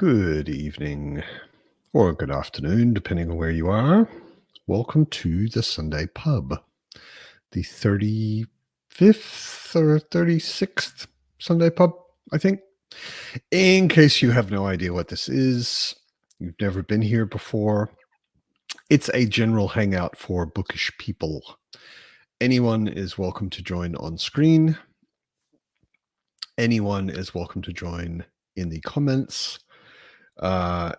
Good evening or good afternoon, depending on where you are. Welcome to the Sunday Pub, the 35th or 36th Sunday Pub, I think. In case you have no idea what this is, you've never been here before, it's a general hangout for bookish people. Anyone is welcome to join on screen. Anyone is welcome to join in the comments.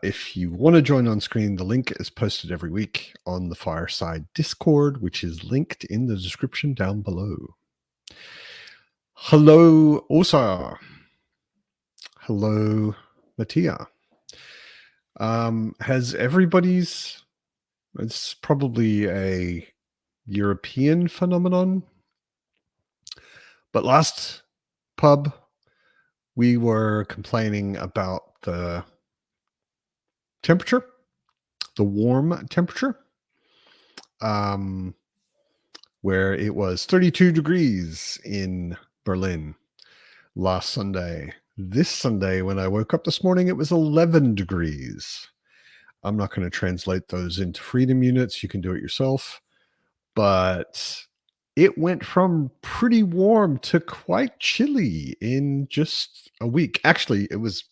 If you want to join on screen, the link is posted every week on the Fireside Discord, which is linked in the description down below. Hello, Osa. Hello, Mattia. Has everybody's, it's probably a European phenomenon, but last pub, we were complaining about the temperature, the warm temperature, where it was 32 degrees in Berlin last Sunday. This Sunday, when I woke up this morning, it was 11 degrees. I'm not going to translate those into freedom units. You can do it yourself. But it went from pretty warm to quite chilly in just a week. Actually, it was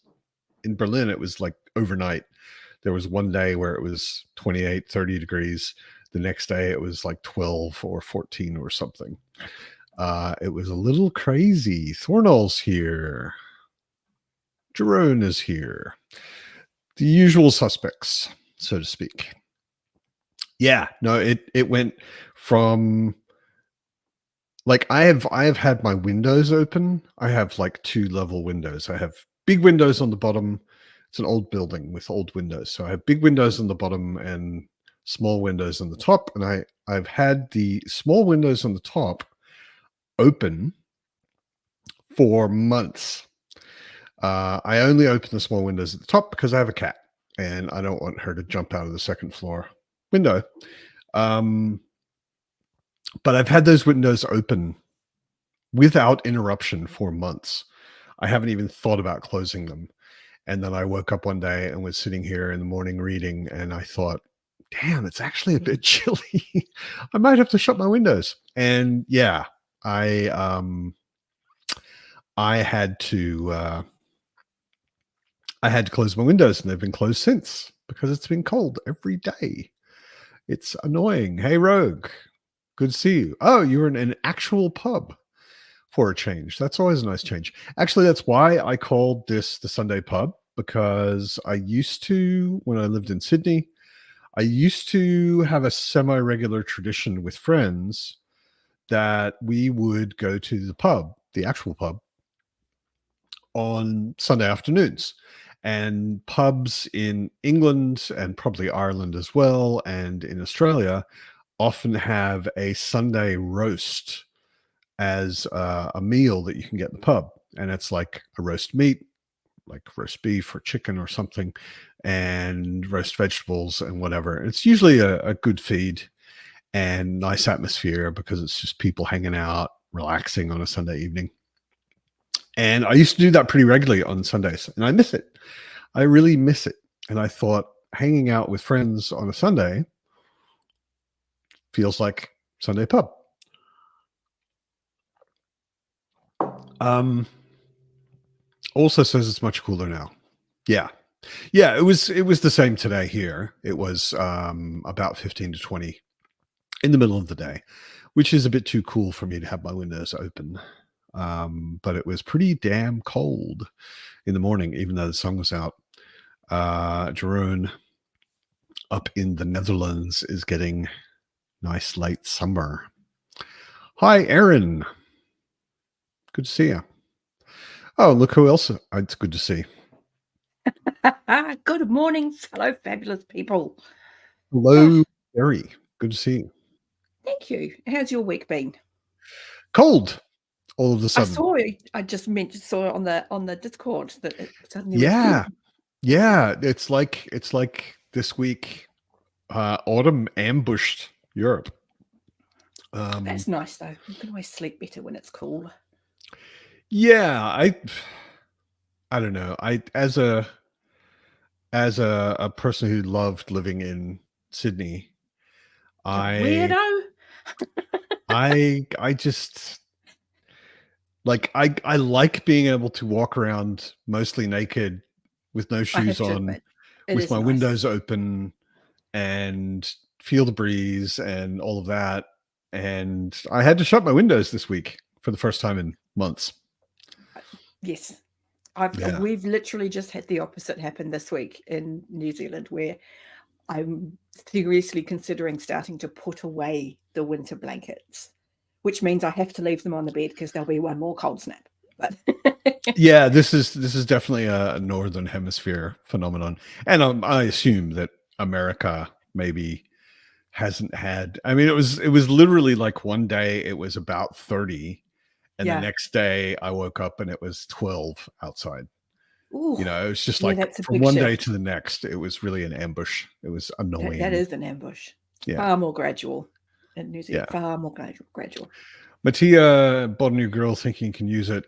in Berlin, it was like overnight. There was one day where it was 28, 30 degrees. The next day it was like 12 or 14 or something. It was a little crazy. Thornall's here. Jerome is here. The usual suspects, so to speak. Yeah, no, it went from like I have had my windows open. I have like 2-level windows. I have big windows on the bottom. It's an old building with old windows. So I have big windows on the bottom and small windows on the top. And I've had the small windows on the top open for months. I only open the small windows at the top because I have a cat and I don't want her to jump out of the second floor window. But I've had those windows open without interruption for months. I haven't even thought about closing them. And then I woke up one day and was sitting here in the morning reading, and I thought, damn, it's actually a bit chilly. I might have to shut my windows. And yeah, I had to close my windows, and they've been closed since because it's been cold every day. It's annoying. Hey, Rogue, good to see you. Oh, you're in an actual pub for a change. That's always a nice change. Actually, that's why I called this the Sunday Pub, because I used to, when I lived in Sydney, I used to have a semi-regular tradition with friends that we would go to the pub, the actual pub, on Sunday afternoons. And pubs in England and probably Ireland as well, and in Australia, often have a Sunday roast as a meal that you can get in the pub. And it's like a roast meat, like roast beef or chicken or something, and roast vegetables and whatever. It's usually a good feed and nice atmosphere because it's just people hanging out, relaxing on a Sunday evening. And I used to do that pretty regularly on Sundays, and I miss it. I really miss it. And I thought hanging out with friends on a Sunday feels like Sunday pub. Also says it's much cooler now. Yeah. Yeah, it was the same today here. It was about 15 to 20 in the middle of the day, which is a bit too cool for me to have my windows open. But it was pretty damn cold in the morning, even though the sun was out. Jeroen up in the Netherlands is getting nice late summer. Hi, Aaron. Good to see you. Oh, look who else. It's good to see. Good morning, fellow fabulous people. Hello, Gary. Good to see you. Thank you. How's your week been? Cold. All of a sudden. I saw it. I just saw it on the Discord that it suddenly Yeah. was. Yeah. It's like this week autumn ambushed Europe. That's nice though. You can always sleep better when it's cool. Yeah, I don't know. As a as a person who loved living in Sydney, You I weirdo. I just like I like being able to walk around mostly naked with no I shoes have to on, admit, it with is my nice. windows open and feel the breeze and all of that. And I had to shut my windows this week for the first time in months. Yes. Yeah. We've literally just had the opposite happen this week in New Zealand, where I'm seriously considering starting to put away the winter blankets, which means I have to leave them on the bed because there'll be one more cold snap. But Yeah, this is definitely a northern hemisphere phenomenon, and I assume that America maybe hasn't had. I mean, it was literally like one day it was about 30, and the yeah. next day I woke up and it was 12 outside. Ooh, It was just yeah, like that's a from big one day shift. to the next, it was really an ambush. It was That annoying. is an ambush. Yeah, Far more gradual in New yeah. Zealand. Far more gradual. Mattia bought a new grill thinking he can use it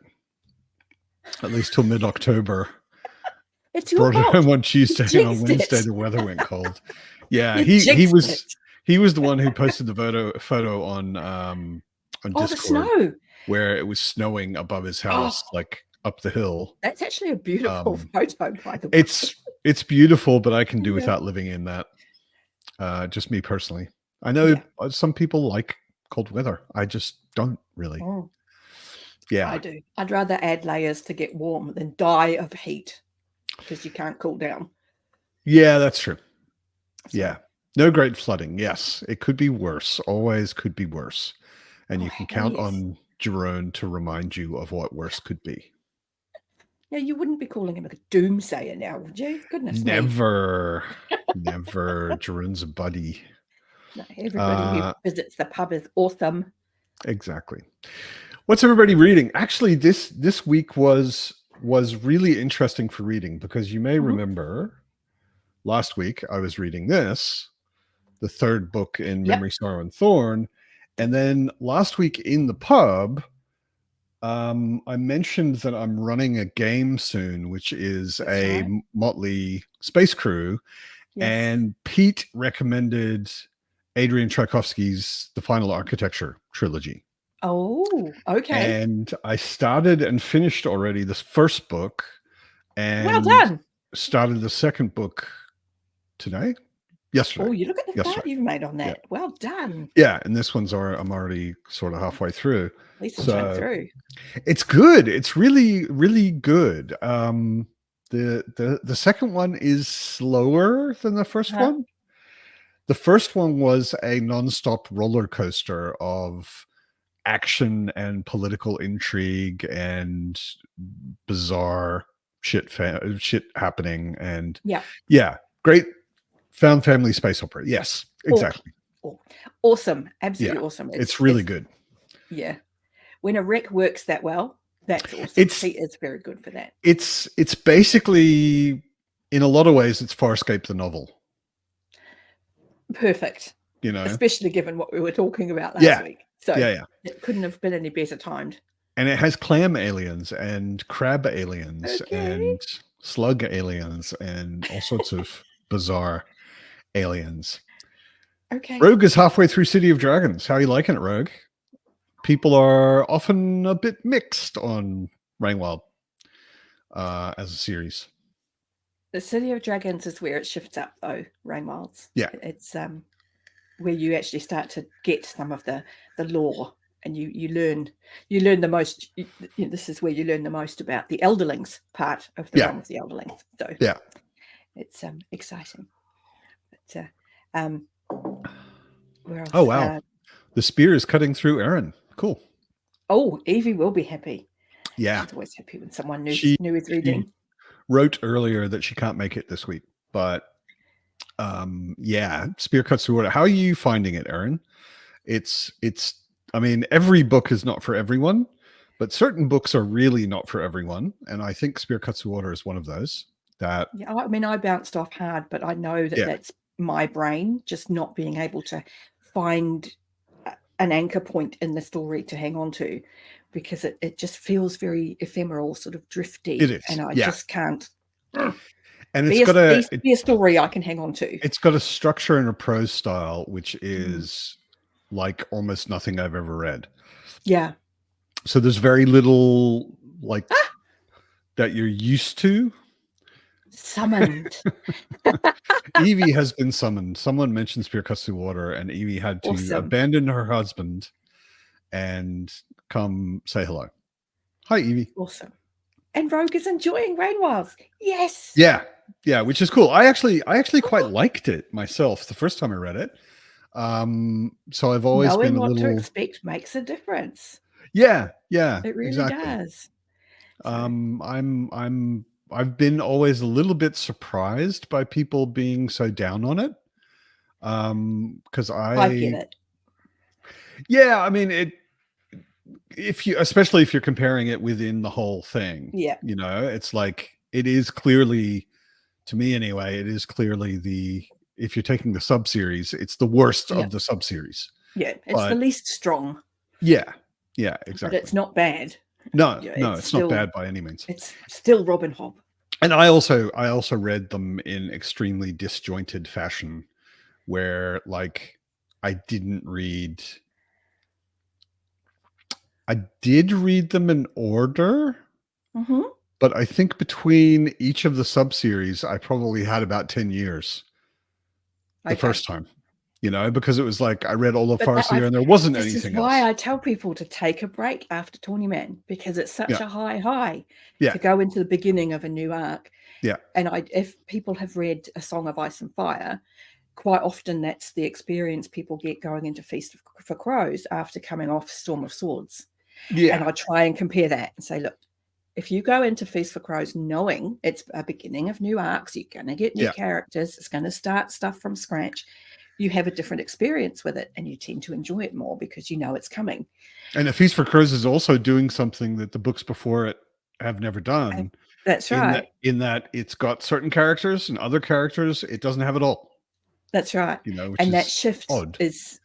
at least till mid-October. It's your Brought it fault. home on You Tuesday, and on jinxed Wednesday it. the weather went cold. Yeah, You he jinxed it. was the one who posted the photo on Oh, the Discord snow. where it was snowing above his Oh, house, like up the hill. that's actually a beautiful Um, photo, by the way. it's beautiful, but I can do Yeah. without living in that. Just me personally. I know Yeah. some people like cold weather. I just don't really. Mm, I Yeah. do. I'd rather add layers to get warm than die of heat because you can't cool down. Yeah, that's true. So, Yeah. No great flooding. Yes. It could be worse. Always could be worse. And oh, you can hell count yes. on Jerome to remind you of what worse could be. Yeah, you wouldn't be calling him a doomsayer now, would you? Goodness me. Never. Never. Jerome's a buddy. No, everybody who Uh visits the pub is awesome. exactly. What's everybody reading? Actually, this week was really interesting for reading because you may Mhm. remember last week I was reading this, the third book in Yep, Memory, Sorrow, and Thorn. And then last week in the pub, I mentioned that I'm running a game soon, which is that's a right. Motley Space Crew. Yes. And Pete recommended Adrian Tchaikovsky's The Final Architecture trilogy. Oh, okay. And I started and finished already this first book Well and done. started the second book today. Yesterday. Oh, you look at the start Yesterday. you've made on Yeah. that. Well done. Yeah. And this one's I'm already sort of halfway through. At least I'm trying So through. it's good. It's really, really good. The second one is slower than the first Huh? one. The first one was a nonstop roller coaster of action and political intrigue and bizarre shit happening. And Yeah. yeah, great found family space opera. Yes, Oh, exactly. oh, awesome. Yeah, Absolutely awesome. it's really good. Yeah. When a rec works that well, that's awesome. It's He is very good for that. it's basically, in a lot of ways, it's Farscape the novel. Perfect. You know, Especially given what we were talking about last yeah, week. So yeah. it couldn't have been any better timed. And it has clam aliens and crab aliens Okay. and slug aliens and all sorts of bizarre aliens. Okay. Rogue is halfway through City of Dragons. How are you liking it, Rogue? People are often a bit mixed on Rainwild as a series. The City of Dragons is where it shifts up, though. Rainwilds. Yeah, It's where you actually start to get some of the lore, and you learn the most. This is where you learn the most about the Elderlings part of the realm of the Elderlings. So yeah. it's exciting. But where else? Oh wow, the spear is cutting through Aaron. Cool. Oh, Evie will be happy. Yeah, She's always happy when someone new she is reading. wrote earlier that she can't make it this week, but yeah, spear cuts through water. How are you finding it, Aaron? It's I mean, every book is not for everyone, but certain books are really not for everyone, and I think Spear Cuts Through Water is one of those. That Yeah, I mean, I bounced off hard, but I know that that's my brain just not being able to find an anchor point in the story to hang on to, because it just feels very ephemeral, sort of drifty. it is. And I Yeah. just can't. And Be a story I can hang on to. it's got a structure and a prose style which Mm. is like almost nothing I've ever read. Yeah. So there's very little like that you're used to. Summoned. Evie has been summoned. Someone mentioned Spear Cuts Through Water, and Evie had to Awesome. abandon her husband and come say hello. Hi, Evie. Awesome. And Rogue is enjoying Rainwilds. Yes. Yeah, yeah, which is cool. I actually quite liked it myself the first time I read it. So I've always Knowing been a what to little expect makes a difference. yeah, It really exactly. does. So, I've been always a little bit surprised by people being so down on it. Because I get it. yeah, I mean it if you especially if you're comparing it within the whole thing, Yeah. you know, it's like it is clearly to me anyway, it is clearly the if you're taking the sub series, it's the worst Yeah. of the sub series. Yeah. It's the But least strong. yeah, But exactly. it's not bad. No, Yeah, no, it's not bad by any means. It's still Robin Hobb. And I also read them in extremely disjointed fashion where like I didn't read I did read them in order, Mm-hmm. but I think between each of the sub-series, I probably had about 10 years the Okay. first time, you know, because it was like I read all of But Farseer and there wasn't this is anything why else. I tell people to take a break after Tourneyman, because it's such Yeah. a high Yeah. to go into the beginning of a new arc. Yeah. And if people have read A Song of Ice and Fire, quite often that's the experience people get going into Feast for Crows after coming off Storm of Swords. Yeah. And I try and compare that and say, look, if you go into Feast for Crows knowing it's a beginning of new arcs, you're going to get new characters, it's going to start stuff from scratch, you have a different experience with it and you tend to enjoy it more because you know it's coming. And A Feast for Crows is also doing something that the books before it have never done. That's right. In that it's got certain characters and other characters it doesn't have at all. That's right. You know, which and is that shift odd. is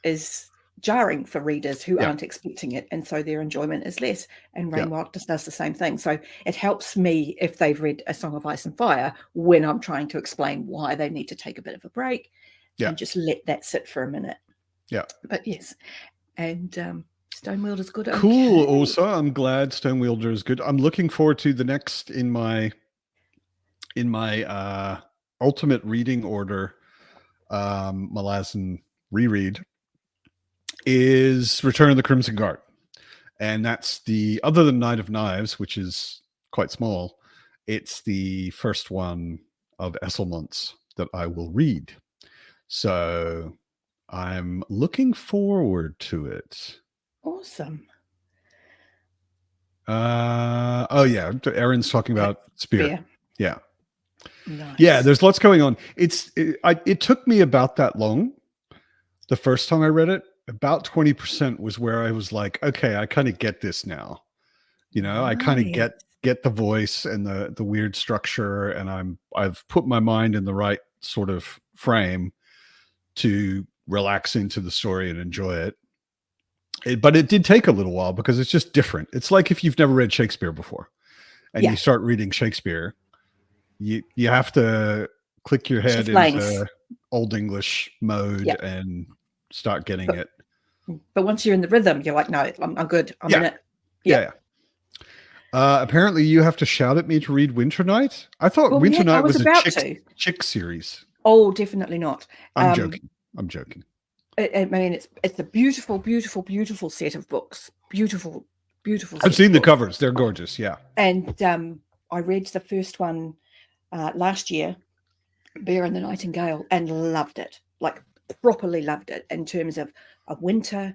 jarring for readers who aren't expecting it, and so their enjoyment is less. And Rainwild just does the same thing. So it helps me if they've read A Song of Ice and Fire when I'm trying to explain why they need to take a bit of a break and just let that sit for a minute. Yeah. But yes, and Stonewielder is good. Cool. Okay. Also, I'm glad Stonewielder is good. I'm looking forward to the next in my ultimate reading order Malazan reread is Return of the Crimson Guard. And that's the other than Knight of Knives, which is quite small, it's the first one of Esselmont's that I will read. So I'm looking forward to it. Awesome. Oh yeah, Erin's talking about Spear. Yeah. Nice. Yeah, there's lots going on. It took me about that long. The first time I read it, about 20% was where I was like, okay, I kind of get this now. You know, I kind of get the voice and the weird structure, and I've put my mind in the right sort of frame to relax into the story and enjoy it. But it did take a little while because it's just different. It's like if you've never read Shakespeare before and you start reading Shakespeare, you have to click your head into Old English mode and start getting it. But once you're in the rhythm, you're like, no, I'm good. I'm in it. Yeah. Apparently you have to shout at me to read Winter Night. I thought Winter Night was a chick series. Oh, definitely not. I'm joking. I mean, it's a beautiful, beautiful, beautiful set of books. Beautiful, beautiful. I've seen the covers; they're gorgeous. Yeah. And I read the first one last year, Bear and the Nightingale, and loved it. Like properly loved it in terms of a winter,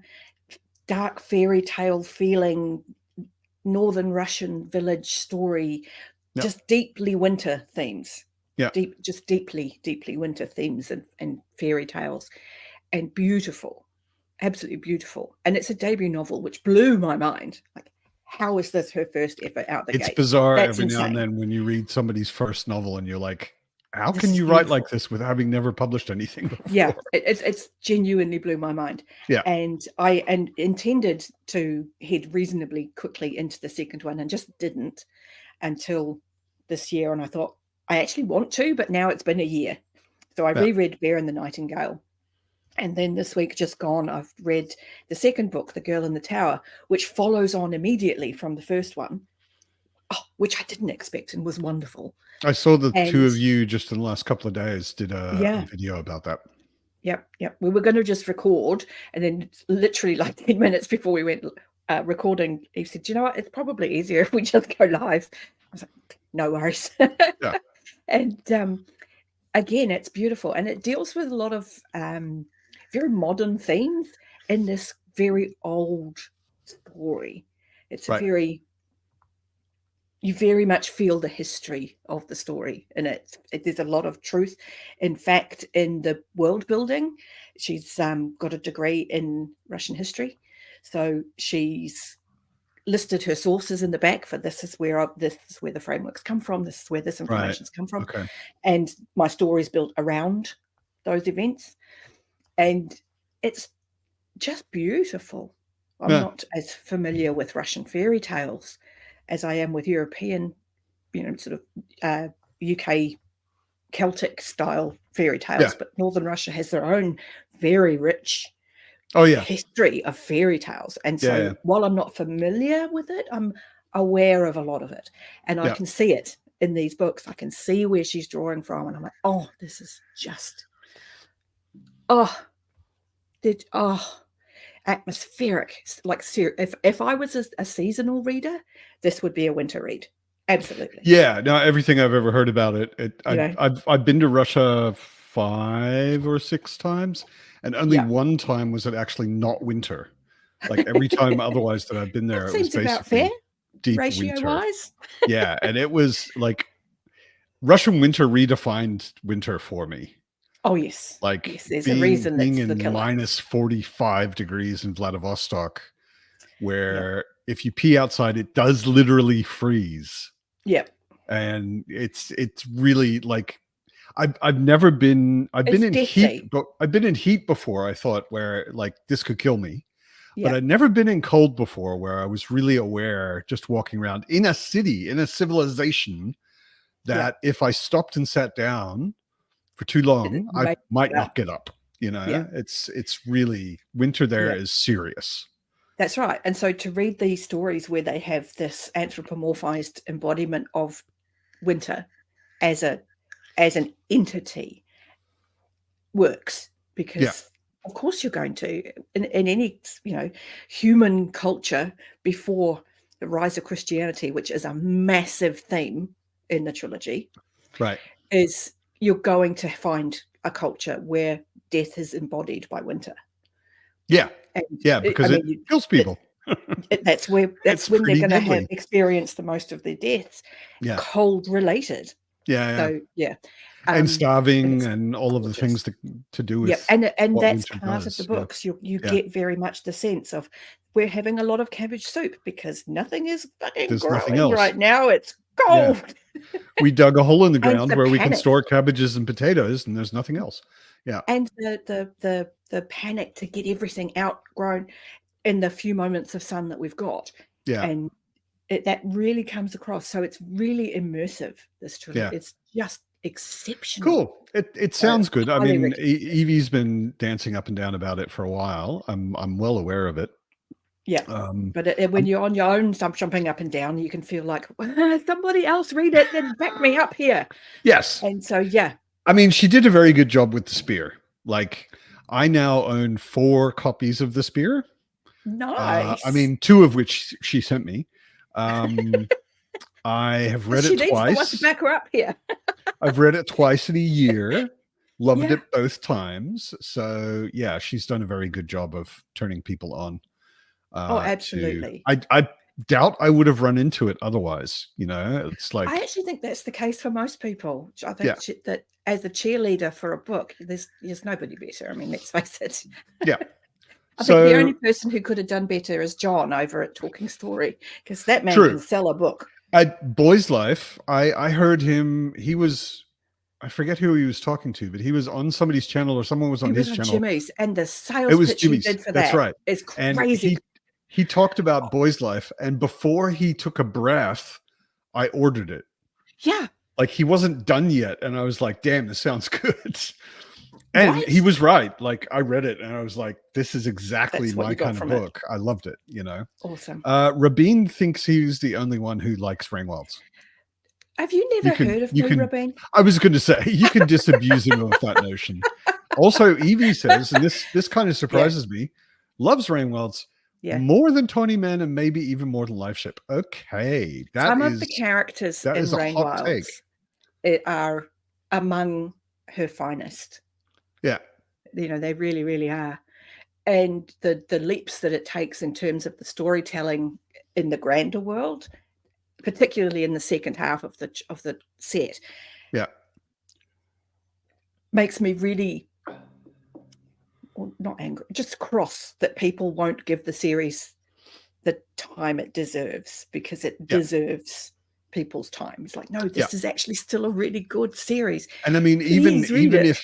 dark fairy tale feeling, northern Russian village story, just deeply winter themes. Yeah. Just deeply, deeply winter themes and fairy tales. And beautiful, absolutely beautiful. And it's a debut novel, which blew my mind. Like, how is this her first effort out the gate? It's bizarre every now and then when you read somebody's first novel and you're like, how can you write like this with having never published anything before? Yeah, it's genuinely blew my mind. Yeah. And I intended to head reasonably quickly into the second one and just didn't until this year. And I thought, I actually want to, but now it's been a year. So I Yeah. reread Bear and the Nightingale. And then this week just gone, I've read the second book, The Girl in the Tower, which follows on immediately from the first one, which I didn't expect and was wonderful. I saw the two And of you just in the last couple of days did a yeah, video about that. yep. We were going to just record, and then literally like 10 minutes before we went recording, he said, you know what, it's probably easier if we just go live. I was like, no worries. Yeah. And again, it's beautiful, and it deals with a lot of very modern themes in this very old story. It's a Right. you very much feel the history of the story in it. There's a lot of truth. In fact, in the world building, she's got a degree in Russian history, so she's listed her sources in the back for this is where the frameworks come from, this is where this information's come from. Okay. And my story is built around those events, and it's just beautiful. I'm not as familiar with Russian fairy tales as I am with European, sort of UK Celtic style fairy tales, but Northern Russia has their own very rich history of fairy tales. And so while I'm not familiar with it, I'm aware of a lot of it, and I can see it in these books. I can see where she's drawing from, and I'm like, oh, this is just atmospheric. Like, if I was a seasonal reader, this would be a winter read. Absolutely. Yeah. No, everything I've ever heard about it. I've been to Russia 5 or 6 times, and only one time was it actually not winter. Like every time otherwise that I've been there, it was basically about fair, deep ratio winter. wise. Yeah, and it was like Russian winter redefined winter for me. Oh yes, like yes, there's a reason being that's the in killer. minus 45 degrees in Vladivostok, where if you pee outside, it does literally freeze. Yep. And it's really like I've never been I've been in heat, but I've been in heat before, I thought, where like this could kill me. But I'd never been in cold before, where I was really aware, just walking around in a city, in a civilization, that if I stopped and sat down for too long, I might not get up. It's really winter there is serious. That's right. And so to read these stories where they have this anthropomorphized embodiment of winter as an entity works, because of course you're going to in any human culture before the rise of Christianity, which is a massive theme in the trilogy, right, is you're going to find a culture where death is embodied by winter. Because it kills people. That's when they're going to have experienced the most of their deaths. Cold related. So and starving and all of the things to do with and that's part of the books. You get very much the sense of, we're having a lot of cabbage soup because nothing is fucking growing right now. It's cold. We dug a hole in the ground where we can store cabbages and potatoes, and there's nothing else. And the panic to get everything outgrown in the few moments of sun that we've got. And that really comes across. So it's really immersive, this trilogy. It's just exceptional. Cool. It sounds good. I mean, Evie's been dancing up and down about it for a while. I'm well aware of it. But when you're on your own, jumping up and down, you can feel like, somebody else read it and back me up here. Yes. And so I mean, she did a very good job with the spear. Like, I now own 4 copies of the spear. Nice. I mean, 2 of which she sent me. I have read it twice. She needs someone to back her up here. I've read it twice in a year. Loved it both times. So she's done a very good job of turning people on. Absolutely. I doubt I would have run into it otherwise. It's like, I actually think that's the case for most people. I think that as a cheerleader for a book, there's nobody better. I mean, let's face it. I think the only person who could have done better is John over at Talking Story, because that man can sell a book. At Boy's Life, I heard him. He was, I forget who he was talking to, but he was on somebody's channel, or someone was on his channel. Jimmy's, and the sales pitch he did for that's right. is crazy. And he talked about Boy's Life, and before he took a breath, I ordered it. Yeah. Like he wasn't done yet, and I was like, "Damn, this sounds good." And he Right? was right. Like I read it, and I was like, "This is exactly That's what my you got kind of from it. book." I loved it. You know, Awesome. Rabin thinks he's the only one who likes Ringwalds. Have you You never can, heard of you me, can. Rabin? I was going to say you can disabuse him of that notion. Also, Evie says, and this kind of Yeah. surprises me, loves Ringwalds Yeah. more than 20 Men and maybe even more than Lifeship. Okay, Some of the characters that in is a Rain hot take. Wilds are among her finest. Yeah. You know, they really, really are. And the leaps that it takes in terms of the storytelling in the grander world, particularly in the second half of the set, Yeah. makes me really, well, not angry, just cross that people won't give the series the time it deserves, because it deserves people's time. It's like, no, this is actually still a really good series. And I mean, Please read it.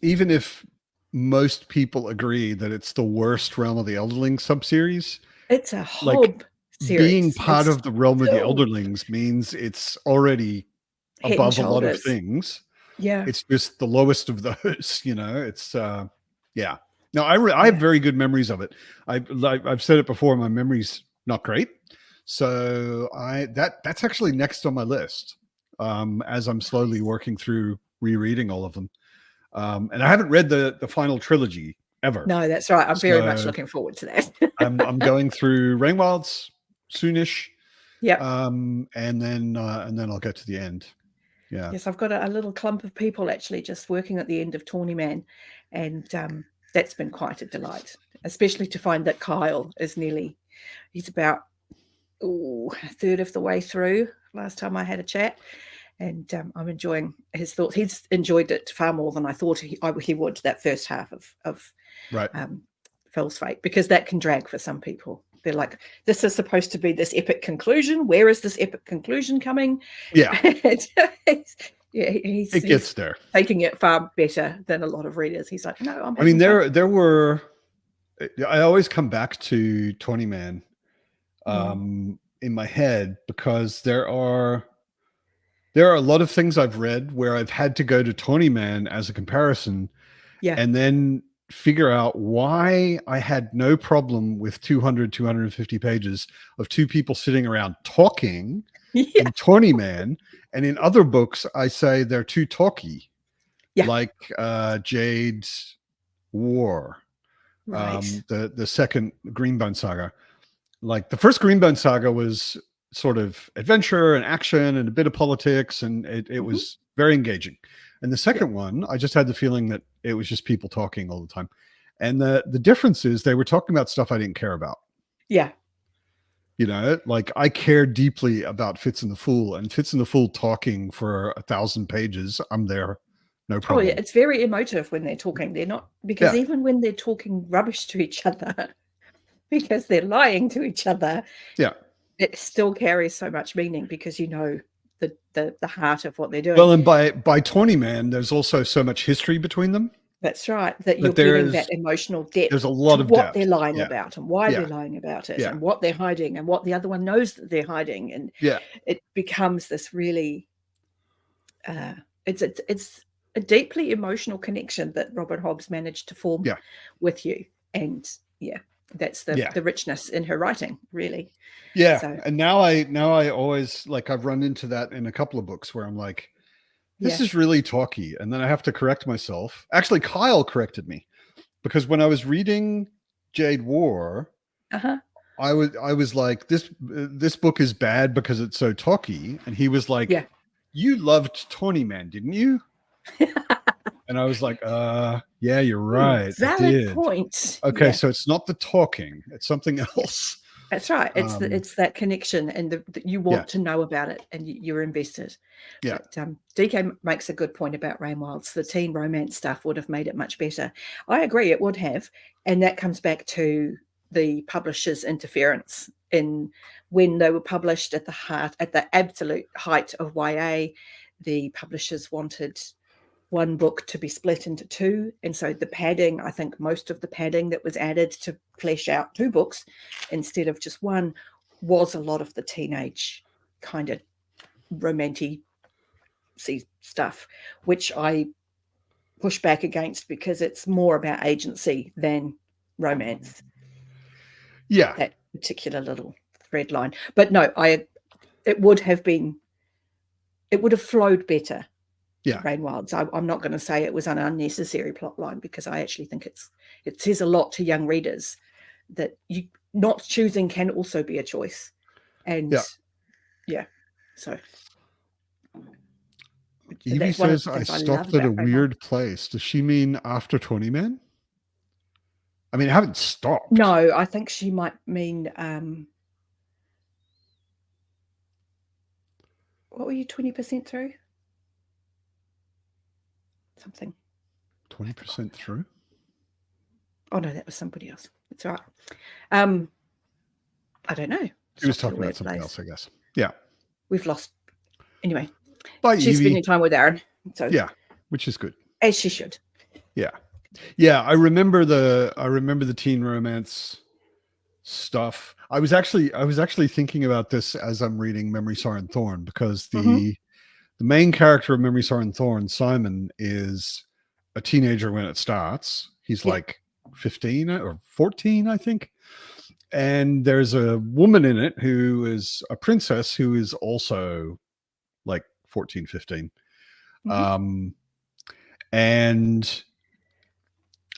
even if most people agree that it's the worst Realm of the Elderlings subseries, It's a like hob series. being part It's of the Realm of the still Elderlings means it's already head and above a lot of shoulders. things. Yeah. It's just the lowest of those, you know. It's yeah. No, I have very good memories of it. I've said it before, my memory's not great. So that's actually next on my list. As I'm slowly working through rereading all of them. And I haven't read the final trilogy ever. No, that's right. I'm very much looking forward to that. I'm going through Rainwilds soonish. Yep. And then I'll get to the end. Yeah. Yes, I've got a little clump of people actually just working at the end of Tawny Man, and that's been quite a delight, especially to find that Kyle is he's about a third of the way through last time I had a chat, and I'm enjoying his thoughts. He's enjoyed it far more than I thought he would, that first half of Right. Phil's Fate, because that can drag for some people. They're like, this is supposed to be this epic conclusion. Where is this epic conclusion coming? Yeah. He's gets there. Taking it far better than a lot of readers. He's like, no, I mean, there were. I always come back to 20 Man in my head, because there are a lot of things I've read where I've had to go to 20 Man as a comparison, and then figure out why I had no problem with 250 pages of two people sitting around talking in 20 Man, and in other books I say they're too talky, like Jade's War, right. the second Greenbone saga. Like the first Greenbone saga was sort of adventure and action and a bit of politics, and it was very engaging. And the second one, I just had the feeling that it was just people talking all the time. And the difference is they were talking about stuff I didn't care about. Yeah. You know, like I care deeply about Fitz and the Fool, and Fitz and the Fool talking for 1,000 pages, I'm there. No problem. Oh, yeah, it's very emotive when they're talking. They're not, because even when they're talking rubbish to each other, because they're lying to each other, it still carries so much meaning, because you know the heart of what they're doing. Well, and by 20 Man, there's also so much history between them. That's right. That you're getting that emotional depth. There's a lot of what depth. they're lying about, and why they're lying about it, and what they're hiding, and what the other one knows that they're hiding, and it becomes this really. It's a deeply emotional connection that Robert Hobbs managed to form with you, and that's the richness in her writing, really. So, and now I always, like, I've run into that in a couple of books where I'm like, this is really talky, and then I have to correct myself. Actually, Kyle corrected me, because when I was reading Jade War, I was like, this book is bad because it's so talky, and he was like, you loved 20 Man, didn't you? And I was like, yeah, you're right. Valid point. Okay, so it's not the talking, it's something else. That's right. It's that connection, and you want to know about it, and you're invested. But DK makes a good point about Rainwilds. The teen romance stuff would have made it much better. I agree, it would have, and that comes back to the publishers' interference in when they were published at the absolute height of YA. The publishers wanted one book to be split into two, and so the padding, I think most of the padding that was added to flesh out two books instead of just one, was a lot of the teenage kind of romantic agency stuff, which I push back against because it's more about agency than romance. Yeah. That particular little thread line. But no, it would have flowed better. Yeah. Rain Wilds. I'm not going to say it was an unnecessary plot line, because I actually think it says a lot to young readers that you not choosing can also be a choice. And so Evie that's one of says, the I things I love stopped at a about Rain Wilds. weird place. Does she mean after 20 Men? I mean, I haven't stopped. No, I think she might mean what were you 20% through? Something. 20% through? Oh no, that was somebody else. It's all right. I don't know. She was talking about something else, I guess. Yeah. We've lost. Anyway, Bye, she's Evie. spending time with Aaron. So yeah, which is good. As she should. Yeah. Yeah, I remember the teen romance stuff. I was actually thinking about this as I'm reading Memory, Sorrow and Thorn, because the main character of Memory, Sorrow and Thorn, Simon, is a teenager when it starts. He's like 15 or 14, I think. And there's a woman in it who is a princess who is also like 14, 15. And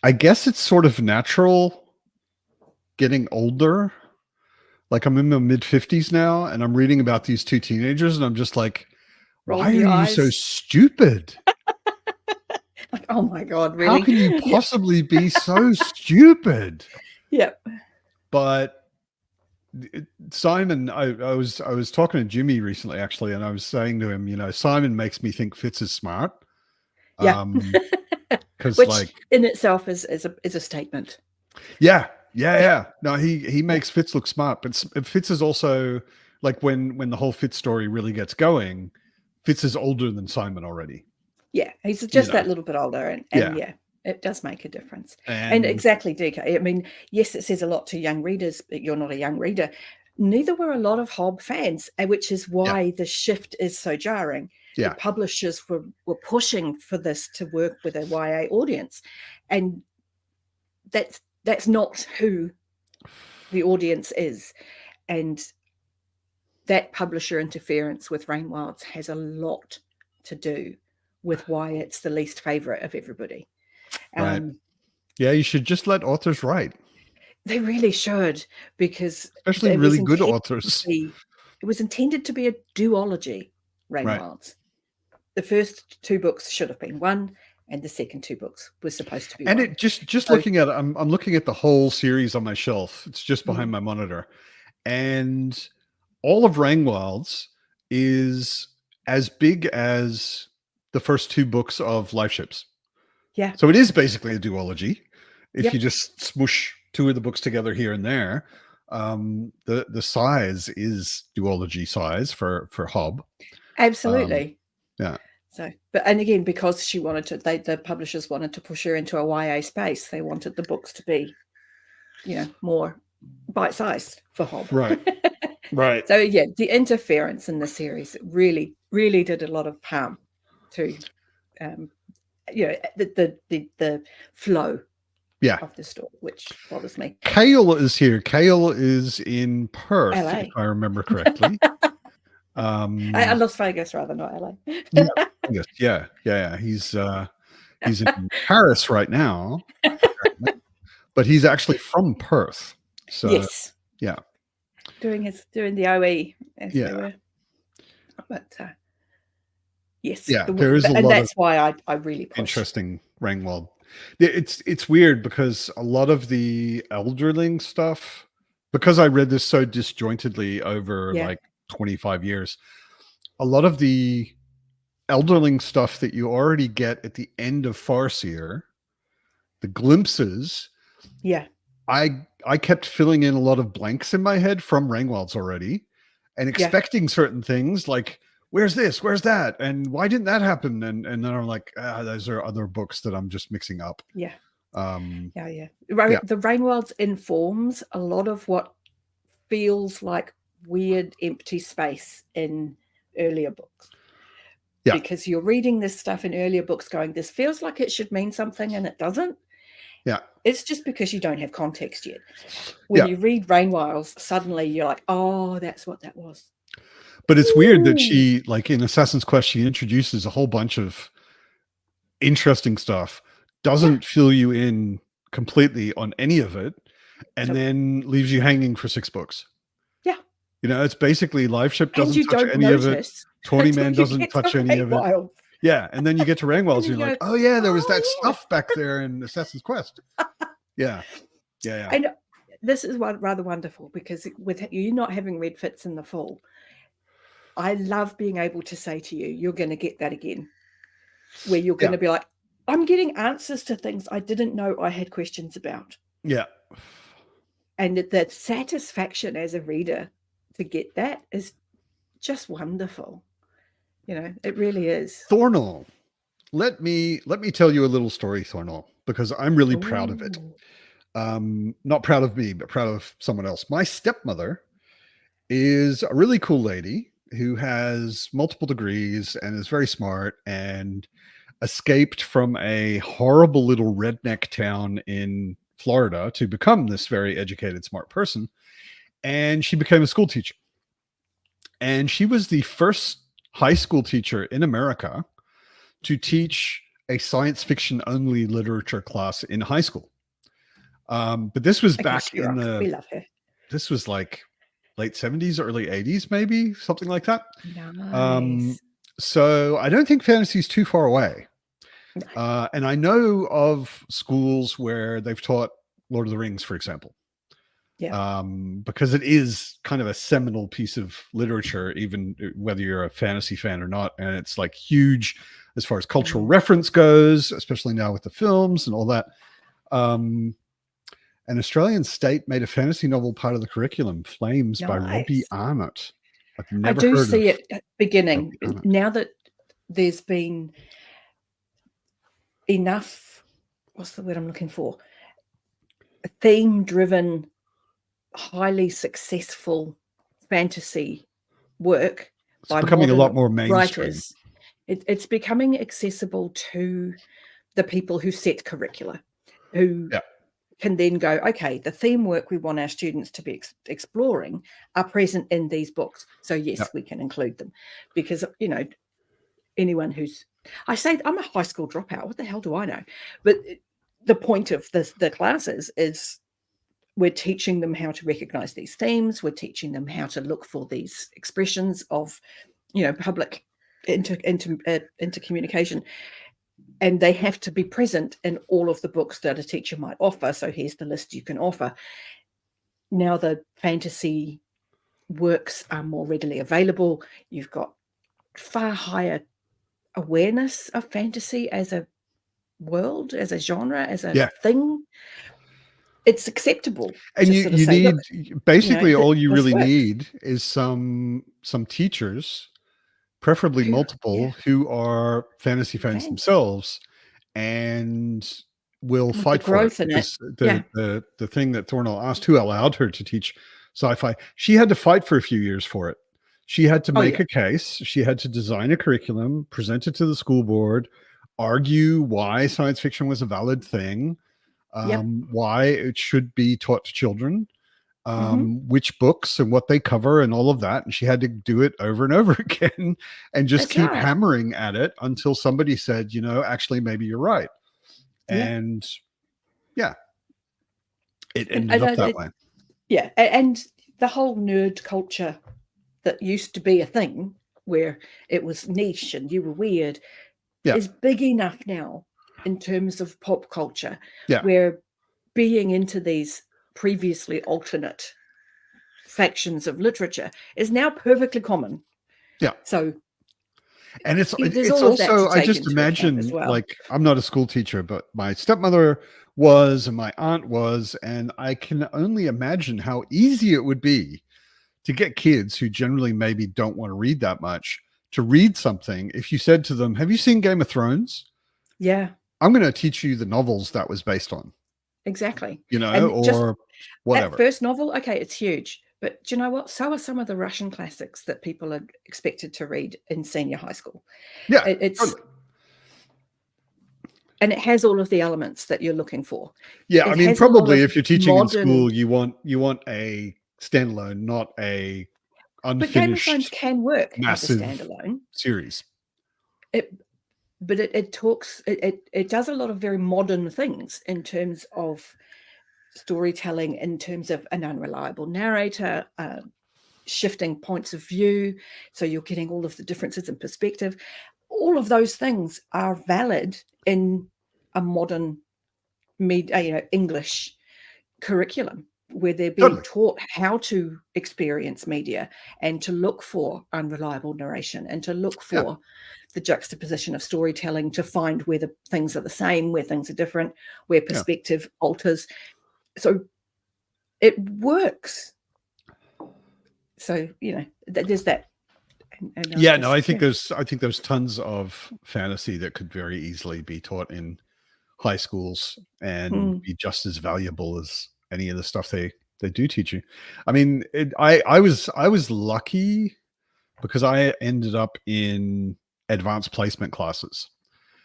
I guess it's sort of natural getting older. Like, I'm in my mid 50s now, and I'm reading about these two teenagers, and I'm just like, why are you so stupid? Like, oh my God, really? How can you possibly be so stupid? Yep. But Simon, I was talking to Jimmy recently, actually, and I was saying to him, Simon makes me think Fitz is smart. Yeah. Because which in itself is a statement. Yeah. No, he makes Fitz look smart, but Fitz is also, like, when the whole Fitz story really gets going, Fitz is older than Simon already. Yeah, he's just that little bit older, and yeah, it does make a difference. And exactly, DK. I mean, yes, it says a lot to young readers, but you're not a young reader. Neither were a lot of Hobb fans, which is why the shift is so jarring. Yeah. The publishers were pushing for this to work with a YA audience, and that's not who the audience is. And that publisher interference with Rain Wilds has a lot to do with why it's the least favorite of everybody. Right. Yeah, you should just let authors write. They really should, because especially really good authors. It was intended to be a duology, Rain Wilds. The first two books should have been one, and the second two books were supposed to be and one. It just looking at it, I'm looking at the whole series on my shelf. It's just behind my monitor, and all of Rain Wilds is as big as the first two books of Life Ships. Yeah. So it is basically a duology. If you just smoosh two of the books together here and there, the size is duology size for Hobb. Absolutely. Yeah. So, and again, because she wanted to, the publishers wanted to push her into a YA space. They wanted the books to be, more bite-sized for Hobb. Right. So yeah, the interference in the series really, really did a lot of harm to, the flow. Of the story, which bothers me. Kale is here. Kale is in Perth, LA. if I remember correctly. Las Vegas, rather, not LA. Yeah. He's in Paris right now, but he's actually from Perth. So yes, yeah, doing the OE as they were. But yes, there is a lot, and that's why I really push. Interesting Ringwald. It's weird because a lot of the Elderling stuff, because I read this so disjointedly over like 25 years, a lot of the Elderling stuff that you already get at the end of Farseer, the glimpses, I kept filling in a lot of blanks in my head from Ringwalds already, and expecting certain things like, where's this? Where's that? And why didn't that happen? And then I'm like, those are other books that I'm just mixing up. The Ringwalds informs a lot of what feels like weird empty space in earlier books. Yeah. because you're reading this stuff in earlier books going, this feels like it should mean something and it doesn't. Yeah. It's just because you don't have context yet. When Yeah. you read Rainwilds, suddenly you're like, oh, that's what that was. But it's weird that Ooh. she, like in Assassin's Quest, she introduces a whole bunch of interesting stuff, doesn't fill you in completely on any of it, and Nope. then leaves you hanging for 6 books. Yeah. It's basically Live Ship And doesn't you touch don't any of it. notice Tawny until Man you doesn't get to touch any of it. Rainwild. Yeah, and then you get to Rangwells, and then you're you like, go, oh yeah, there was oh, that yeah. stuff back there in Assassin's Quest. Yeah. And this is rather wonderful because with you not having read Fitz in the Fall, I love being able to say to you, you're going to get that again, where you're going to be like, I'm getting answers to things I didn't know I had questions about. Yeah. And that satisfaction as a reader to get that is just wonderful. It really is. Thornall. Let me tell you a little story, Thornall, because I'm really proud of it. Not proud of me, but proud of someone else. My stepmother is a really cool lady who has multiple degrees and is very smart and escaped from a horrible little redneck town in Florida to become this very educated, smart person. And she became a school teacher. And she was the first high school teacher in America to teach a science fiction only literature class in high school. But this was back in we love her. This was like late 70s, early 80s, maybe something like that. Nice. So I don't think fantasy is too far away. No. And I know of schools where they've taught Lord of the Rings, for example. Yeah. Because it is kind of a seminal piece of literature, even whether you're a fantasy fan or not. And it's like huge as far as cultural reference goes, especially now with the films and all that. An Australian state made a fantasy novel part of the curriculum, Flames by Robbie Arnott. I've never I do heard see of it beginning now that there's been enough, what's the word I'm looking for? Theme-driven, highly successful fantasy work by becoming a lot more mainstream writers. It's becoming accessible to the people who set curricula, who can then go, okay, the theme work we want our students to be exploring are present in these books. So yes, we can include them, because, anyone who's, I say I'm a high school dropout. What the hell do I know? But the point of the classes is we're teaching them how to recognize these themes. We're teaching them how to look for these expressions of, public intercommunication. And they have to be present in all of the books that a teacher might offer. So here's the list you can offer. Now the fantasy works are more readily available. You've got far higher awareness of fantasy as a world, as a genre, as a thing. It's acceptable. And you say, need basically all you really need is some teachers, preferably multiple, who are fantasy fans themselves and will fight for it. Because the thing that Thornall asked, who allowed her to teach sci-fi, she had to fight for a few years for it. She had to make a case. She had to design a curriculum, present it to the school board, argue why science fiction was a valid thing, why it should be taught to children, which books and what they cover and all of that. And she had to do it over and over again and just keep hammering at it until somebody said, actually, maybe you're right. And it ended up that way. Yeah. And the whole nerd culture that used to be a thing where it was niche and you were weird is big enough now in terms of pop culture, where being into these previously alternate factions of literature is now perfectly common. Yeah. So, and it's also, I just imagine, like, I'm not a school teacher, but my stepmother was, and my aunt was, and I can only imagine how easy it would be to get kids who generally maybe don't want to read that much to read something. If you said to them, have you seen Game of Thrones? Yeah. I'm going to teach you the novels that was based on. Exactly. Or whatever. That first novel, okay, it's huge. But do you know what? So are some of the Russian classics that people are expected to read in senior high school. Yeah, It's totally. and it has all of the elements that you're looking for. Yeah, I It mean, has a lot probably of if you're teaching in modern, school, you want a standalone, not a but Game of Thrones unfinished can work as a massive standalone. series. It, but it talks, it does a lot of very modern things in terms of storytelling, in terms of an unreliable narrator, shifting points of view. So you're getting all of the differences in perspective. All of those things are valid in a modern English curriculum where they're being Totally. taught how to experience media and to look for unreliable narration and to look Yeah. for the juxtaposition of storytelling, to find where the things are the same, where things are different, where Yeah. perspective alters. So it works. So, there's that. Yeah, no, I think there's tons of fantasy that could very easily be taught in high schools and be just as valuable as any of the stuff they do teach you. I mean, I was lucky because I ended up in advanced placement classes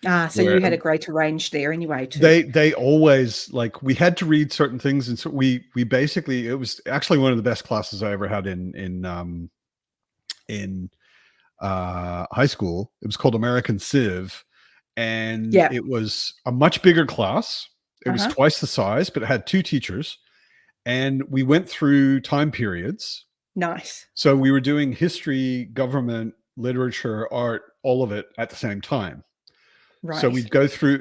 So where you had a greater range there anyway too. they always, like, we had to read certain things, and so we basically, it was actually one of the best classes I ever had in high school. It was called American Civ, and Yeah. it was a much bigger class. It was Uh-huh. twice the size, but it had 2 teachers, and we went through time periods. Nice. So we were doing history, government, literature, art, all of it at the same time. So Right. we'd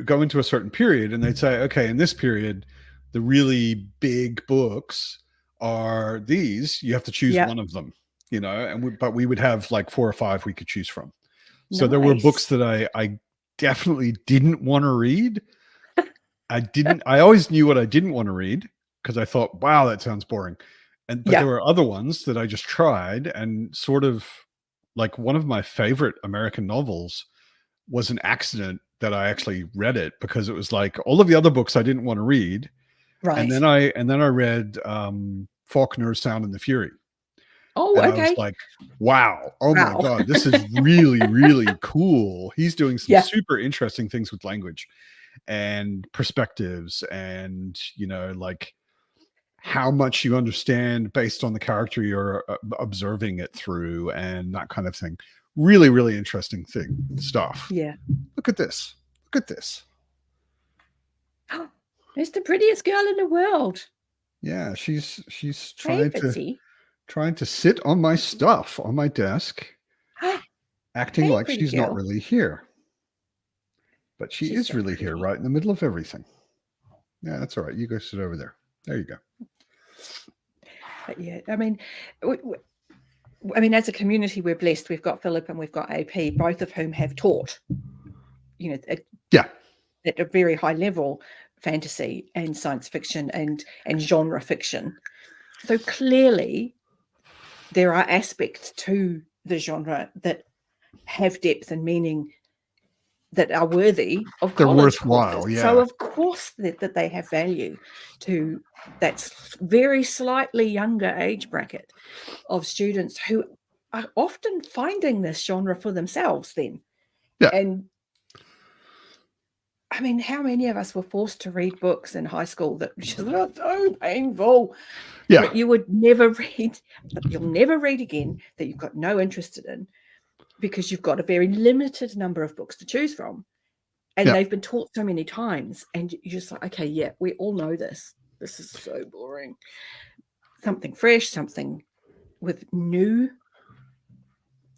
go into a certain period, and they'd say, okay, in this period, the really big books are these. You have to choose Yeah. one of them, but we would have like 4 or 5 we could choose from. So there were Nice. books that I definitely didn't want to read. I always knew what I didn't want to read because I thought, wow, that sounds boring. But there were other ones that I just tried, and sort of, like, one of my favorite American novels was an accident that I actually read it, because it was like all of the other books I didn't want to read. Right. And then I read Faulkner's Sound and the Fury. Oh, And okay. I was like, wow, oh my Wow. God, this is really, really cool. He's doing some Yeah. super interesting things with language and perspectives, and, like, how much you understand based on the character you're observing it through, and that kind of thing. Really, really interesting stuff. Yeah. Look at this. Look at this. It's the prettiest girl in the world. Yeah, she's Hey, trying to sit on my stuff on my desk, acting Hey, like pretty she's not girl. really here. But she's She's so really pretty. here, right in the middle of everything. Yeah, that's all right. You go sit over there. There you go. But yeah, I mean, as a community, we're blessed. We've got Philip and we've got AP, both of whom have taught, at a very high level, fantasy and science fiction and genre fiction. So clearly, there are aspects to the genre that have depth and meaning, that are worthy of They're college worthwhile, courses. yeah. So of course that they have value to that very slightly younger age bracket of students who are often finding this genre for themselves then. Yeah. And I mean, how many of us were forced to read books in high school that just are so painful? Yeah. That you would never read, that you'll never read again, that you've got no interest in, because you've got a very limited number of books to choose from. And they've been taught so many times, and you're just like, okay, yeah, we all know this. This is so boring. Something fresh, something with new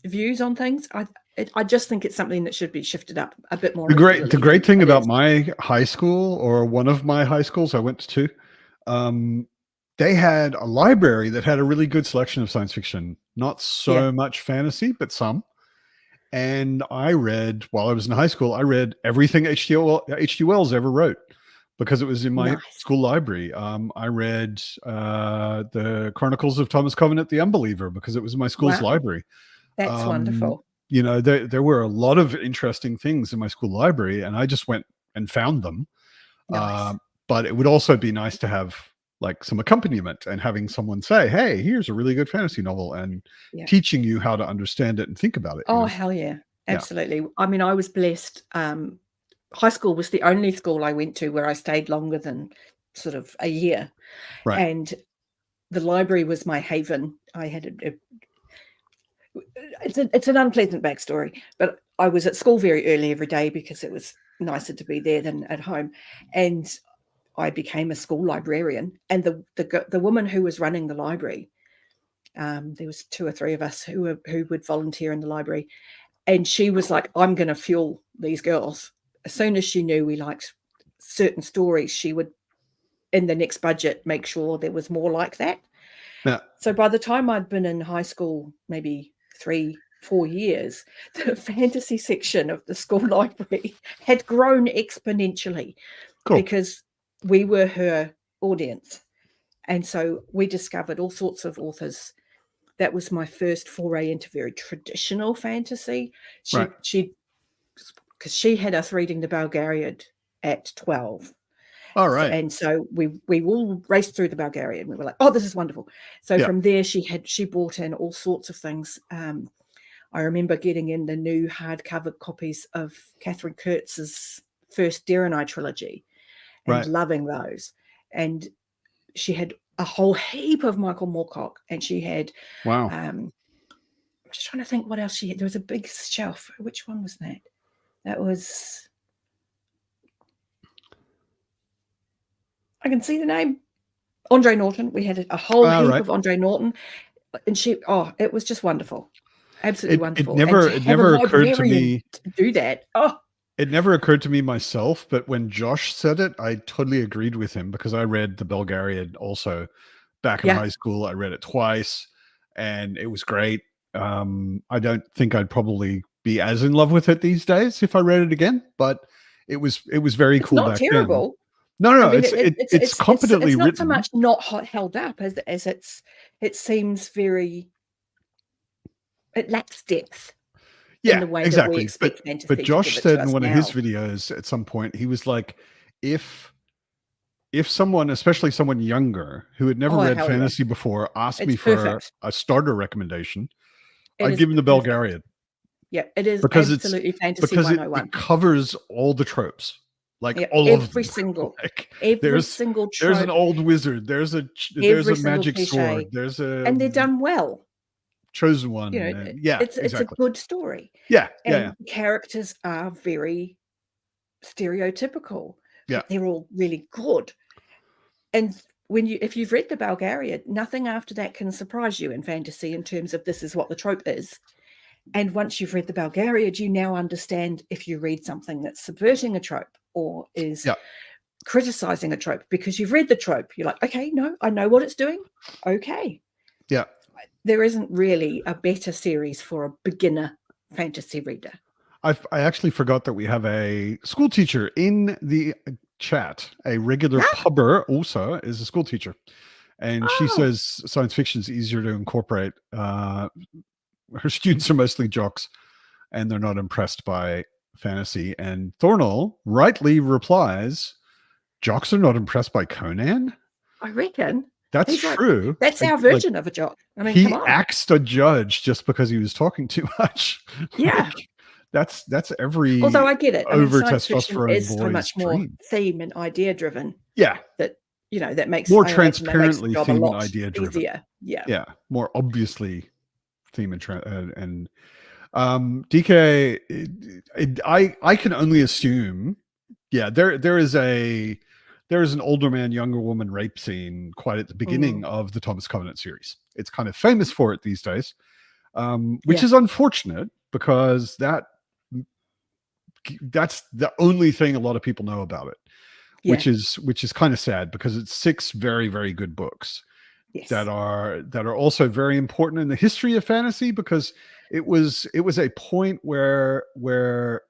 views on things. I just think it's something that should be shifted up a bit more. The great thing about my high school, or one of my high schools I went to, they had a library that had a really good selection of science fiction. Not so much fantasy, but some. And I read, while I was in high school, I read everything H.G. Wells ever wrote, because it was in my school library. I read the Chronicles of Thomas Covenant the Unbeliever, because it was in my school's library. That's wonderful. There were a lot of interesting things in my school library, and I just went and found them. Nice. But it would also be nice to have like some accompaniment and having someone say, hey, here's a really good fantasy novel, and Yeah. teaching you how to understand it and think about it. Oh, hell yeah. Absolutely. I mean, I was blessed. High school was the only school I went to where I stayed longer than sort of a year. Right. And the library was my haven. I had it's an unpleasant backstory, but I was at school very early every day because it was nicer to be there than at home. And I became a school librarian. And the woman who was running the library, there was 2 or 3 of us who would volunteer in the library. And she was like, I'm going to fuel these girls. As soon as she knew we liked certain stories, she would, in the next budget, make sure there was more like that. Yeah. So by the time I'd been in high school, maybe 3-4 years, the fantasy section of the school library had grown exponentially. Cool. Because we were her audience. And so we discovered all sorts of authors. That was my first foray into very traditional fantasy. Because she had us reading the Bulgariad at 12. All right. And so we all raced through the Bulgarian. We were like, oh, this is wonderful. So from there, she brought in all sorts of things. I remember getting in the new hardcover copies of Catherine Kurtz's first Derenai trilogy and loving those. And she had a whole heap of Michael Moorcock, and she had I'm just trying to think what else she had. There was a big shelf. Which one was that? That was, I can see the name, Andre Norton. We had a whole heap of Andre Norton, and it was just wonderful, absolutely wonderful. It never occurred to me to do that. Oh, it never occurred to me myself, but when Josh said it, I totally agreed with him, because I read the Bulgarian also back in high school. I read it twice, and it was great. I don't think I'd probably be as in love with it these days if I read it again, but it was very cool. It's not terrible. Then. No, I mean, it's competently it's not written. so much not held up as it seems very. It lacks depth. In the way exactly. That we expect fantasy but Josh said in one of his videos at some point, he was like, if someone, especially someone younger who had never read fantasy before, asked me for a starter recommendation, I'd give him the Bulgarian. Yeah, it is because absolutely fantasy 101. It covers all the tropes. Like all of every single trope. There's an old wizard. There's a magic sword. And they're done well. Chosen one. It's a good story. And characters are very stereotypical. Yeah, they're all really good. And if you've read the Bulgarian, nothing after that can surprise you in fantasy in terms of this is what the trope is. And once you've read the Bulgarian, you now understand if you read something that's subverting a trope or is criticizing a trope, because you've read the trope. You're like, okay, no, I know what it's doing. Okay. Yeah. There isn't really a better series for a beginner fantasy reader. I actually forgot that we have a school teacher in the chat. A regular pubber also is a school teacher. And she says science fiction is easier to incorporate. Her students are mostly jocks, and they're not impressed by fantasy. And Thornall rightly replies, jocks are not impressed by Conan? I reckon. That's true. Like, that's our version of a jock. I mean, he axed a judge just because he was talking too much. Yeah. That's every. Although I get it. Over science fiction testosterone is so much more theme and idea driven. Yeah. That that makes more transparently theme and idea driven. Easier. Yeah. Yeah. More obviously theme and DK. I can only assume. Yeah. There is an older man, younger woman rape scene quite at the beginning of the Thomas Covenant series. It's kind of famous for it these days, which is unfortunate, because that's the only thing a lot of people know about it, which is kind of sad, because it's 6 very, very good books that are also very important in the history of fantasy, because it was a point where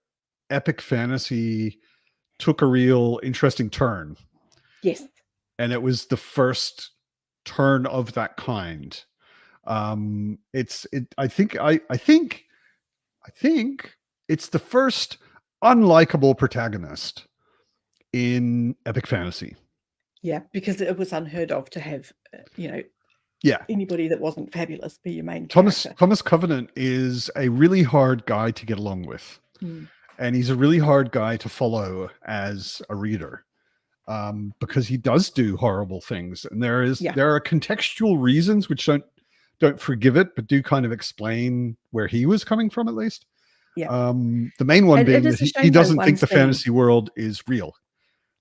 epic fantasy took a real interesting turn. Yes. And it was the first turn of that kind. I think it's the first unlikable protagonist in epic fantasy. Yeah, because it was unheard of to have, Yeah. anybody that wasn't fabulous be your main Thomas character. Thomas Covenant is a really hard guy to get along with, Mm. and he's a really hard guy to follow as a reader, because he does do horrible things, and there Yeah, are contextual reasons which don't forgive it, but do kind of explain where he was coming from, at least. yeah. The main one And it being that is a he shame, though, doesn't one think the scene. fantasy world is real.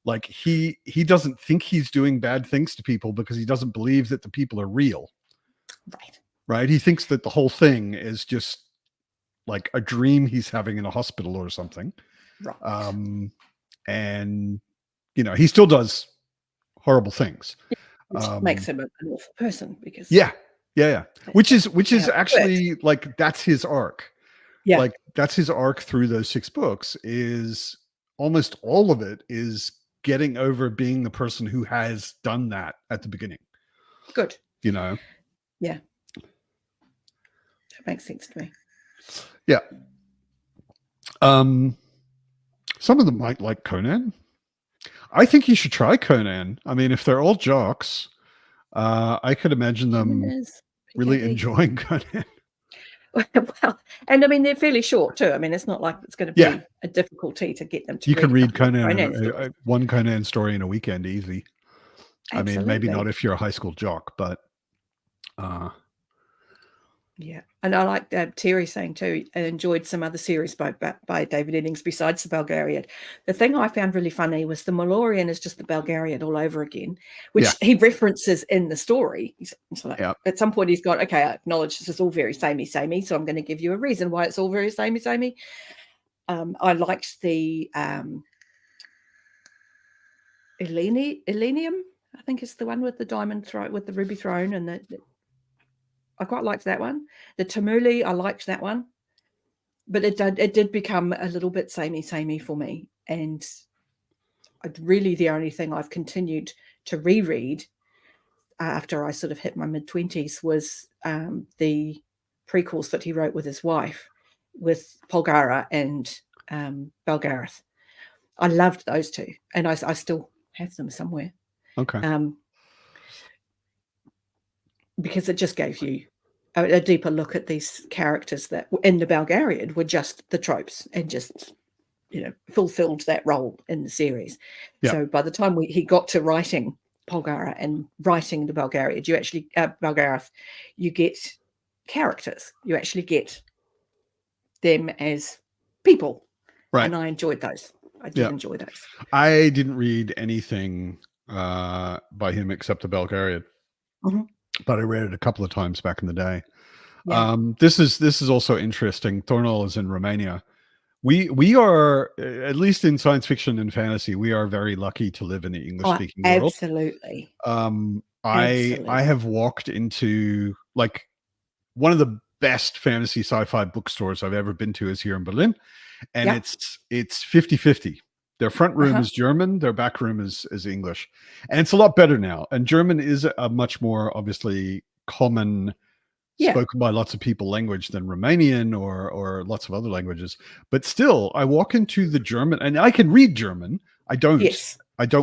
Like he doesn't think he's doing bad things to people because he doesn't believe that the people are real. Right, Right? He thinks that the whole thing is just like a dream he's having in a hospital or something. right. And he still does horrible things. Which makes him an awful person, because Yeah, yeah, yeah. Which is how it works. actually, like, that's his arc. Yeah, Like, that's his arc through those 6 books. Is almost all of it is getting over being the person who has done that at the beginning. good. You know. Yeah, that makes sense to me. Yeah. Some of them might like Conan. I think you should try Conan. I mean, if they're all jocks, I could imagine them Is really PKE. enjoying Conan. Well, and I mean, they're fairly short too. I mean, it's not like it's going to Yeah. be a difficulty to get them to You read can a read couple of Conan, stories. one Conan story in a weekend, easy. I mean, maybe not Absolutely. if you're a high school jock, but Yeah, and I like Terry saying too, I enjoyed some other series by David Eddings besides the Bulgarian. The thing I found really funny was the Malorian is just the Bulgarian all over again, which yeah, he references in the story. So like, yeah, at some point he's gone, okay, I acknowledge this is all very samey, so I'm going to give you a reason why it's all very samey. I liked the Elenium, I think it's the one with the diamond throne, with the ruby throne, and I quite liked that one. The Tamuli, I liked that one, but it did become a little bit samey for me. And really, the only thing I've continued to reread after I sort of hit my mid-20s was the prequels that he wrote with his wife, with Polgara and Belgarath. I loved those two, and I still have them somewhere. okay, Because it just gave you a deeper look at these characters that in the Bulgarian were just the tropes and just fulfilled that role in the series. yeah, So by the time he got to writing Polgara and writing the Bulgarian, you actually Bulgarath, you get characters. You actually get them as people, right, and I enjoyed those. I did yeah. enjoy those. I didn't read anything by him except the Bulgarian, but I read it a couple of times back in the day. Yeah. This is also interesting. Thornall is in Romania. We are, at least in science fiction and fantasy, we are very lucky to live in the English Oh, speaking world. absolutely. I have walked into, like, one of the best fantasy sci-fi bookstores I've ever been to is here in Berlin, and Yeah. it's 50-50. Their front room is German, their back room is English, and it's a lot better now. And German is a much more obviously common, spoken by lots of people, language than Romanian or lots of other languages. But still, I walk into the German, and I can read German. I don't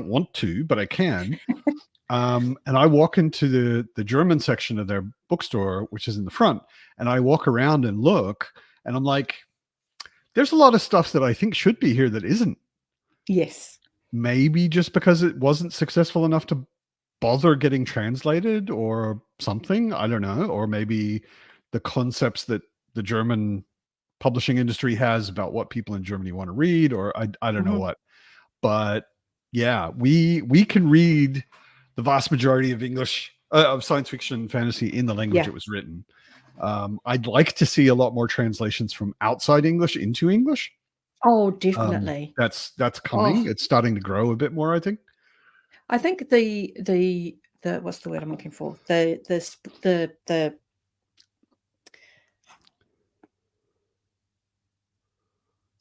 want to, but I can. And I walk into the German section of their bookstore, which is in the front, and I walk around and look, and I'm like, there's a lot of stuff that I think should be here that isn't. Yes. Maybe just because it wasn't successful enough to bother getting translated or something. I don't know. Or maybe the concepts that the German publishing industry has about what people in Germany want to read, or I don't know what. But yeah, we can read the vast majority of English of science fiction and fantasy in the language it was written. I'd like to see a lot more translations from outside English into English. Oh, definitely. That's coming. It's starting to grow a bit more, I think. I think the what's the word I'm looking for? The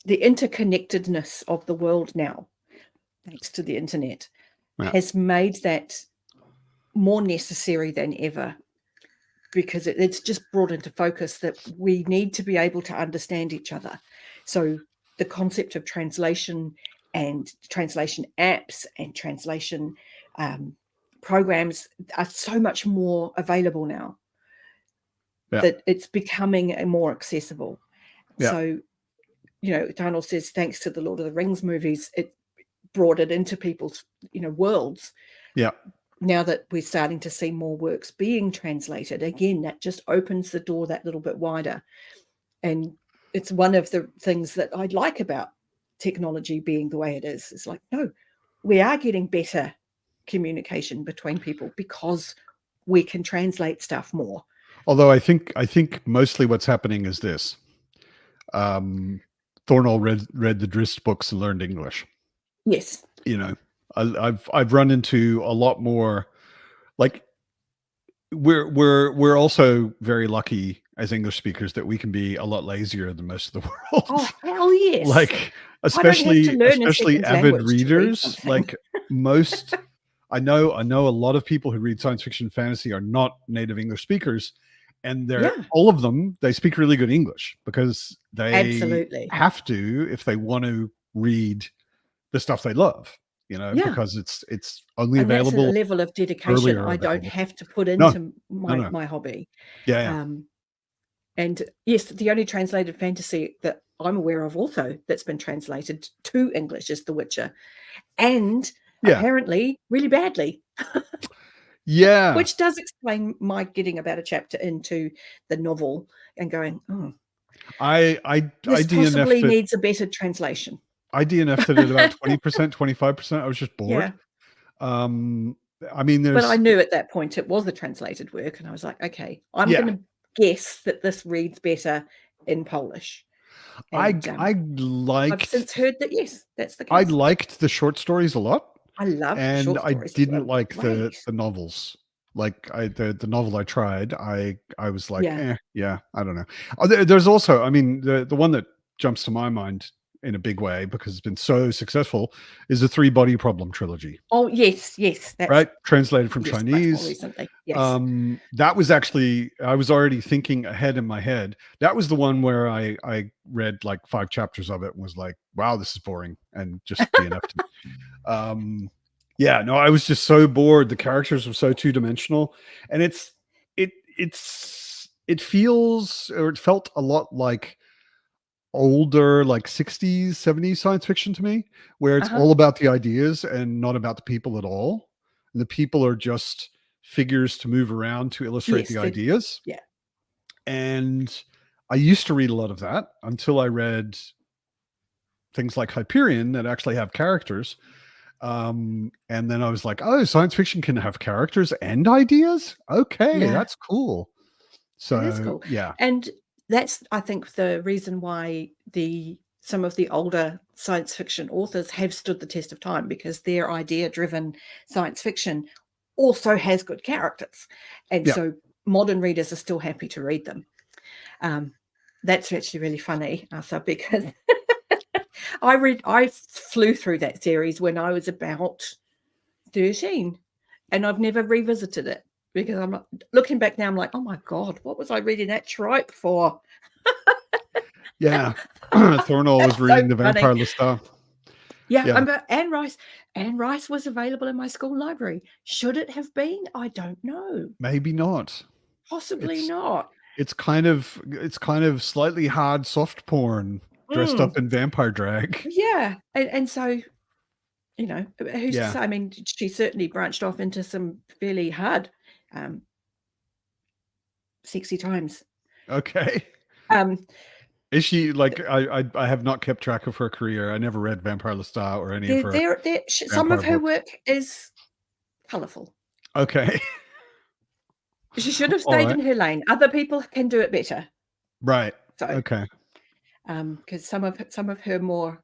interconnectedness of the world now, thanks to the internet, has made that more necessary than ever, because it's just brought into focus that we need to be able to understand each other. So the concept of translation and translation apps and translation programs are so much more available now that it's becoming more accessible. So, Donald says, thanks to the Lord of the Rings movies, it brought it into people's, worlds. Yeah. Now that we're starting to see more works being translated, again, that just opens the door that little bit wider. And it's one of the things that I like about technology being the way it is. It's like, no, we are getting better communication between people because we can translate stuff more. Although I think mostly what's happening is this. Thornall read the Drist books and learned English. Yes. I've run into a lot more, like, we're also very lucky as English speakers that we can be a lot lazier than most of the world. Oh, hell yes. Like, especially avid readers, like most. I know a lot of people who read science fiction and fantasy are not native English speakers, and all of them, they speak really good English because they have to if they want to read the stuff they love, because it's only available. That's a level of dedication I don't have to put into my hobby. And yes, the only translated fantasy that I'm aware of also that's been translated to English is The Witcher, and apparently really badly. Which does explain my getting about a chapter into the novel and going, oh, this possibly needs a better translation. I DNF'd it at about 20%, 25%. I was just bored. I mean, but I knew at that point it was a translated work, and I was like, okay, I'm going to guess that this reads better in Polish. And, I've since heard that yes, that's the case. I liked the short stories a lot. I loved and short stories. I didn't like the novels. Like the novel I tried, I was like, I don't know. There's also, I mean, the one that jumps to my mind in a big way because it's been so successful is the 3 Body Problem trilogy. Oh yes, that's right, translated from Chinese recently. Yes. That was actually, I was already thinking ahead in my head. That was the one where I read like 5 chapters of it and was like, wow, this is boring, and just DNF'd it. I was just so bored. The characters were so two-dimensional, and it feels, or it felt a lot like older, like 60s 70s science fiction to me, where it's all about the ideas and not about the people at all, and the people are just figures to move around to illustrate the ideas. And I used to read a lot of that until I read things like Hyperion that actually have characters, and then I was like, oh, science fiction can have characters and ideas. That's cool. So that is cool. Yeah. And that's, I think, the reason why some of the older science fiction authors have stood the test of time, because their idea-driven science fiction also has good characters. And so modern readers are still happy to read them. That's actually really funny, Arthur, because I flew through that series when I was about 13, and I've never revisited it. Because I'm not looking back now, I'm like, oh my God, what was I reading that tripe for? Thornall was reading The Vampire Lestat. Anne Rice was available in my school library. Should it have been? I don't know. Maybe not. Possibly not. It's kind of slightly hard soft porn dressed up in vampire drag. Yeah, and so, who's to say? I mean, she certainly branched off into some fairly hard, sexy times. Okay. Is she like, I have not kept track of her career. I never read Vampire Lestat or any of her. Some of her work is colourful. Okay. She should have stayed in her lane. Other people can do it better. Right. So, okay. Because some of her more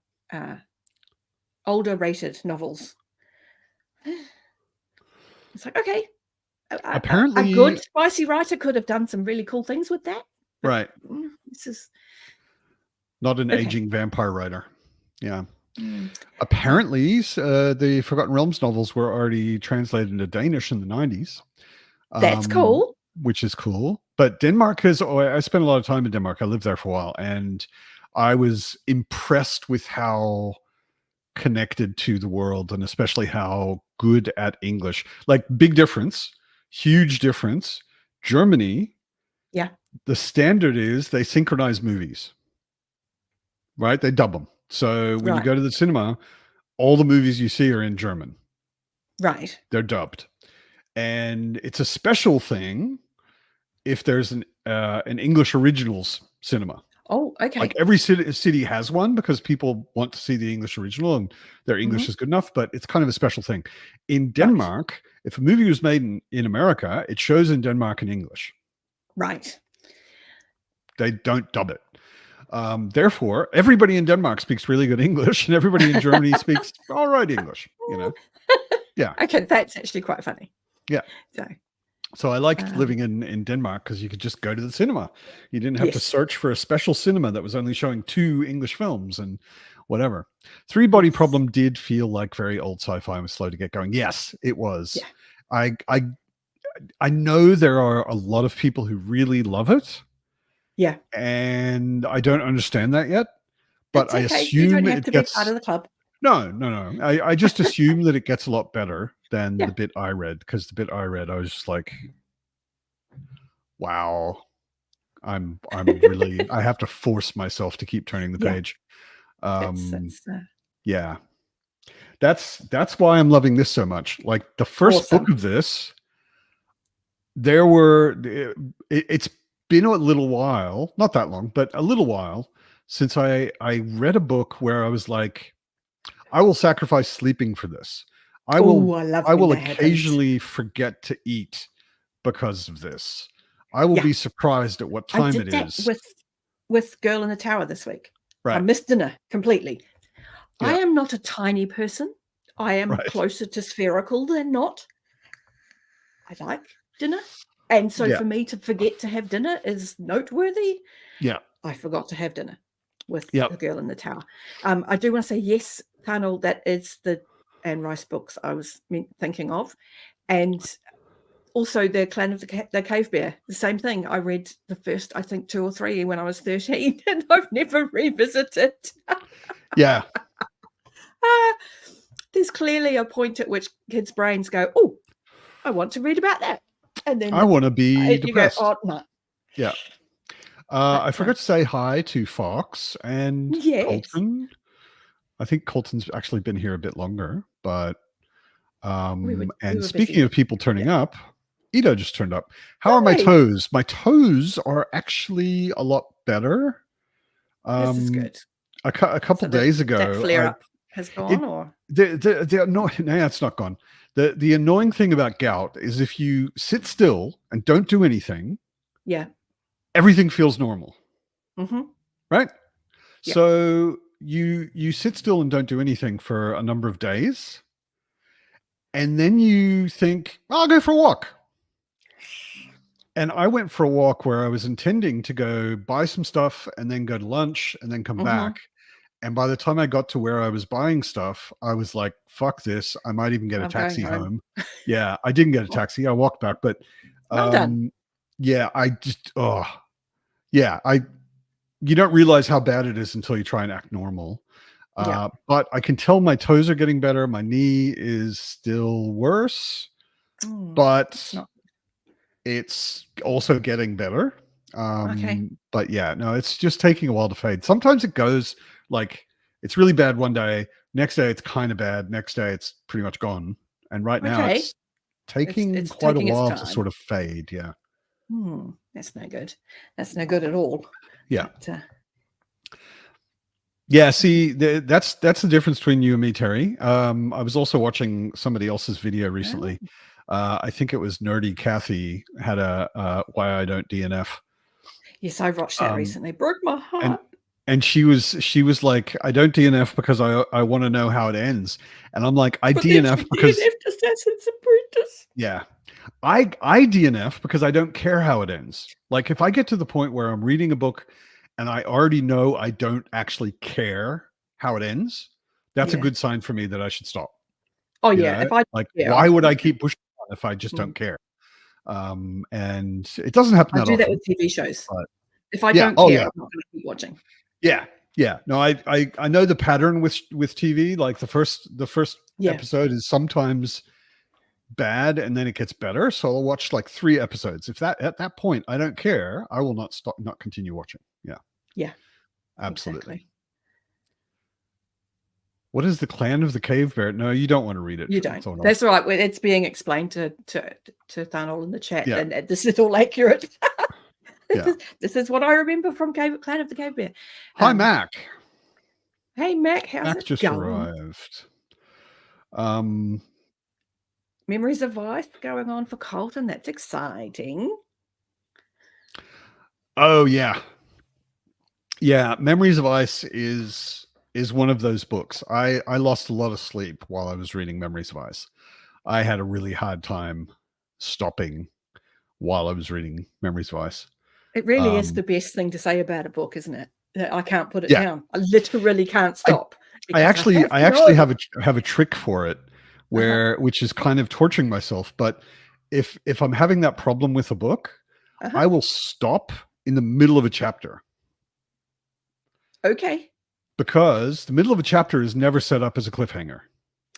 older rated novels, it's like, okay, apparently a good spicy writer could have done some really cool things with that. Right. This is not an aging vampire writer. Yeah. Apparently, the Forgotten Realms novels were already translated into Danish in the 90s. That's cool. Which is cool. But Denmark I spent a lot of time in Denmark. I lived there for a while, and I was impressed with how connected to the world, and especially how good at English. Like, big difference, huge difference. Germany, Yeah. the standard is they synchronize movies, right? They dub them. So when you Right. go to the cinema, all the movies you see are in German. Right. They're dubbed. And it's a special thing if there's an English originals cinema. Oh, okay. Like, every city has one because people want to see the English original and their English Mhm. is good enough, but it's kind of a special thing. In Right. Denmark, if a movie was made in America, it shows in Denmark in English. Right. They don't dub it. Therefore, everybody in Denmark speaks really good English, and everybody in Germany speaks all right English. Yeah, Okay, that's actually quite funny. yeah. So, So I liked living in Denmark because you could just go to the cinema. You didn't have to yes. search for a special cinema that was only showing 2 English films and whatever. Three Body Yes. Problem did feel like very old sci-fi and was slow to get going. Yes, it was. Yeah. I know there are a lot of people who really love it, Yeah. and I don't understand that yet. But It's I okay. You don't assume have it to be part gets of the club. no. I just assume that it gets a lot better than Yeah. the bit I read, because the bit I read, I was just like, wow, I'm really, I have to force myself to keep turning the Yeah. page. That's Yeah, that's why I'm loving this so much. Like, the first book awesome. of this, there were it's been a little while, not that long, but a little while since I read a book where I was like, I will sacrifice sleeping for this. I Oh, I love when will that happens. occasionally forget to eat because of this. I will Yeah. be surprised at what I time did it that is. with Girl in the Tower this week. I Right. missed dinner completely. I Yeah. am not a tiny person. I am Right. closer to spherical than not. I like dinner. And so Yeah. for me to forget to have dinner is noteworthy. Yeah. I forgot to have dinner with Yep. The Girl in the Tower. I do want to say, yes, Carnal, that is the Anne Rice books I was thinking of. And also the Clan of the Cave Bear, the same thing. I read the first, I think, 2 or 3 when I was 13, and I've never revisited. Yeah. There's clearly a point at which kids' brains go, oh, I want to read about that. And then I want to be you go, depressed. oh, no. Yeah. But, I forgot to say hi to Fox and yes. Colton. I think Colton's actually been here a bit longer, but We were and speaking busy. of people turning up, Ito just turned up. How are my Lovely. toes? My toes are actually a lot better. This is good. A couple days ago, that flare up has gone, or the annoying, no, it's not gone. The annoying thing about gout is if you sit still and don't do anything, yeah, everything feels normal, right? Yeah. So you sit still and don't do anything for a number of days, and then you think, I'll go for a walk. And I went for a walk where I was intending to go buy some stuff and then go to lunch and then come back. And by the time I got to where I was buying stuff, I was like, fuck this. I might even get a I'm taxi going home. Yeah, I didn't get a taxi. I walked back, but Well done. yeah, I just yeah, you don't realize how bad it is until you try and act normal. Yeah. But I can tell my toes are getting better. My knee is still worse, but it's also getting better. Okay. But yeah, no, it's just taking a while to fade. Sometimes it goes like, it's really bad one day, next day it's kind of bad, next day it's pretty much gone. And right now Okay. it's taking It's quite taking a its while to time. sort of fade. Yeah. That's no good. That's no good at all. Yeah. But, yeah, see, that's the difference between you and me, Terry. I was also watching somebody else's video recently. I think it was Nerdy Kathy had a Why I Don't DNF. Yes, I watched that recently. Broke my heart. And she was like, I don't DNF because I want to know how it ends. And I'm like, I DNF because DNF Assassin's Apprentice. Yeah. I DNF because I don't care how it ends. Like, if I get to the point where I'm reading a book and I already know I don't actually care how it ends, that's a good sign for me that I should stop. Oh yeah. If why would I keep pushing on if I just don't care? And it doesn't happen I that do often. that with TV shows. But if I don't care, I'm not going to keep watching. Yeah. Yeah, no, I know the pattern with TV. Like the first Yeah. episode is sometimes bad, and then it gets better. So I'll watch like 3 episodes. If that at that point I don't care, I will not continue watching. Yeah, Yeah. absolutely. Exactly. What is the Clan of the Cave Bear? No, you don't want to read it. You don't. Thornell. That's right. It's being explained to Thanol in the chat, Yeah. and this is all accurate. Yeah. This is what I remember from Clan of the Cave Bear. Hi, Mac. Hey, Mac, how's Mac it just going? arrived. Memories of Ice going on for Colton. That's exciting. Oh yeah, yeah. Memories of Ice is one of those books. I lost a lot of sleep while I was reading Memories of Ice. I had a really hard time stopping while I was reading Memories of Ice. It really is the best thing to say about a book, isn't it? I can't put it Yeah. down. I literally can't stop. I actually have a trick for it, where which is kind of torturing myself. But if I'm having that problem with a book, I will stop in the middle of a chapter. Okay. Because the middle of a chapter is never set up as a cliffhanger.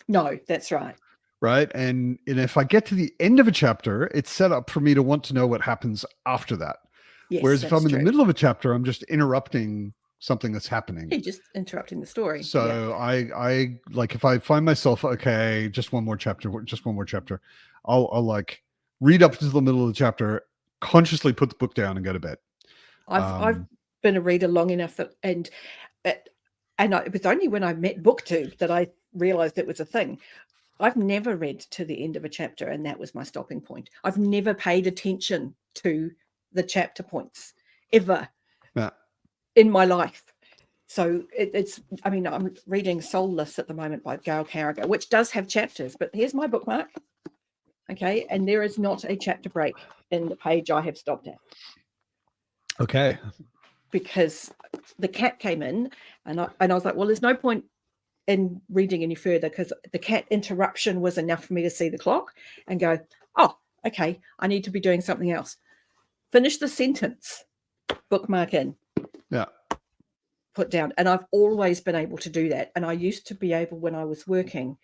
No, that's right. Right. And if I get to the end of a chapter, it's set up for me to want to know what happens after that. Yes, whereas if I'm in the middle of a chapter, I'm just interrupting something that's happening. You're just interrupting the story. So I like, if I find myself, okay, just one more chapter, I'll like read up to the middle of the chapter, consciously put the book down and go to bed. I've been a reader long enough that, it was only when I met BookTube that I realized it was a thing. I've never read to the end of a chapter, and that was my stopping point. I've never paid attention to the chapter points ever in my life. So I'm reading Soulless at the moment by Gail Carriger, which does have chapters, but here's my bookmark. Okay. And there is not a chapter break in the page I have stopped at. Okay. Because the cat came in and I was like, well, there's no point in reading any further, because the cat interruption was enough for me to see the clock and go, oh, okay, I need to be doing something else. Finish the sentence, bookmark in. Yeah. Put down. And I've always been able to do that. And I used to be able, when I was working,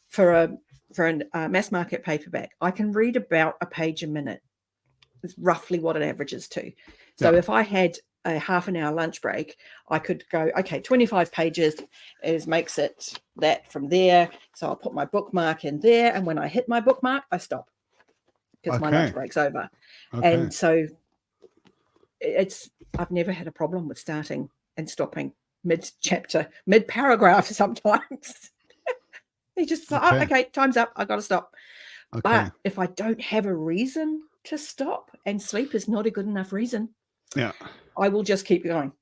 for a mass market paperback, I can read about a page a minute. It's roughly what it averages to. So if I had a half an hour lunch break, I could go, okay, 25 pages makes it that from there. So I'll put my bookmark in there. And when I hit my bookmark, I stop, because my lunch break's over. Okay. And so I've never had a problem with starting and stopping mid-chapter, mid-paragraph sometimes. You just say, okay, time's up, I've got to stop. Okay. But if I don't have a reason to stop, and sleep is not a good enough reason, I will just keep going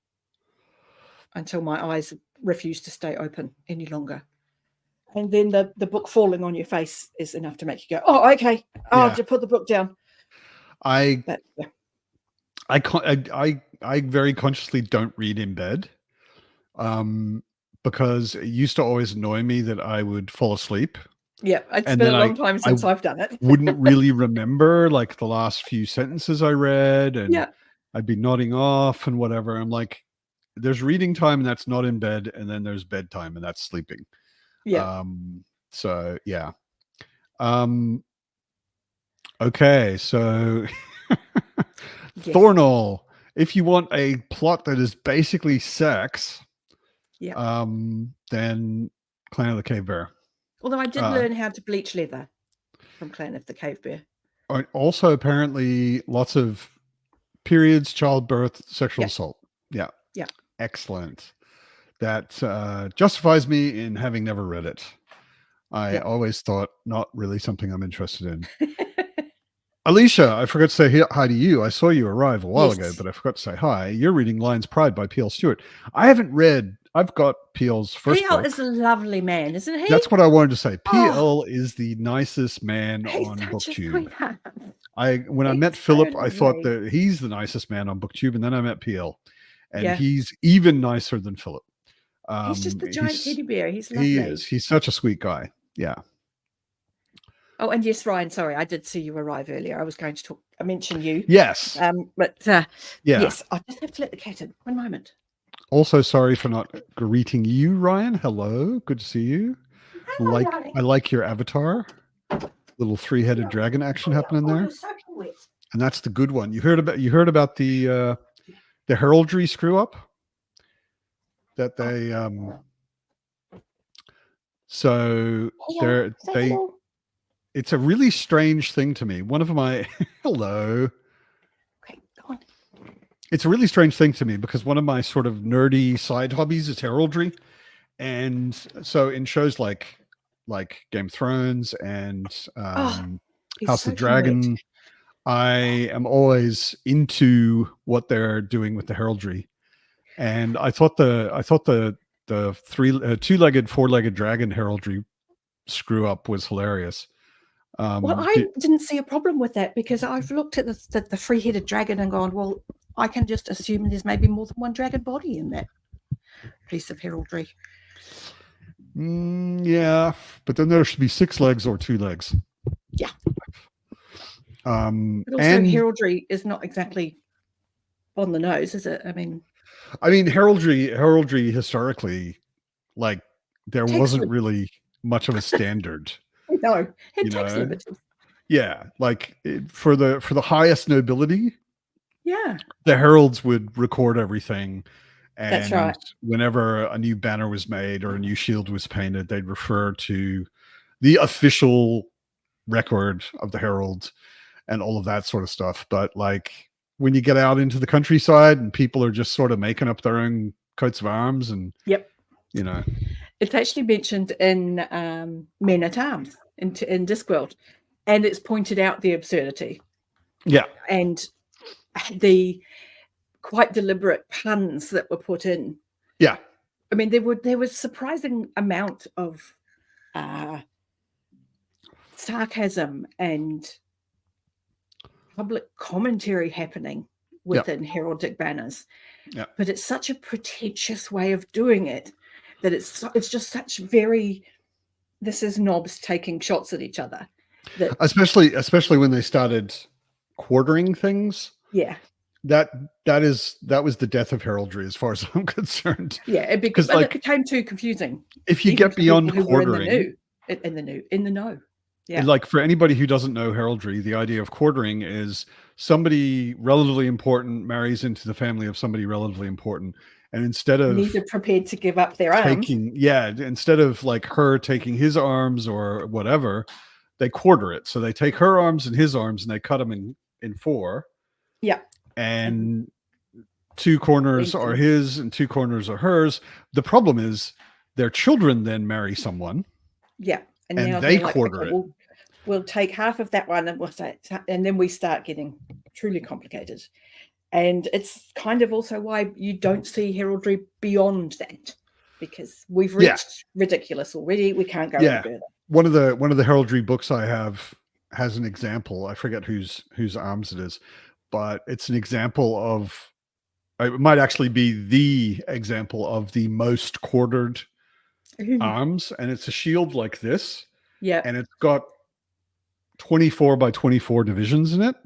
until my eyes refuse to stay open any longer. And then the book falling on your face is enough to make you go, oh, okay, just put the book down. I very consciously don't read in bed, because it used to always annoy me that I would fall asleep. Yeah, it's been a long time since I've done it. Wouldn't really remember like the last few sentences I read, and I'd be nodding off and whatever. I'm like, there's reading time, and that's not in bed, and then there's bedtime, and that's sleeping. Yeah. So yeah. Okay, so Thornell, if you want a plot that is basically sex, then Clan of the Cave Bear. Although I did learn how to bleach leather from Clan of the Cave Bear. Also, apparently, lots of periods, childbirth, sexual assault. Yeah. Yeah. Excellent. That justifies me in having never read it. I always thought not really something I'm interested in. Alicia, I forgot to say hi to you. I saw you arrive a while ago, but I forgot to say hi. You're reading Lion's Pride by P.L. Stewart. I haven't read. I've got P.L.'s first book. P.L. is a lovely man, isn't he? That's what I wanted to say. P.L. is the nicest man on BookTube. When I met Philip, I thought that he's the nicest man on BookTube, and then I met P.L. and he's even nicer than Philip. He's just the giant teddy bear. He's lovely. He is. He's such a sweet guy. Yeah. Oh, and yes, Ryan, sorry, I did see you arrive earlier. I was going to mention you. Yes. But yes, I just have to let the cat in. One moment. Also, sorry for not greeting you, Ryan. Hello, good to see you. Hello, darling. I like your avatar. Little three-headed dragon action happening Oh, there, you're soaking wet. and that's the good one. You heard about the heraldry screw up that they so Hey, say they hello. it's a really strange thing to me. One of my hello. Okay, go on. It's a really strange thing to me because one of my sort of nerdy side hobbies is heraldry. And so in shows like Game of Thrones and Oh, he's House of the soaking wet. Dragon, I am always into what they're doing with the heraldry. And I thought the two-legged, four-legged dragon heraldry screw up was hilarious. Well, I didn't see a problem with that because I've looked at the three-headed dragon and gone, well, I can just assume there's maybe more than one dragon body in that piece of heraldry. Yeah, but then there should be 6 legs or 2 legs. Yeah. But also, heraldry is not exactly on the nose, is it? I mean, heraldry historically, like there wasn't really much of a standard. No, it takes liberties. Yeah, like for the highest nobility, yeah, the heralds would record everything. And that's right. Whenever a new banner was made or a new shield was painted, they'd refer to the official record of the herald and all of that sort of stuff. But like when you get out into the countryside and people are just sort of making up their own coats of arms and it's actually mentioned in Men at Arms in Discworld, and it's pointed out the absurdity. Yeah, and the quite deliberate puns that were put in. Yeah, I mean there was surprising amount of sarcasm and public commentary happening within heraldic banners. Yeah. But it's such a pretentious way of doing it that it's just such very, this is knobs taking shots at each other. That especially when they started quartering things. Yeah. That was the death of heraldry as far as I'm concerned. Yeah, because like, it became too confusing. If you get beyond quartering, in the know. Yeah. Like for anybody who doesn't know heraldry, the idea of quartering is somebody relatively important marries into the family of somebody relatively important. And instead of neither prepared to give up their arms. Instead of like her taking his arms or whatever, they quarter it. So they take her arms and his arms and they cut them in 4. Yeah. And 2 corners are his and 2 corners are hers. The problem is their children then marry someone. Yeah. And now they quarter it. We'll take half of that one and then we start getting truly complicated. And it's kind of also why you don't see heraldry beyond that, because we've reached ridiculous already. We can't go any further. One of the heraldry books I have has an example. I forget whose arms it is, but it's an example of, it might actually be the example of the most quartered arms, and it's a shield like this. Yeah. And it's got 24 by 24 divisions in it.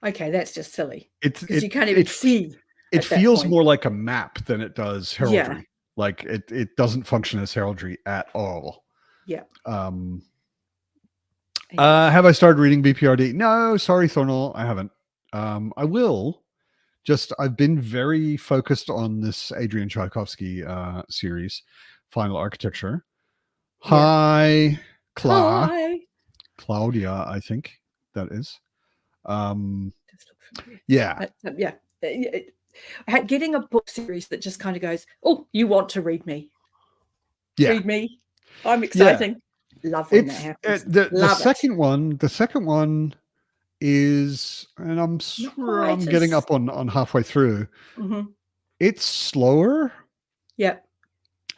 Okay, that's just silly. Because you can't even see. It feels more like a map than it does heraldry. Yeah. Like it doesn't function as heraldry at all. Yeah. Have I started reading BPRD? No, sorry, Thornell, I haven't. I will. I've been very focused on this Adrian Tchaikovsky series, Final Architecture. Hi, Claudia, I think that is. Yeah. Getting a book series that just kind of goes, oh, you want to read me? Yeah. Read me. I'm exciting. Yeah. Love when that happens. The second one is, and I'm sure I'm getting up on halfway through. Mm-hmm. It's slower. Yeah.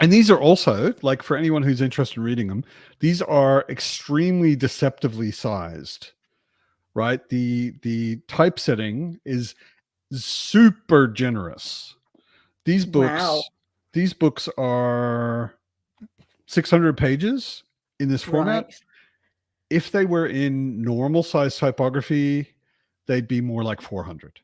And these are also, like, for anyone who's interested in reading them, these are extremely deceptively sized, right? The typesetting is super generous. These books are 600 pages in this format. Right. If they were in normal size typography, they'd be more like 400.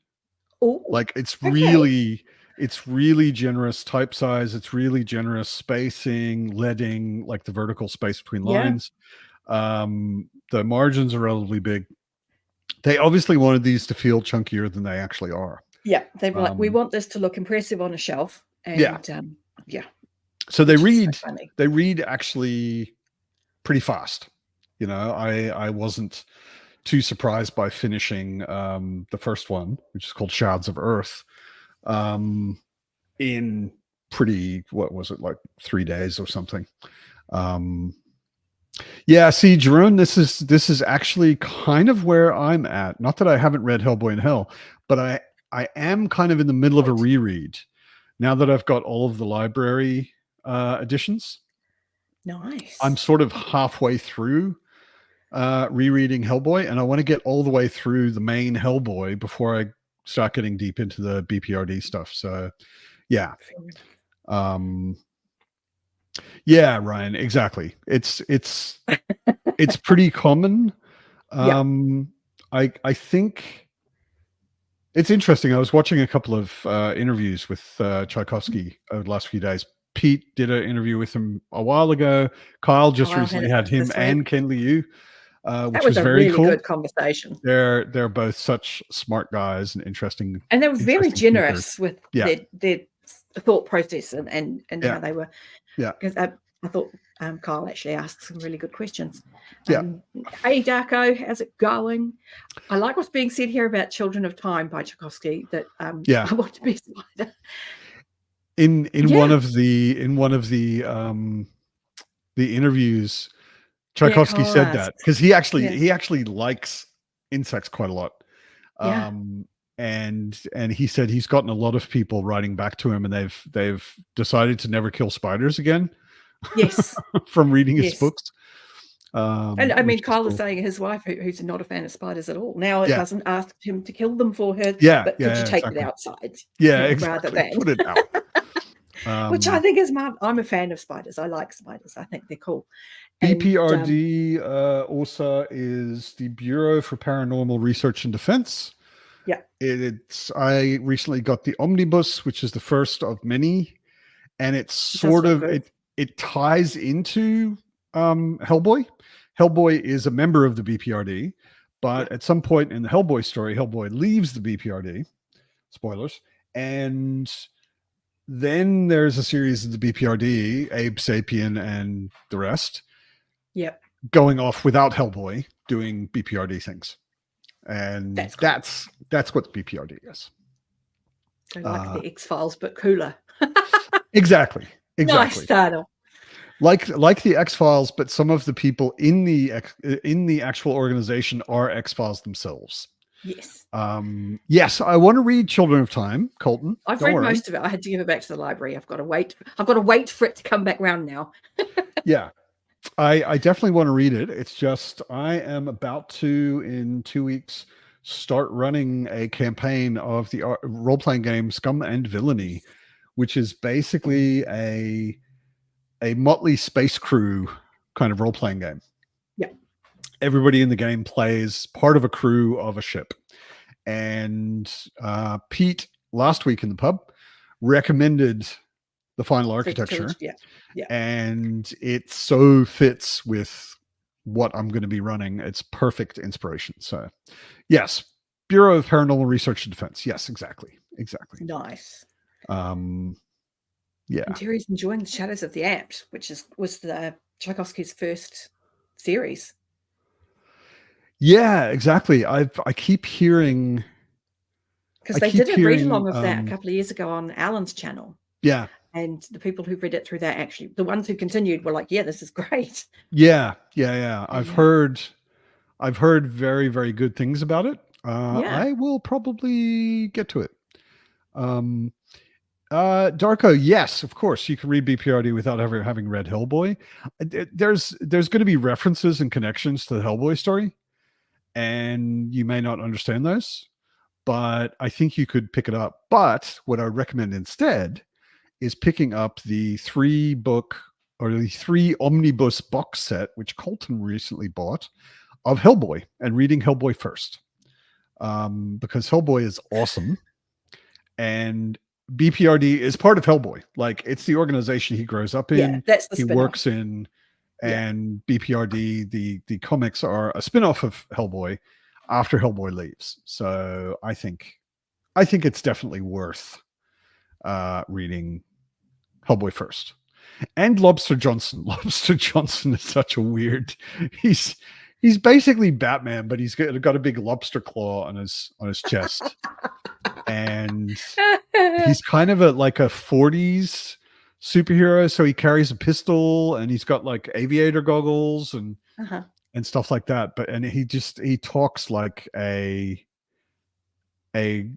Ooh, like it's really It's really generous type size. It's really generous spacing, leading, like the vertical space between Yeah. lines. The margins are relatively big. They obviously wanted these to feel chunkier than they actually are. Yeah. They were like, we Um, want this to look impressive on a shelf. yeah. And yeah, So which is so funny. they read actually pretty fast. You know, I wasn't too surprised by finishing the first one, which is called Shards of Earth, in pretty, what was it, like 3 days or something. Yeah, see, Jerome, this is actually kind of where I'm at. Not that I haven't read Hellboy in Hell, but I am kind of in the middle of a reread now that I've got all of the library editions. Nice. I'm sort of halfway through rereading Hellboy, and I want to get all the way through the main Hellboy before I start getting deep into the BPRD stuff. So, yeah. Yeah, Ryan, exactly. It's pretty common. Yeah. I think it's interesting. I was watching a couple of interviews with Tchaikovsky over the last few days. Pete did an interview with him a while ago. Kyle just recently had him this and week. Ken Liu, That which was was a very really cool. good conversation. They're both such smart guys and interesting. And they were very interesting generous thinkers. with their thought process and Yeah. how they were. Yeah. Because I thought Kyle actually asked some really good questions. Yeah. Hey, Darko, how's it going? I like what's being said here about Children of Time by Tchaikovsky, that Yeah. I want to be a spider. In one of the interviews, Tchaikovsky said that because he actually likes insects quite a lot. Yeah. And he said he's gotten a lot of people writing back to him, and they've decided to never kill spiders again. Yes. From reading his books. And I mean, Kyle was saying his wife, who's not a fan of spiders at all, now it doesn't ask him to kill them for her. But could you take it outside? Yeah, exactly. Rather than put it out. Which I think is I'm a fan of spiders. I like spiders. I think they're cool. BPRD also is the Bureau for Paranormal Research and Defense. Yeah. I recently got the Omnibus, which is the first of many, and it's sort of it ties into Hellboy. Hellboy is a member of the BPRD, but at some point in the Hellboy story, Hellboy leaves the BPRD. Spoilers. And then there's a series of the BPRD, Abe Sapien and the rest. Yep. Going off without Hellboy doing BPRD things. And that's what the BPRD is. So like the X-Files, but cooler. Exactly. Nice title. Like the X-Files, but some of the people in the actual organization are X-Files themselves. Yes. Yes, I want to read Children of Time, Colton. I've read most of it. I had to give it back to the library. I've got to wait for it to come back round now. Yeah. I definitely want to read it. It's just I am about to, in 2 weeks, start running a campaign of the role-playing game Scum and Villainy, which is basically a motley space crew kind of role-playing game. Yeah. Everybody in the game plays part of a crew of a ship. And Pete, last week in the pub, recommended the final architecture. Yeah. And it so fits with what I'm going to be running. It's perfect inspiration. So, yes, Bureau of Paranormal Research and Defense. Yes, exactly. Nice. Yeah. And Terry's enjoying the Shadows of the Apt, which was the Tchaikovsky's first series. Yeah, exactly. I keep hearing, because they did a read along of that a couple of years ago on Alan's channel. Yeah. And the people who read it through that, actually, the ones who continued were like, yeah, this is great. Yeah. I've heard very, very good things about it. I will probably get to it. Darko, yes, of course, you can read BPRD without ever having read Hellboy. There's going to be references and connections to the Hellboy story, and you may not understand those, but I think you could pick it up. But what I recommend instead is picking up the 3-book or the 3 omnibus box set, which Colton recently bought, of Hellboy, and reading Hellboy first. Because Hellboy is awesome and BPRD is part of Hellboy. Like, it's the organization he grows up Yeah, in, that's the he spin-off. works in, Yeah. and BPRD, the comics are a spin-off of Hellboy after Hellboy leaves. So I think it's definitely worth reading Hellboy first. And Lobster Johnson. Lobster Johnson is such a weird. He's basically Batman, but he's got a big lobster claw on his chest, and he's kind of like a 40s superhero. So he carries a pistol, and he's got like aviator goggles and Uh-huh. and stuff like that. But and he talks like a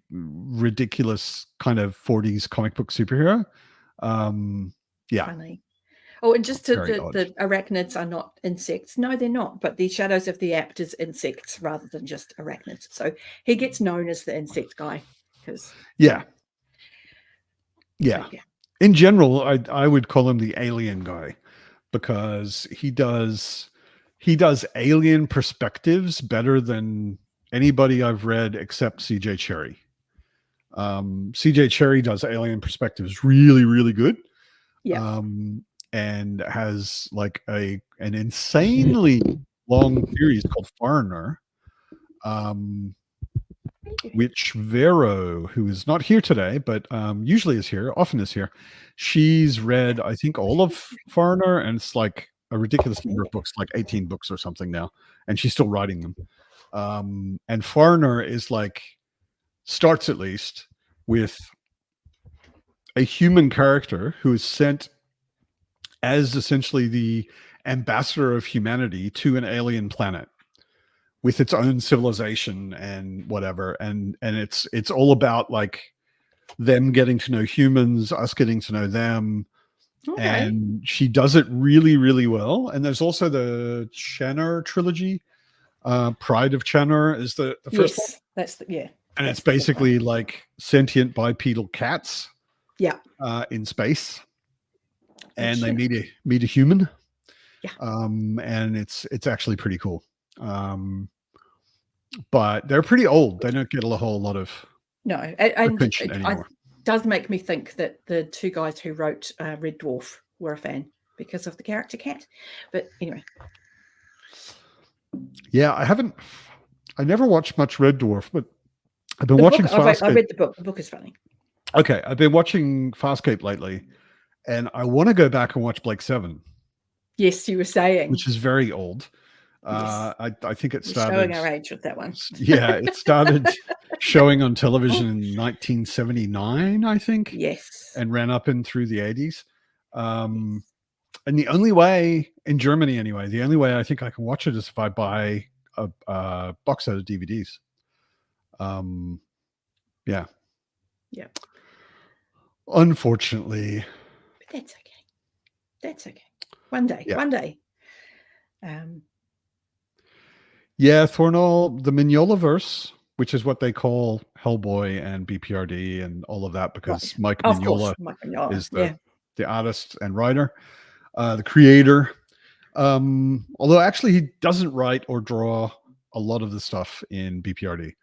ridiculous kind of 40s comic book superhero. Yeah, Funny. Oh, and just very odd. the arachnids are not insects. No, they're not. But the Shadows of the Apt is insects rather than just arachnids. So he gets known as the insect guy because Yeah. yeah. In general, I would call him the alien guy, because he does alien perspectives better than anybody I've read except CJ Cherry. CJ Cherry does alien perspectives really, really good. Yeah. And has like an insanely long series called Foreigner, which Vero, who is not here today, but usually is here, often is here, she's read, I think, all of Foreigner, and it's like a ridiculous number of books, like 18 books or something now, and she's still writing them. And Foreigner is like, starts at least with a human character who is sent as essentially the ambassador of humanity to an alien planet with its own civilization and whatever, and it's all about like them getting to know humans, us getting to know them. Okay. And she does it really, really well. And there's also the Channer trilogy. Pride of Channer is the first one. That's and it's basically like sentient bipedal cats in space, and they meet a human. And it's actually pretty cool. But they're pretty old. They don't get a whole lot of attention anymore. It does make me think that the two guys who wrote Red Dwarf were a fan because of the character cat. But anyway. Yeah, I never watched much Red Dwarf, but I've been watching Farscape. I read the book. The book is funny. Okay, I've been watching Farscape lately, and I want to go back and watch Blake 7. Yes, you were saying. Which is very old. Yes. I think it started showing our age with that one. Yeah, it started showing on television in 1979, I think. Yes. And ran up and through the 80s. And the only way, in Germany anyway, the only way I think I can watch it is if I buy a box set of DVDs. Yeah. Yeah. Unfortunately. But that's okay. That's okay. One day. Yeah. One day. Yeah, Thornall, the Mignolaverse, which is what they call Hellboy and BPRD and all of that, because Mike Mignola is the artist and writer, the creator. Although actually he doesn't write or draw a lot of the stuff in BPRD.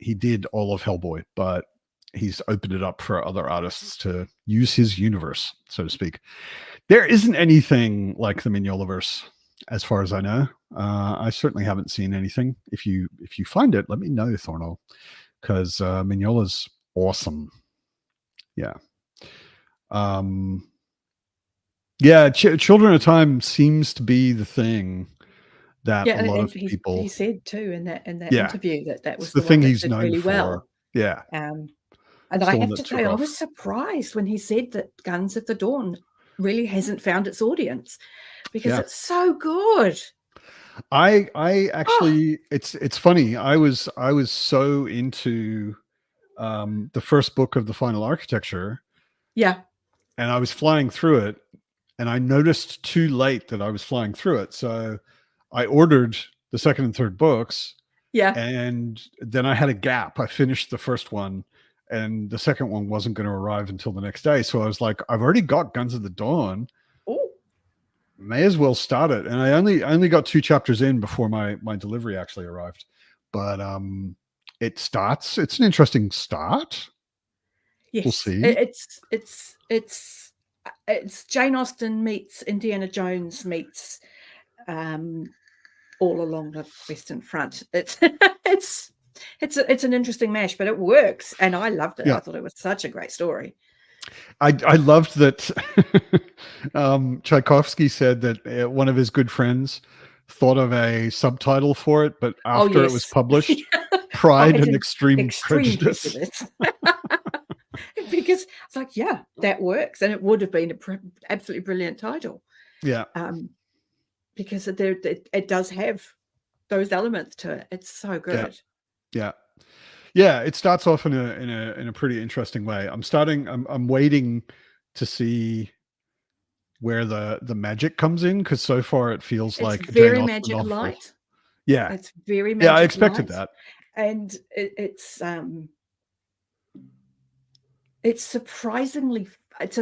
He did all of Hellboy, but he's opened it up for other artists to use his universe, so to speak. There isn't anything like the Mignolaverse, as far as I know. I certainly haven't seen anything. If you find it, let me know, Thornall, because Mignola's awesome. Yeah. Children of Time seems to be the thing that a lot of people. He said too in that interview that was the thing he's known really for. Well. Yeah. And I have to say, I was surprised when he said that Guns of the Dawn really hasn't found its audience, because it's so good. I actually, it's funny. I was so into the first book of the Final Architecture. Yeah. And I was flying through it, and I noticed too late that I was flying through it. So I ordered the second and third books. Yeah. And then I had a gap. I finished the first one, and the second one wasn't going to arrive until the next day. So I was like, I've already got Guns of the Dawn. Oh, may as well start it. And I only got 2 chapters in before my delivery actually arrived. But it's an interesting start. We'll Yes, see. it's Jane Austen meets Indiana Jones meets all along the Western Front. It's an interesting mash, but it works, and I loved it. Yeah. I thought it was such a great story. I loved that Tchaikovsky said that one of his good friends thought of a subtitle for it, but Oh after it was yes, published, I Pride and did Extreme extreme Prejudice. prejudice. Because it's like, yeah, that works, and it would have been an absolutely brilliant title. Yeah. Because it does have those elements to it. It's so good. Yeah. It starts off in a pretty interesting way. I'm waiting to see where the magic comes in, because so far it feels It's like a Jane very Austen magic novel. light. Yeah. It's very Yeah, I magic expected light, that. and it's a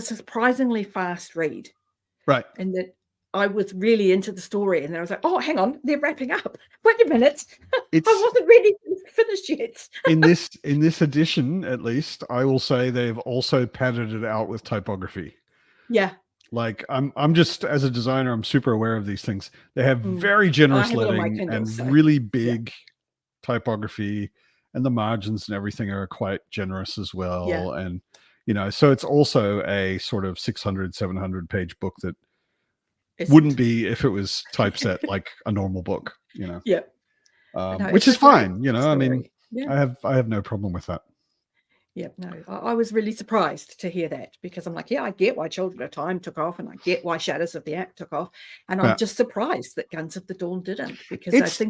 surprisingly fast read, Right. and that I was really into the story, and then I was like, oh, hang on, they're wrapping up. Wait a minute, I It's wasn't ready to finish yet. in this edition, at least, I will say they've also padded it out with typography. Yeah. Like I'm just, as a designer, I'm super aware of these things. They have very I generous have it on my lettering Kindle, and so really yeah. big typography, and the margins and everything are quite generous as well. Yeah. And so it's also a sort of 600, 700 page book that wouldn't be if it was typeset like a normal book, Yeah. No, which it's is a great fine. I mean, story. Yeah. I have no problem with that. Yeah, no, I was really surprised to hear that, because I'm like, yeah, I get why Children of Time took off, and I get why Shadows of the Act took off, and I'm Yeah. just surprised that Guns of the Dawn didn't, because It's-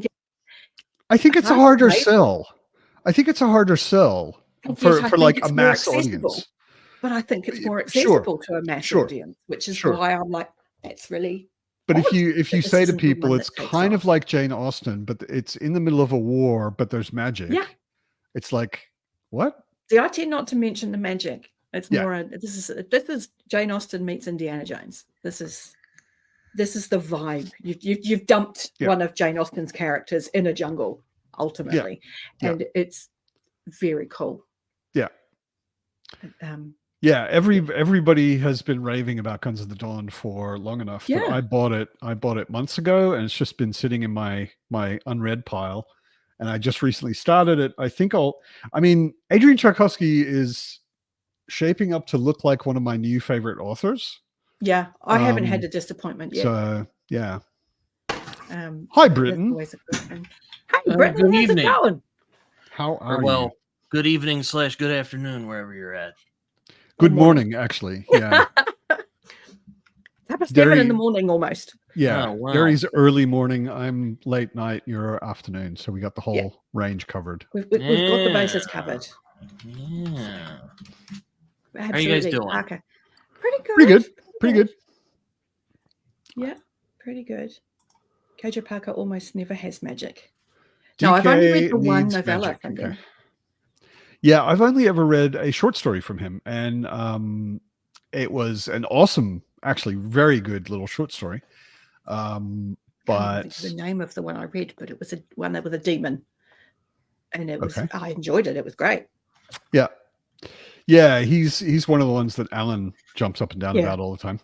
I think it's a harder sell. I think it's a harder sell for like a mass audience. But I think it's more accessible to a mass audience, which is why I'm like, that's really. But if you say to people, it's kind of off. like Jane Austen, but it's in the middle of a war, but there's magic. Yeah. It's like, what? See, I tend not to mention the magic. It's more this is Jane Austen meets Indiana Jones. This is the vibe. You've dumped one of Jane Austen's characters in a jungle, ultimately, and it's very cool. Yeah. Everybody has been raving about Guns of the Dawn for long enough that I bought it months ago, and it's just been sitting in my unread pile. And I just recently started it. I think Adrian Tchaikovsky is shaping up to look like one of my new favorite authors. Yeah, I haven't had a disappointment yet. So, yeah. Hi, Britton. Hi, Britton. Good evening. How's it going? How are you? Good evening / good afternoon, wherever you're at. Good morning, actually. Yeah. It's 7 in the morning almost. Yeah. Oh, wow. Gary's early morning. I'm late night. You're afternoon. So we got the whole range covered. We've got the bases covered. Yeah. Absolutely. How are you guys doing? Okay. Pretty good. Pretty good. Yeah, pretty good. Kojo Parker almost never has magic. DK no, I've only read the one needs novella magic, from okay. him. Yeah, I've only ever read a short story from him, and it was an awesome, actually very good little short story. But I can't think of the name of the one I read, but it was one that was a demon, and it was I enjoyed it. It was great. Yeah, he's one of the ones that Alan jumps up and down about all the time.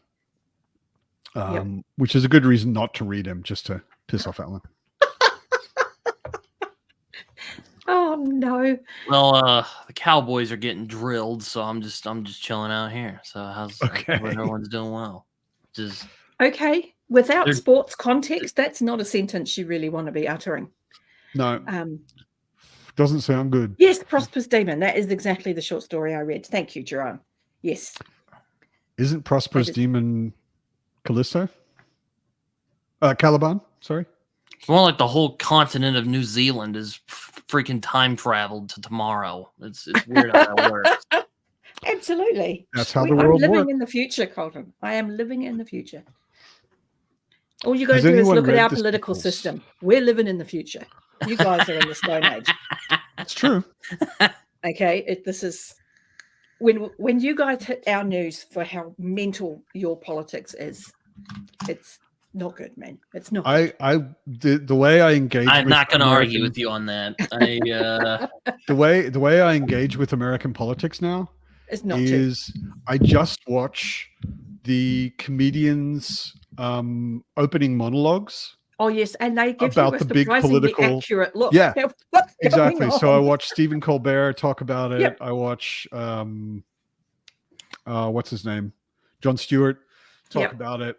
Which is a good reason not to read him, just to piss off Alan. Oh no. Well, the Cowboys are getting drilled, so I'm just chilling out here. So how's everyone's doing well? Just okay. Without sports context, that's not a sentence you really want to be uttering. No. Doesn't sound good. Yes, Prosper's Demon. That is exactly the short story I read. Thank you, Jerome. Yes. Isn't Prosper's Demon Callisto? Caliban, sorry. It's more like the whole continent of New Zealand is freaking time traveled to tomorrow. It's weird how that works. Absolutely. That's how the world works. I'm living in the future, Colton. I am living in the future. All you got to do is look at our political system. We're living in the future. You guys are in the Stone Age. It's true. Okay, this is when you guys hit our news for how mental your politics is. It's not good, man. It's not. The way I engage. I'm not going to argue with you on that. The way I engage with American politics now It's not is I just watch the comedians' opening monologues. Oh yes, and they give about you a the big surprisingly political. accurate look Yeah, at what's exactly. going So I on. watch Stephen Colbert talk about it. Yep. I watch what's his name, Jon Stewart talk Yep. about it,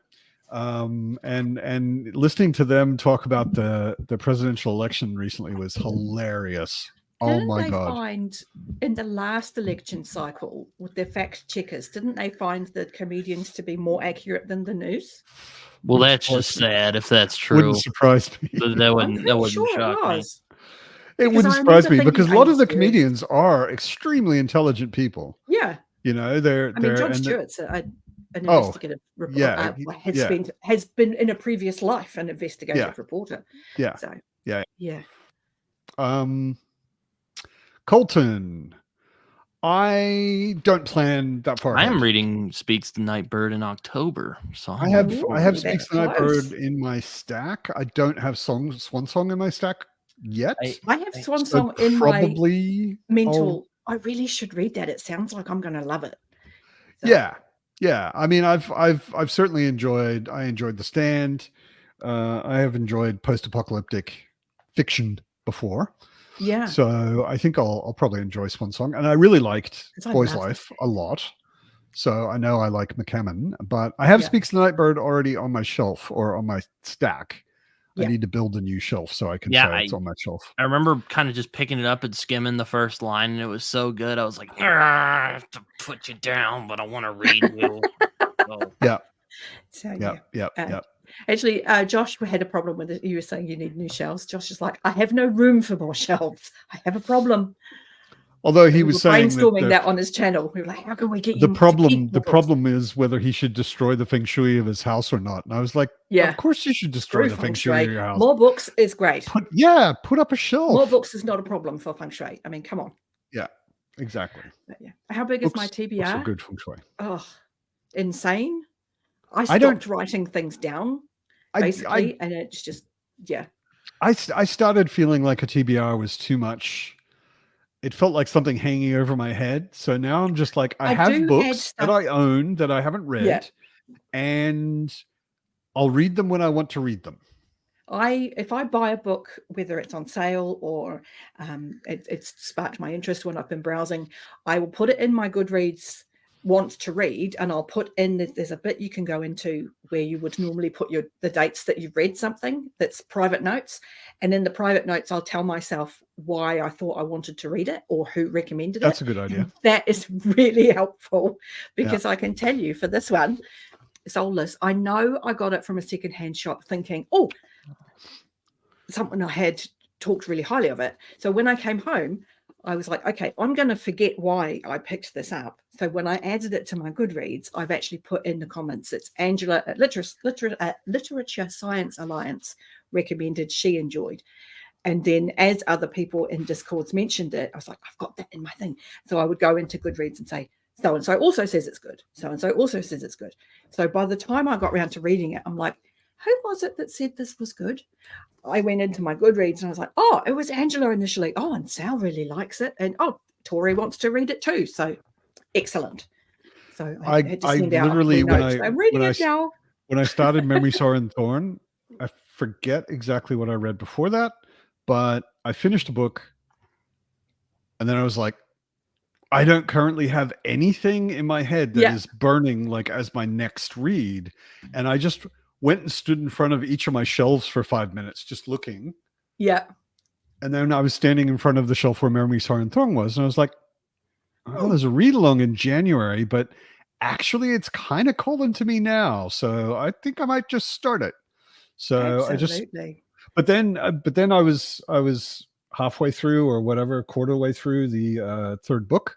and listening to them talk about the presidential election recently was hilarious. Didn't my they god! find in the last election cycle with their fact checkers, didn't they find the comedians to be more accurate than the news? Well, that's just sad if that's true. Wouldn't surprise me. That wouldn't Sure shock it me. was. It Because wouldn't I surprise remember me thinking, because a "Are lot you of the serious?" comedians are extremely intelligent people. Yeah, You know, they're I mean, Jon and Stewart's an investigative reporter. yeah. Has been in a previous life an investigative reporter. Yeah. So Yeah. Colton, I don't plan that far I ahead. am reading Speaks the Nightbird in October, so I have Ooh, Speaks that's the Nightbird close. in my stack. I don't have Swan Song in my stack yet. I have Swan So Song in my probably mental. I really should read that. It sounds like I'm going to love it. So, yeah. I mean, I've certainly enjoyed. I enjoyed The Stand. I have enjoyed post-apocalyptic fiction before. yeah. So I think I'll probably enjoy Swan Song, and I really liked 'Cause I Boy's love Life a lot. So I know I like McCammon, but I have Speaks the Nightbird already on my shelf or on my stack. I need to build a new shelf so I can say it's on my shelf. I remember kind of just picking it up and skimming the first line, and it was so good. I was like, I have to put you down, but I want to read you. Yeah. So, yeah. Actually, Josh had a problem with it. You were saying you need new shelves. Josh is like, I have no room for more shelves. I have a problem. Although he was saying brainstorming that on his channel. We were like, how can we get the problem is whether he should destroy the feng shui of his house or not. And I was like, of course you should destroy the feng shui of your house. More books is great. Put up a shelf. More books is not a problem for feng shui. I mean, come on. Yeah, exactly. But how big is my TBR? Books are good feng shui. Oh, insane. I stopped writing things down, basically, and it's just, I started feeling like a TBR was too much. It felt like something hanging over my head. So now I'm just like, I have books that I own that I haven't read, and I'll read them when I want to read them. If I buy a book, whether it's on sale or it's sparked my interest when I've been browsing, I will put it in my Goodreads want to read, and I'll put in there's a bit you can go into where you would normally put the dates that you've read something. That's private notes, and in the private notes I'll tell myself why I thought I wanted to read it or who recommended it. That's a good idea. And that is really helpful because I can tell you for this one, Soulless, I know I got it from a secondhand shop thinking, oh, someone I had talked really highly of it. So when I came home, I was like, okay, I'm going to forget why I picked this up. So when I added it to my Goodreads, I've actually put in the comments. It's Angela at Literature Science Alliance recommended, she enjoyed. And then as other people in Discords mentioned it, I was like, I've got that in my thing. So I would go into Goodreads and say, so-and-so also says it's good. So-and-so also says it's good. So by the time I got around to reading it, I'm like, who was it that said this was good? I went into my Goodreads and I was like, oh, it was Angela initially. Oh, and Sal really likes it. And Tori wants to read it too. So excellent. So I had to send out literally I'm reading it now. When I started Memory, Sorrow, and Thorn, I forget exactly what I read before that, but I finished a book and then I was like, I don't currently have anything in my head that is burning like as my next read. And I just went and stood in front of each of my shelves for 5 minutes, just looking. Yeah. And then I was standing in front of the shelf where Memory, Sorrow, and Thorn was. And I was like, oh, there's a read along in January, but actually it's kind of calling to me now. So I think I might just start it. So absolutely. but then I was halfway through or whatever, quarter way through the third book.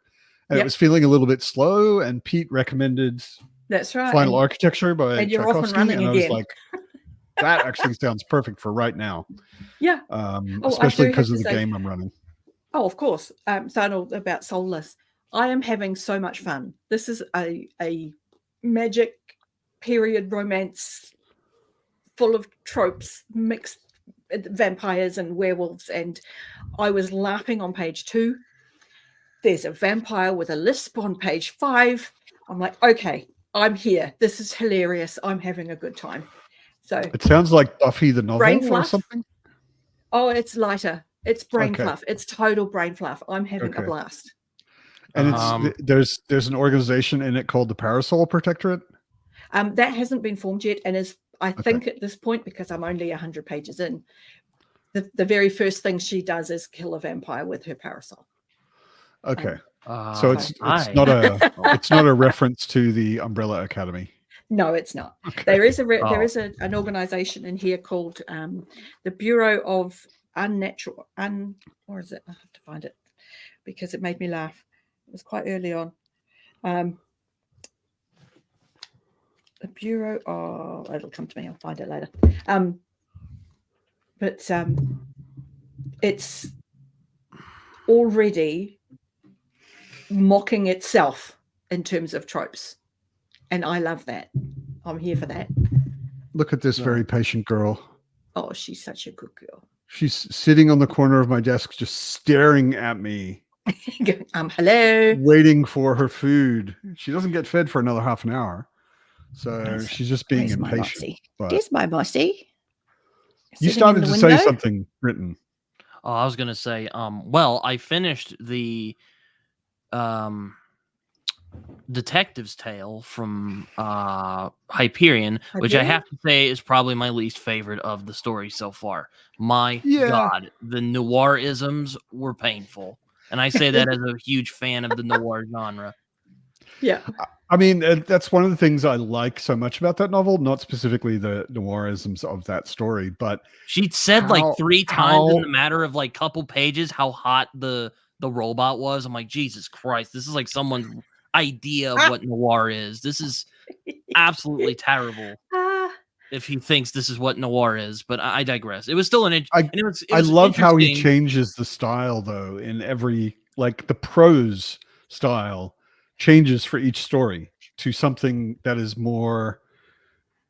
And it was feeling a little bit slow. And Pete recommended That's right. Final Architecture by and you're off and running and I again. was like, that actually sounds perfect for right now. Yeah. Especially because of the game I'm running. Oh, of course. So about Soulless. I am having so much fun. This is a magic period romance full of tropes, mixed vampires and werewolves. And I was laughing on page 2. there's a vampire with a lisp on page 5. I'm like, okay, I'm here. This is hilarious. I'm having a good time. So it sounds like Buffy the novel brain or fluff. something. Oh, it's lighter. It's brain fluff. It's total brain fluff. I'm having a blast. And there's an organization in it called the Parasol Protectorate. That hasn't been formed yet, and I think at this point, because I'm only 100 pages in, the very first thing she does is kill a vampire with her parasol. Okay, so it's not a reference to the Umbrella Academy. No, it's not. Okay. There is an organization in here called the Bureau of Unnatural. Or is it? I have to find it because it made me laugh. It was quite early on. The Bureau of, it'll come to me. I'll find it later. But it's already mocking itself in terms of tropes, and I love that. I'm here for that. Look at this very patient girl. Oh, she's such a good girl. She's sitting on the corner of my desk, just staring at me. Hello. Waiting for her food. She doesn't get fed for another half an hour. So she's just being impatient. There's my bossy. You started to say something, Britton. Oh, I was going to say, well, I finished the Detective's Tale from Hyperion, which I have to say is probably my least favorite of the story so far. My God, the noir-isms were painful. And I say that as a huge fan of the noir genre. Yeah. I mean, that's one of the things I like so much about that novel, not specifically the noirisms of that story, but she said like 3 times in the matter of like couple pages how hot the robot was. I'm like, Jesus Christ, this is like someone's idea of what noir is. This is absolutely terrible. If he thinks this is what noir is, but I digress. It was still I love how he changes the style though in every, like the prose style changes for each story to something that is more,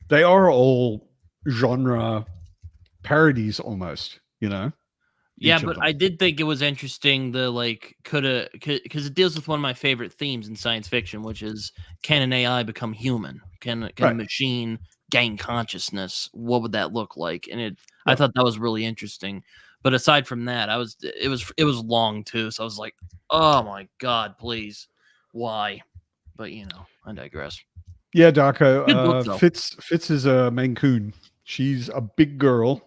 they are all genre parodies almost, you know? Yeah, but I did think it was interesting because it deals with one of my favorite themes in science fiction, which is, can an AI become human? Can a machine gain consciousness? What would that look like? And I thought that was really interesting. But aside from that, it was long too, so I was like, oh my God, please. Why? But I digress. Yeah, Darko. Fitz is a Maine Coon. She's a big girl.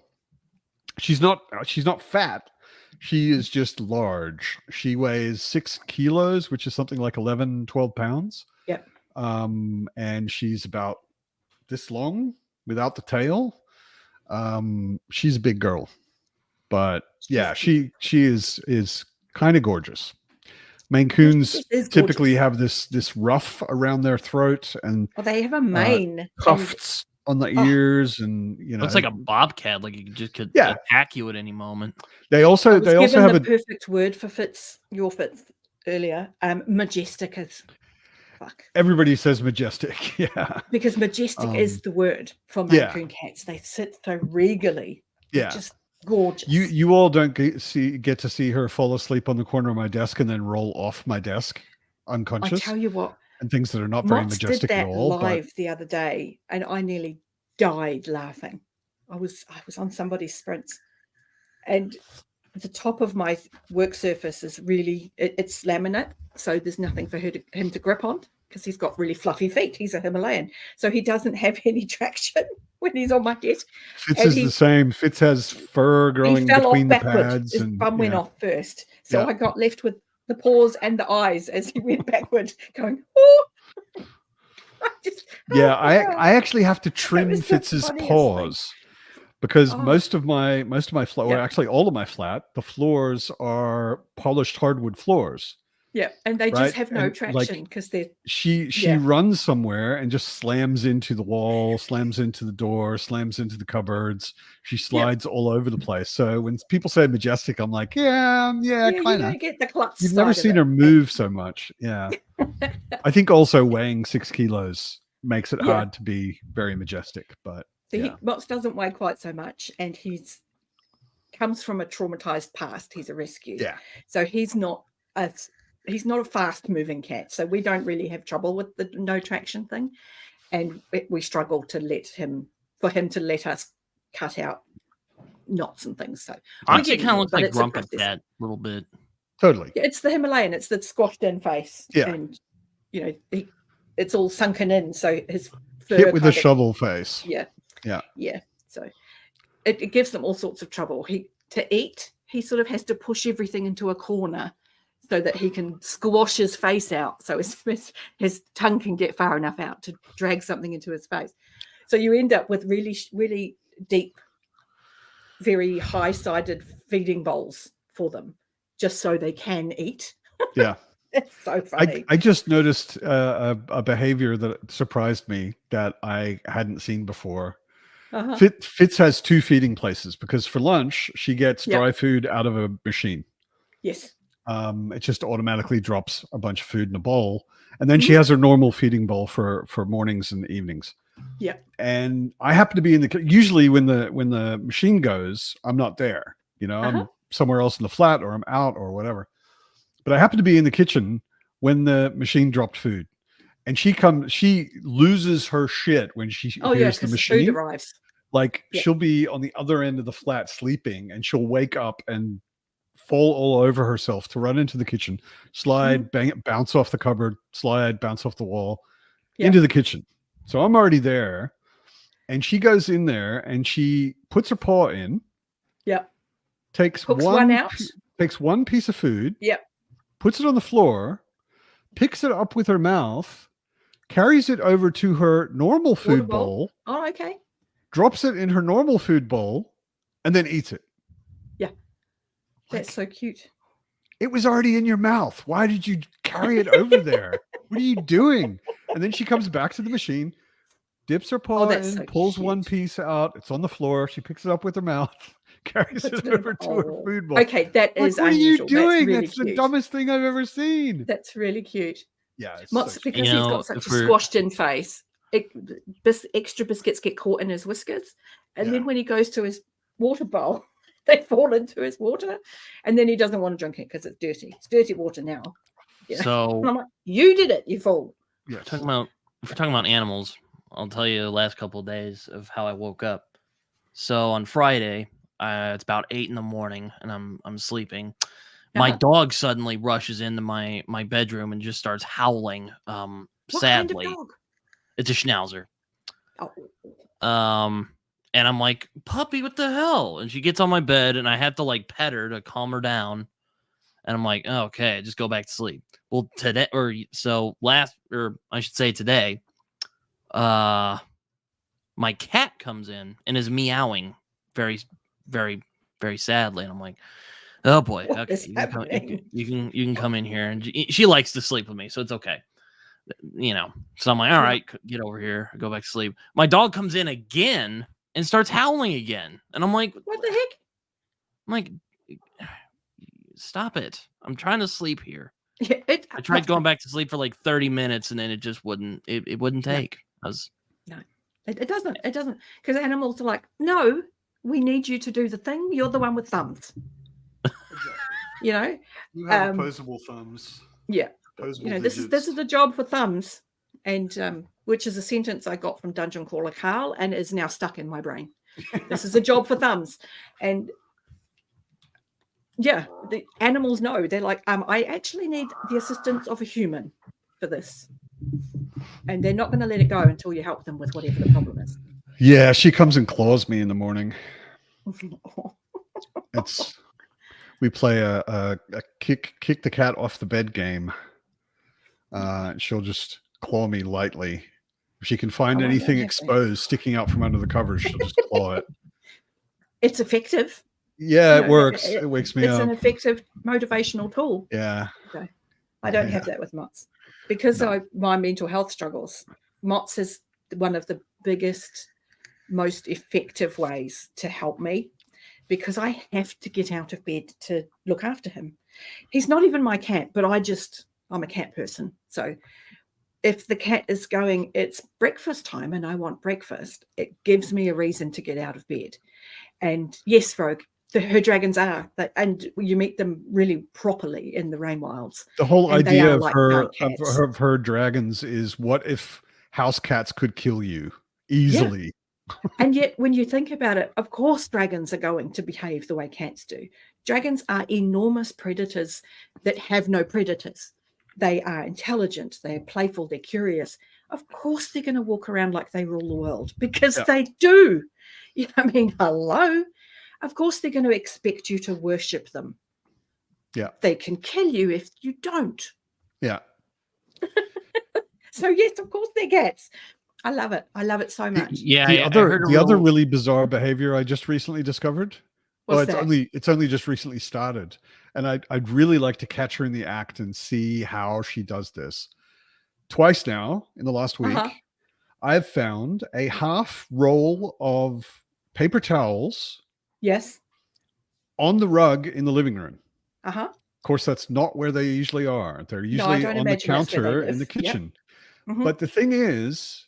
She's not fat. She is just large. She weighs 6 kilos, which is something like 11, 12 pounds. Yeah. And she's about this long without the tail. She's a big girl. But yeah, she is kind of gorgeous. Maine Coons typically have this ruff around their throat, and they have a mane, tufts on the ears, and looks like a bobcat, like it just could attack you at any moment. They also have the perfect word for Fitz, your Fitz earlier. Majestic is fuck. Everybody says majestic, yeah, because majestic is the word for Maine Coon cats. They sit so regally, just gorgeous. You all don't get to see her fall asleep on the corner of my desk and then roll off my desk unconscious. I tell you what, and things that are not very majestic did that at all. Live the other day, and I nearly died laughing. I was on somebody's sprints, and the top of my work surface is really it's laminate, so there's nothing for him to grip on because he's got really fluffy feet. He's a Himalayan, so he doesn't have any traction when he's on my desk. Fitz is the same. Fitz has fur growing between the pads. His bum went off first. So I got left with the paws and the eyes as he went backward, going, oh! I actually have to trim Fitz's paws because most of my floor, actually all of my flat, the floors are polished hardwood floors. Yeah, and they just have no traction because they're... She runs somewhere and just slams into the wall, slams into the door, slams into the cupboards. She slides all over the place. So when people say majestic, I'm like, kind of. You don't get the klutz. You've never seen her move so much. Yeah. I think also weighing 6 kilos makes it hard to be very majestic. But Mox doesn't weigh quite so much, and he's comes from a traumatized past. He's a rescue. Yeah. So he's not a he's not a fast moving cat, so we don't really have trouble with the no traction thing, and we struggle to let him let us cut out knots and things. So honestly, it kind of looks like Grumpy Cat a little bit. Totally. Yeah, it's the Himalayan. It's the squashed in face. Yeah. And it's all sunken in, so his fur Hit with a shovel face. Yeah. Yeah. Yeah. So it gives them all sorts of trouble. To eat, he sort of has to push everything into a corner so that he can squash his face out, so his tongue can get far enough out to drag something into his face. So you end up with really, really deep, very high-sided feeding bowls for them, just so they can eat. Yeah. It's so funny. I just noticed a behavior that surprised me that I hadn't seen before. Fitz has 2 feeding places because for lunch she gets dry food out of a machine. Yes. It just automatically drops a bunch of food in a bowl, and then she has her normal feeding bowl for mornings and evenings. Yeah. And I happen to be usually when the machine goes, I'm not there. I'm somewhere else in the flat, or I'm out, or whatever. But I happen to be in the kitchen when the machine dropped food, and she loses her shit when she hears the machine. Food arrives. Like she'll be on the other end of the flat sleeping, and she'll wake up and fall all over herself to run into the kitchen, slide, bounce off the cupboard, slide, bounce off the wall, into the kitchen. So I'm already there, and she goes in there and she puts her paw in. Yeah. Takes one out. Takes one piece of food. Yep. Puts it on the floor, picks it up with her mouth, carries it over to her normal food bowl. Oh, okay. Drops it in her normal food bowl, and then eats it. Yeah. That's so cute. It was already in your mouth. Why did you carry it over there? What are you doing? And then she comes back to the machine, dips her paw in, pulls one piece out. It's on the floor. She picks it up with her mouth, carries it over to her food bowl. Okay, that is unusual. What are you doing? That's the dumbest thing I've ever seen. That's really cute. Yeah. Because he's got such a squashed in face. Extra biscuits get caught in his whiskers. And then when he goes to his water bowl, they fall into his water. And then he doesn't want to drink it because it's dirty. It's dirty water now. So and I'm like, you did it, you fool. Yeah. If we're talking about animals, I'll tell you the last couple of days of how I woke up. So on Friday, it's about 8 a.m, and I'm sleeping. My dog suddenly rushes into my bedroom and just starts howling. What Sadly, kind of dog? It's a Schnauzer. Oh. And I'm like, puppy, what the hell? And she gets on my bed, and I have to like pet her to calm her down. And I'm like, oh, okay, just go back to sleep. Well, today, I should say today, my cat comes in and is meowing very, very, very sadly. And I'm like, oh boy, okay, you can come in here. And she likes to sleep with me, so it's okay. So I'm like, all right, get over here, go back to sleep. My dog comes in again and starts howling again. And I'm like, what the heck? I'm like, stop it. I'm trying to sleep here. Yeah, I tried going back to sleep for like 30 minutes and then it just wouldn't, it wouldn't take. No, it doesn't. It doesn't. Because animals are like, no, we need you to do the thing. You're the one with thumbs. You have opposable thumbs. Yeah. This is the job for thumbs, and which is a sentence I got from Dungeon Crawler Carl and is now stuck in my brain. This is a job for thumbs. And yeah, the animals know. They're like, I actually need the assistance of a human for this. And they're not going to let it go until you help them with whatever the problem is. Yeah, she comes and claws me in the morning. We play a kick the cat off the bed game. She'll just claw me lightly. If she can find anything exposed sticking out from under the covers, she'll just claw it. It's effective. Yeah, it works. It wakes me up. It's an effective motivational tool. Yeah. Okay. I don't have that with Mott's because of my mental health struggles. Mott's is one of the biggest, most effective ways to help me because I have to get out of bed to look after him. He's not even my cat, but I'm a cat person. So if the cat is going, it's breakfast time and I want breakfast, it gives me a reason to get out of bed. And yes, Rogue, her dragons are, and you meet them really properly in the Rain Wilds. The whole And they idea are of like her giant cats. of her dragons is, what if house cats could kill you easily? And yet, when you think about it, of course, dragons are going to behave the way cats do. Dragons are enormous predators that have no predators. They are intelligent, they're playful, they're curious. Of course, they're going to walk around like they rule the world, because Yeah. they do. You know, I mean, hello. Of course, they're going to expect you to worship them. Yeah. They can kill you if you don't. Yeah. So, yes, of course, they're cats. I love it. I love it so much. Yeah, The I other heard the other really bizarre behavior I just recently discovered. What's Well, that? it's only just recently started, and I'd really like to catch her in the act and see how she does this. Twice now in the last week, Uh-huh. I've found a half roll of paper towels Yes. on the rug in the living room. Uh-huh. Of course, that's not where they usually are. They're No, I usually don't on the imagine that's where they counter in live. the Yep. kitchen. Mhm. But the thing is,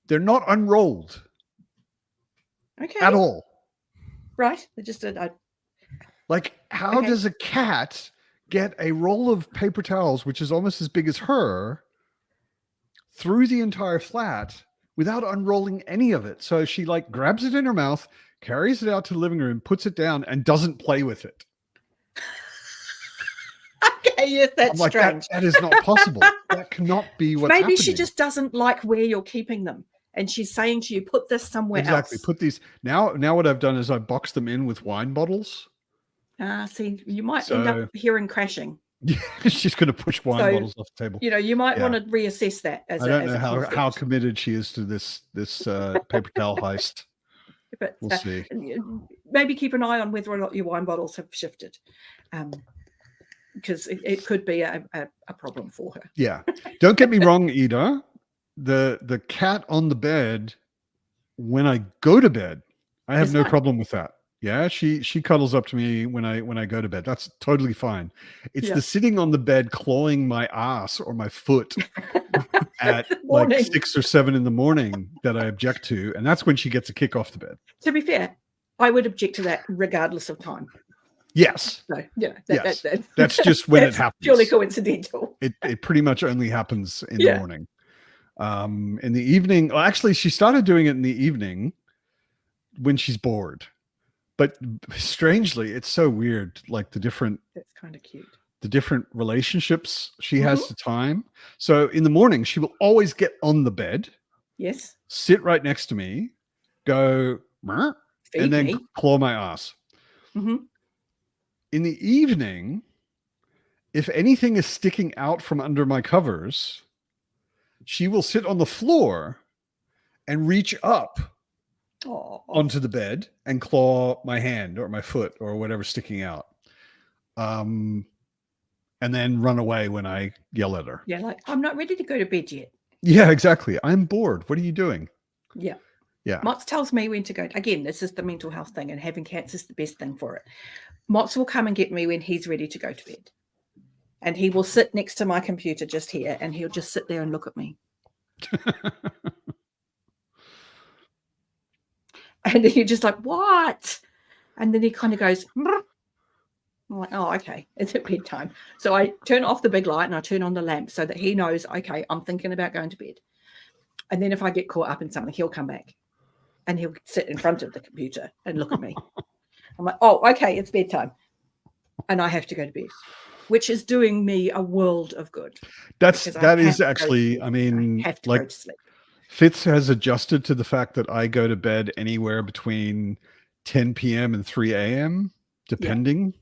they're not unrolled Okay. at all. Right. They just did. Like, how Okay. does a cat get a roll of paper towels, which is almost as big as her, through the entire flat without unrolling any of it? So she like grabs it in her mouth, carries it out to the living room, puts it down, and doesn't play with it. Okay, yes, that's I'm like, strange. that is not possible. That cannot be what's Maybe happening. she just doesn't like where you're keeping them, and she's saying to you, "Put this somewhere exactly else." put these now. What I've done is I boxed them in with wine bottles. See, you might end So up hearing crashing. she's going to push wine So, bottles off the table. You know, you might Yeah. want to reassess that as I don't know a how concept. committed she is to this paper towel heist. But We'll see. maybe keep an eye on whether or not your wine bottles have shifted, because it could be a problem for her. Yeah. Don't get me wrong, Ida. The cat on the bed, when I go to bed, I have It's no fine. problem with that. Yeah, she cuddles up to me when I go to bed. That's totally fine. It's Yeah. the sitting on the bed clawing my ass or my foot at like Morning. 6 or 7 in the morning that I object to, and that's when she gets a kick off the bed. To be fair, I would object to that regardless of time. Yes. So, yeah, Yes. That's just when it that's happens. purely coincidental. It pretty much only happens in Yeah. the morning. In the evening, well, actually, she started doing it in the evening when she's bored. But strangely, it's so weird, like the different That's kind of cute. relationships she has to time. So in the morning, she will always get on the bed, Yes. sit right next to me, go, "Meow," Feed and then me. claw my ass. Mhm. In the evening, if anything is sticking out from under my covers, she will sit on the floor and reach up Oh. onto the bed and claw my hand or my foot or whatever's sticking out. And then run away when I yell at her. Yeah, like, I'm not ready to go to bed yet. Yeah, exactly. I'm bored. What are you doing? Yeah. Yeah. Mott's tells me when to go. Again, this is the mental health thing, and having cats is the best thing for it. Mott's will come and get me when he's ready to go to bed. And he will sit next to my computer just here, and he'll just sit there and look at me. And then you're just like, what? And then he kind of goes, "Brr." I'm like, oh, okay, it's at bedtime. So I turn off the big light and I turn on the lamp so that he knows, okay, I'm thinking about going to bed. And then if I get caught up in something, he'll come back and he'll sit in front of the computer and look at me. I'm like, oh, okay, it's bedtime. And I have to go to bed, which is doing me a world of good. That because I have is to go to actually, bed. I mean, I have to go like to sleep. Fitz has adjusted to the fact that I go to bed anywhere between 10 p.m. and 3 a.m., depending.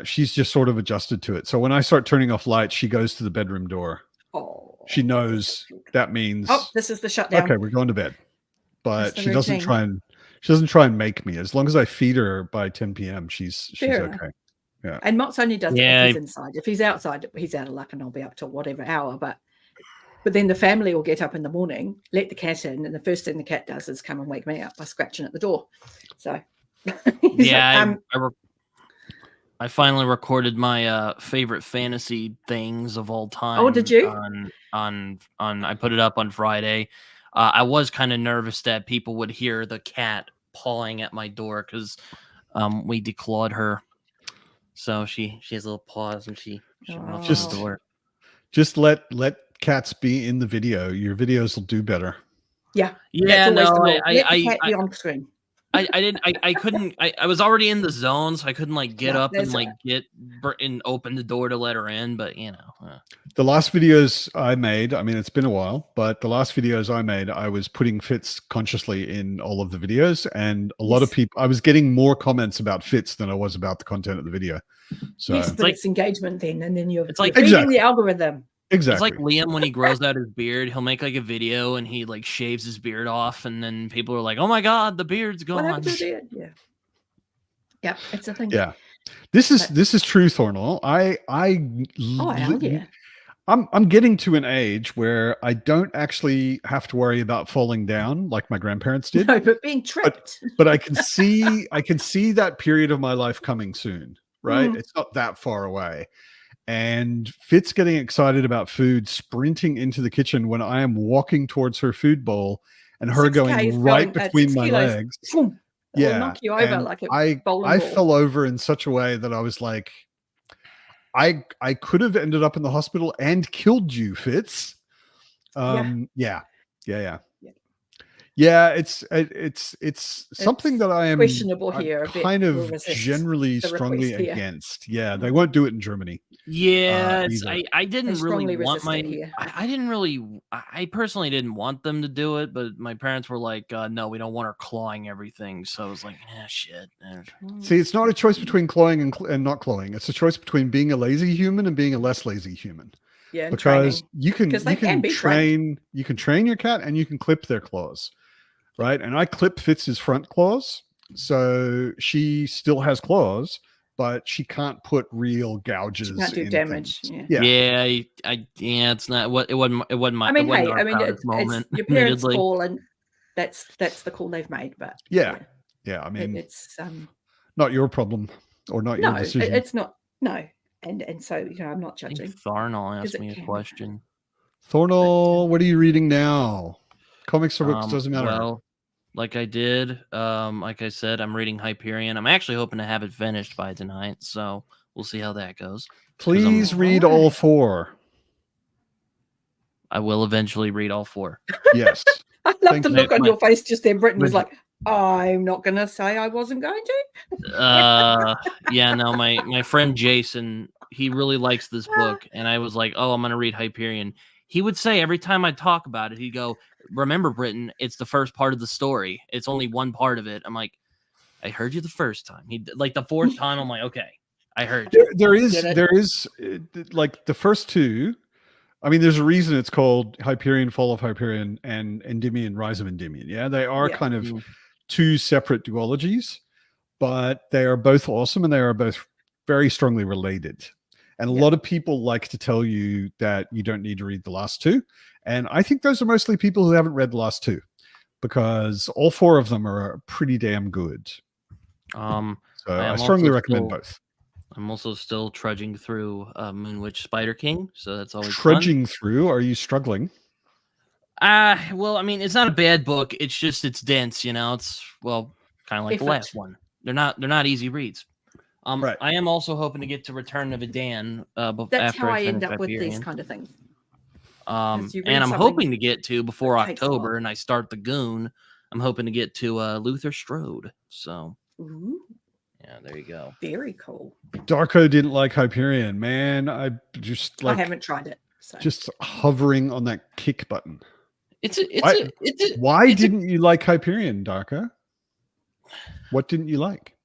She's just sort of adjusted to it. So when I start turning off lights, she goes to the bedroom door. Oh, She knows that means, oh, this is the shutdown. okay, we're going to bed. But the she doesn't routine. try and make me. As long as I feed her by 10 p.m., she's Fair enough. okay. Yeah. And Mott's only does it Yeah. if he's inside. If he's outside, he's out of luck and I'll be up till whatever hour. But then the family will get up in the morning, let the cat in, and the first thing the cat does is come and wake me up by scratching at the door. So Yeah, I finally recorded my favorite fantasy things of all time. Oh, did you? On I put it up on Friday. I was kind of nervous that people would hear the cat pawing at my door because we declawed her, so she has a little paws and she went off to Just- the door. Just let cats be in the video. Your videos will do better. Yeah. Yeah, That's always no, the rule. Let the I cat be on screen. I couldn't. I was already in the zone, so I couldn't like get No, up and that's like get and open the door to let her in. But you know, The last videos I made, I mean, it's been a while, but the last videos I made, I was putting Fitz consciously in all of the videos, and a lot of Yes. people, I was getting more comments about Fitz than I was about the content of the video. So Yes, but like- it's engagement then, and then you're It's like- you're feeding Exactly. the algorithm. exactly. it's like Liam when he grows out his beard. He'll make like a video and he like shaves his beard off, and then people are like, "Oh my god, the beard's What gone." happened to the beard? Yeah. Yeah, it's a thing. Yeah. This is true, Thornall. Yeah. I'm getting to an age where I don't actually have to worry about falling down like my grandparents did. No, but being tripped. But I can see that period of my life coming soon, right? Mm. It's not that far away. And Fitz getting excited about food, sprinting into the kitchen when I am walking towards her food bowl and her 6K going right going at between 6 my kilos. legs. Boom. It'll Yeah. knock you over and like a I bowling ball. fell over in such a way that I was like, I could have ended up in the hospital and killed you, Fitz. Yeah. It's something that I am questionable here. A bit kind will of resist generally the strongly request here. against. Yeah, they won't do it in Germany. Yeah, either. I didn't They strongly really want resist it my. here. I didn't really. I personally didn't want them to do it, but my parents were like, "No, we don't want her clawing everything." So I was like, shit." See, it's not a choice between clawing and not clawing. It's a choice between being a lazy human and being a less lazy human. Yeah, and Because training. you can 'Cause they can be train your cat and you can clip their claws, right? And I clip Fitz's front claws, so she still has claws, but she can't put real gouges. She can't do in damage. things. Yeah. Yeah. It's not what it wasn't. It wasn't my. I mean, it wasn't hey, our I mean, proudest it's moment. your parents' admittedly. call, and that's the call they've made. But Yeah. I mean, it's not your problem or not your no, decision. it's not. No, and so I'm not I think judging. Tharnall 'Cause asked it me a can be question. Thornall, what are you reading now? Comics or books, doesn't matter. Well, like I did, like I said, I'm reading Hyperion. I'm actually hoping to have it finished by tonight, so we'll see how that goes. Please I'm- read all 4. I will eventually read all 4. Yes. I love Thank the you. look on your face just then. Britain was my- like, I'm not going to say I wasn't going to. Yeah, no, my friend Jason, he really likes this book, and I was like, oh, I'm gonna read Hyperion. He would say every time I talk about it, he'd go, "Remember, Britain, it's the first part of the story. It's only one part of it." I'm like, I heard you the first time. He like the fourth time. I'm like, okay, I heard you. There is Get it? like the first 2. I mean, there's a reason it's called Hyperion, Fall of Hyperion, and Endymion, Rise of Endymion. Yeah, they are Yeah. kind of Mm. 2 separate duologies, but they are both awesome and they are both very strongly related. And a Yeah. lot of people like to tell you that you don't need to read the last 2. And I think those are mostly people who haven't read the last 2 because all 4 of them are pretty damn good. So I am strongly also recommend still- both. I'm also still trudging through Moonwitch Spider King, so that's always Trudging through, are you struggling? fun. Well, I mean, it's not a bad book. It's just it's dense, you know. It's kind of like the Effort. last one. They're not easy reads. Right. I am also hoping to get to Return of Adan That's after how I I end finish up with these Hyperion. kind of things. And you read I'm something hoping to get to before that takes October, long. and I start the Goon. I'm hoping to get to Luther Strode. So Ooh, yeah, there you go. very cool. Darko didn't like Hyperion, man. I just I like haven't tried it. So. just hovering on that kick button. Why Didn't you like Hyperion, Darko? What didn't you like?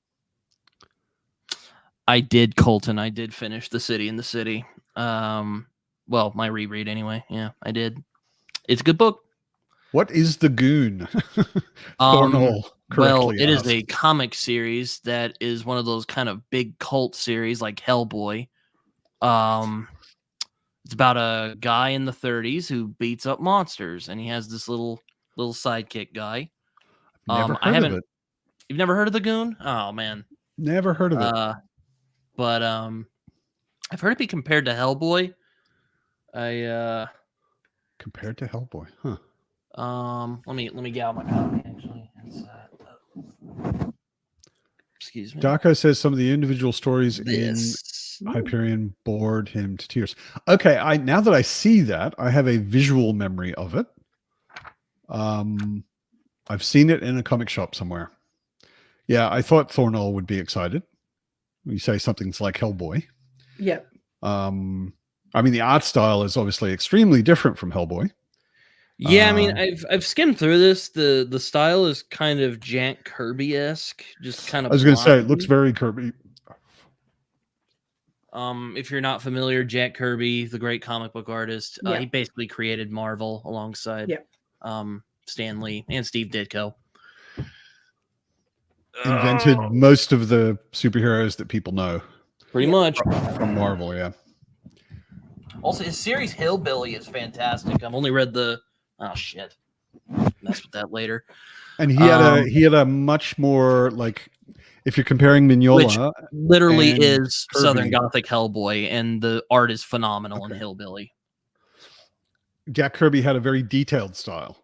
I did, Colton. I did finish The City in the City. Well, my reread anyway. Yeah, I did. It's a good book. What is the Goon? Well, correctly it is asked. a comic series that is one of those kind of big cult series like Hellboy. It's about a guy in the 30s who beats up monsters, and he has this little sidekick guy. Never I heard haven't. of it. You've never heard of the Goon? Oh man. Never heard of it. But I've heard it be compared to Hellboy. Compared to Hellboy, huh? Let me get out my copy actually. It's, Excuse me. Darko says some of the individual stories in Hyperion bored him to tears. Okay, now that I see that, I have a visual memory of it. I've seen it in a comic shop somewhere. Yeah, I thought Thornall would be excited. You say something's like Hellboy. Yeah. I mean, the art style is obviously extremely different from Hellboy. Yeah, I mean, I've skimmed through this. The style is kind of Jack Kirby-esque, just kind of. I was going to say it looks very Kirby. If you're not familiar, Jack Kirby, the great comic book artist, he basically created Marvel alongside Stan Lee and Steve Ditko. Invented most of the superheroes that people know. Pretty much. From Marvel, yeah. Also, his series Hillbilly is fantastic. I've only read the... Oh, shit. Mess with that later. And he had a much more, like, if you're comparing Mignola... Which literally is Kirby, Southern Gothic Hellboy, and the art is phenomenal in Hillbilly. Jack Kirby had a very detailed style.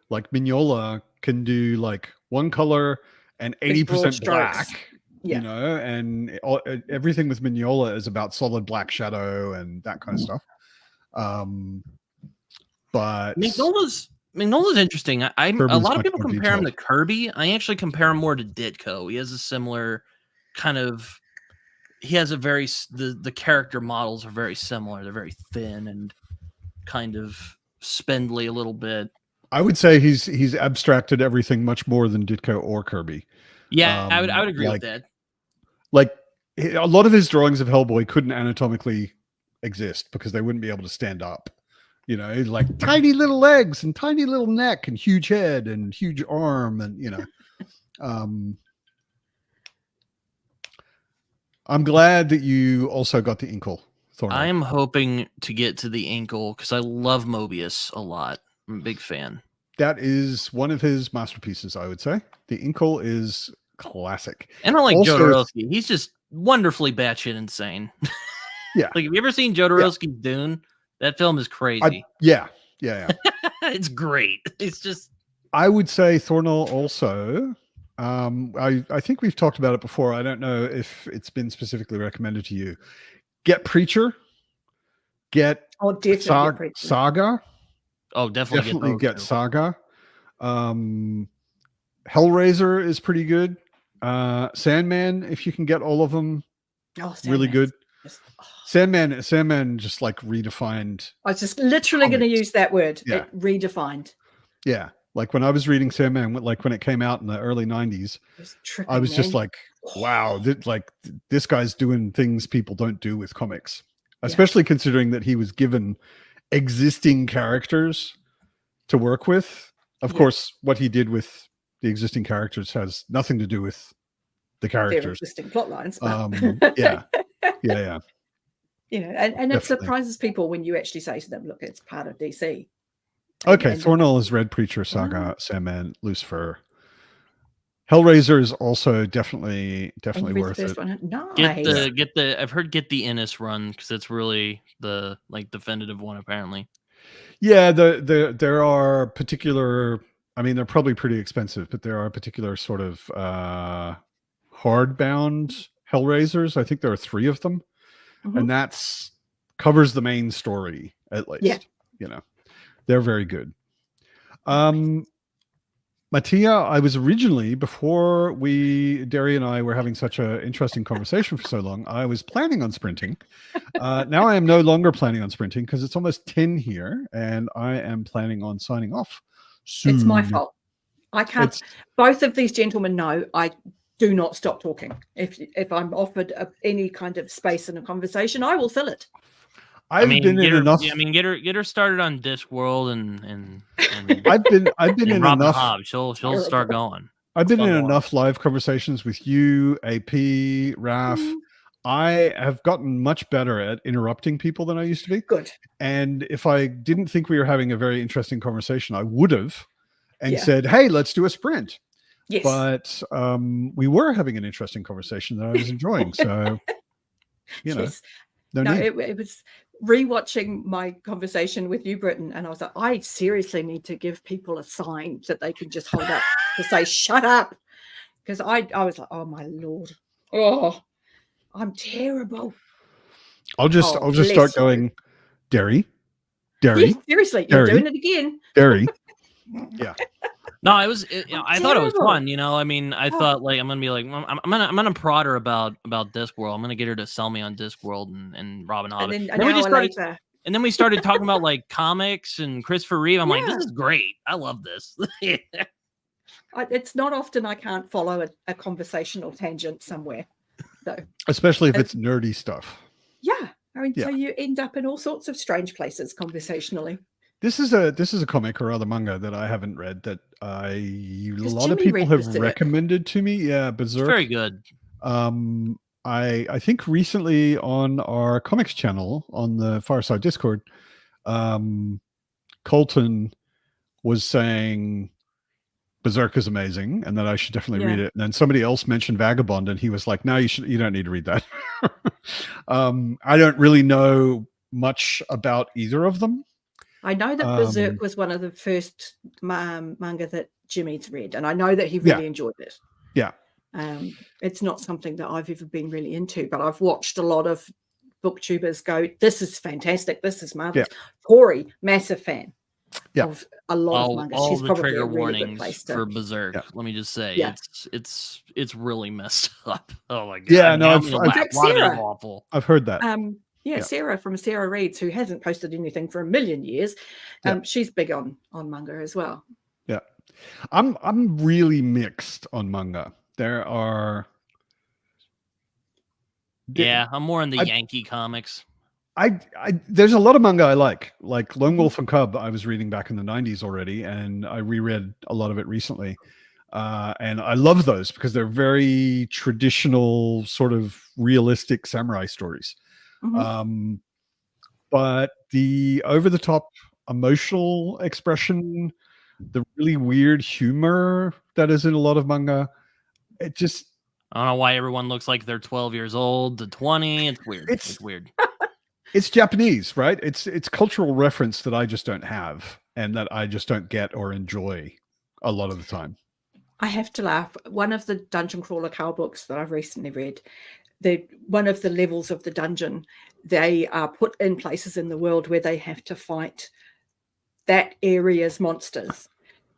Like, Mignola can do, like, one color and 80% black. You know, and everything with Mignola is about solid black shadow and that kind of stuff. But Mignola's interesting. A lot of people compare him to Kirby. I actually compare him more to Ditko. He has a similar kind of. He has a very the character models are very similar. They're very thin and kind of spindly a little bit. I would say he's abstracted everything much more than Ditko or Kirby. Yeah, I would agree with that. Like a lot of his drawings of Hellboy couldn't anatomically exist because they wouldn't be able to stand up. You know, like tiny little legs and tiny little neck and huge head and huge arm and, you know. I'm glad that you also got the Inkle. I am hoping to get to the Inkle because I love Mobius a lot. I'm a big fan. That is one of his masterpieces, I would say. The Inkle is classic. And I like Jodorowsky. He's just wonderfully batshit insane. Yeah. Like, have you ever seen Jodorowsky's Dune? That film is crazy. Yeah. It's great. It's just... I would say Thornall also... I think we've talked about it before. I don't know if it's been specifically recommended to you. Get Preacher. Get Saga. Oh, definitely get Saga. Hellraiser is pretty good. Sandman, if you can get all of them, really good. Sandman just like redefined. I was just literally going to use that word. Yeah. Redefined. Yeah. Like when I was reading Sandman, like when it came out in the early 90s, I was just like, wow, this guy's doing things people don't do with comics, especially considering that he was given existing characters to work with. Of course, what he did with the existing characters has nothing to do with the characters. Their existing plot lines. Yeah. You know, and it surprises people when you actually say to them, look, it's part of DC. Okay, Thornall has read Preacher, Saga, Sandman, Lucifer. Hellraiser is also definitely worth it. Nice. Get the I've heard get the Innis run because it's really the definitive one apparently. Yeah, there are particular. I mean, they're probably pretty expensive, but there are particular sort of hardbound Hellraisers. I think there are 3 of them, and that's covers the main story at least. Yeah. You know. They're very good. Mattia, I was originally, before Derry and I were having such an interesting conversation for so long, I was planning on sprinting. Now I am no longer planning on sprinting because it's almost 10 here and I am planning on signing off soon. It's my fault. I can't. Both of these gentlemen know I do not stop talking. If I'm offered any kind of space in a conversation, I will fill it. I've been in enough. I mean, get her started on Discworld and I've been in Robin enough. Hobb. She'll start going. I've been in enough live conversations with you, AP, Raf. I have gotten much better at interrupting people than I used to be. Good. And if I didn't think we were having a very interesting conversation, I would have and said, "Hey, let's do a sprint." Yes. But we were having an interesting conversation that I was enjoying. So, you know, it was rewatching my conversation with you, Britton, and I was like, I seriously need to give people a sign that they can just hold up to say, "Shut up," because I was like, oh my Lord, oh, I'm terrible. I'll just start bless you. going, Derry, Yes, seriously, you're Derry, doing it again. Derry. Yeah. No, I thought it was terrible. fun. I mean, I thought like I'm gonna be like I'm gonna prod her about Discworld. I'm gonna get her to sell me on Discworld and Robin Hobb. And then Then we an just hour started, later, and then we started talking about like comics and Christopher Reeve. I'm like, this Yeah. is great. I love this. it's not often I can't follow a conversational tangent somewhere. So, Especially if it's nerdy stuff. yeah, I mean, Yeah. so you end up in all sorts of strange places conversationally. This is a comic or rather manga that I haven't read that a lot of Jimmy people read have Berserk. recommended to me. Yeah, It's Berserk. very good. I think recently on our comics channel on the Fireside Discord, Colton was saying Berserk is amazing and that I should definitely read it. And then somebody else mentioned Vagabond, and he was like, "No, you don't need to read that." I don't really know much about either of them. I know that Berserk was one of the first manga that Jimmy's read, and I know that he really enjoyed it. Yeah. It's not something that I've ever been really into, but I've watched a lot of booktubers go, "This is fantastic. This is marvelous." Tori, massive fan of a lot of manga. All She's the probably trigger a really good place warnings to... for Berserk. Let me just say, it's really messed up. Oh my god! Yeah, no, awful. I've heard that. Sarah from Sarah Reads, who hasn't posted anything for a million years, she's big on manga as well. Yeah, I'm really mixed on manga. There are. Yeah, I'm more in the Yankee comics. There's a lot of manga I like Lone Wolf and Cub. I was reading back in the 90s already, and I reread a lot of it recently. And I love those because they're very traditional, sort of realistic samurai stories. But the over-the-top emotional expression, the really weird humor that is in a lot of manga, it just... I don't know why everyone looks like they're 12 years old to 20. It's weird. It's weird. It's Japanese, right? It's cultural reference that I just don't have and that I just don't get or enjoy a lot of the time. I have to laugh. One of the Dungeon Crawler Carl books that I've recently read, one of the levels of the dungeon, they are put in places in the world where they have to fight that area's monsters.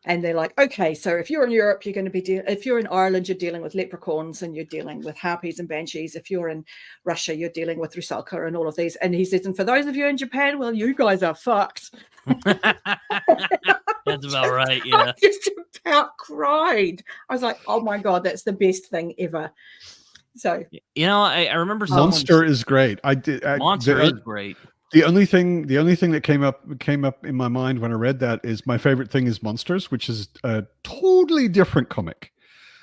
And they're like, okay, so if you're in Europe, you're going to be if you're in Ireland, you're dealing with leprechauns and you're dealing with harpies and banshees. If you're in Russia, you're dealing with Rusalka and all of these. And he says, and for those of you in Japan, well, you guys are fucked. That's about right. Yeah. I just about cried. I was like, oh my God, that's the best thing ever. So, I remember Monster is great. Monster is great. The only thing that came up in my mind when I read that is my favorite thing is Monsters, which is a totally different comic.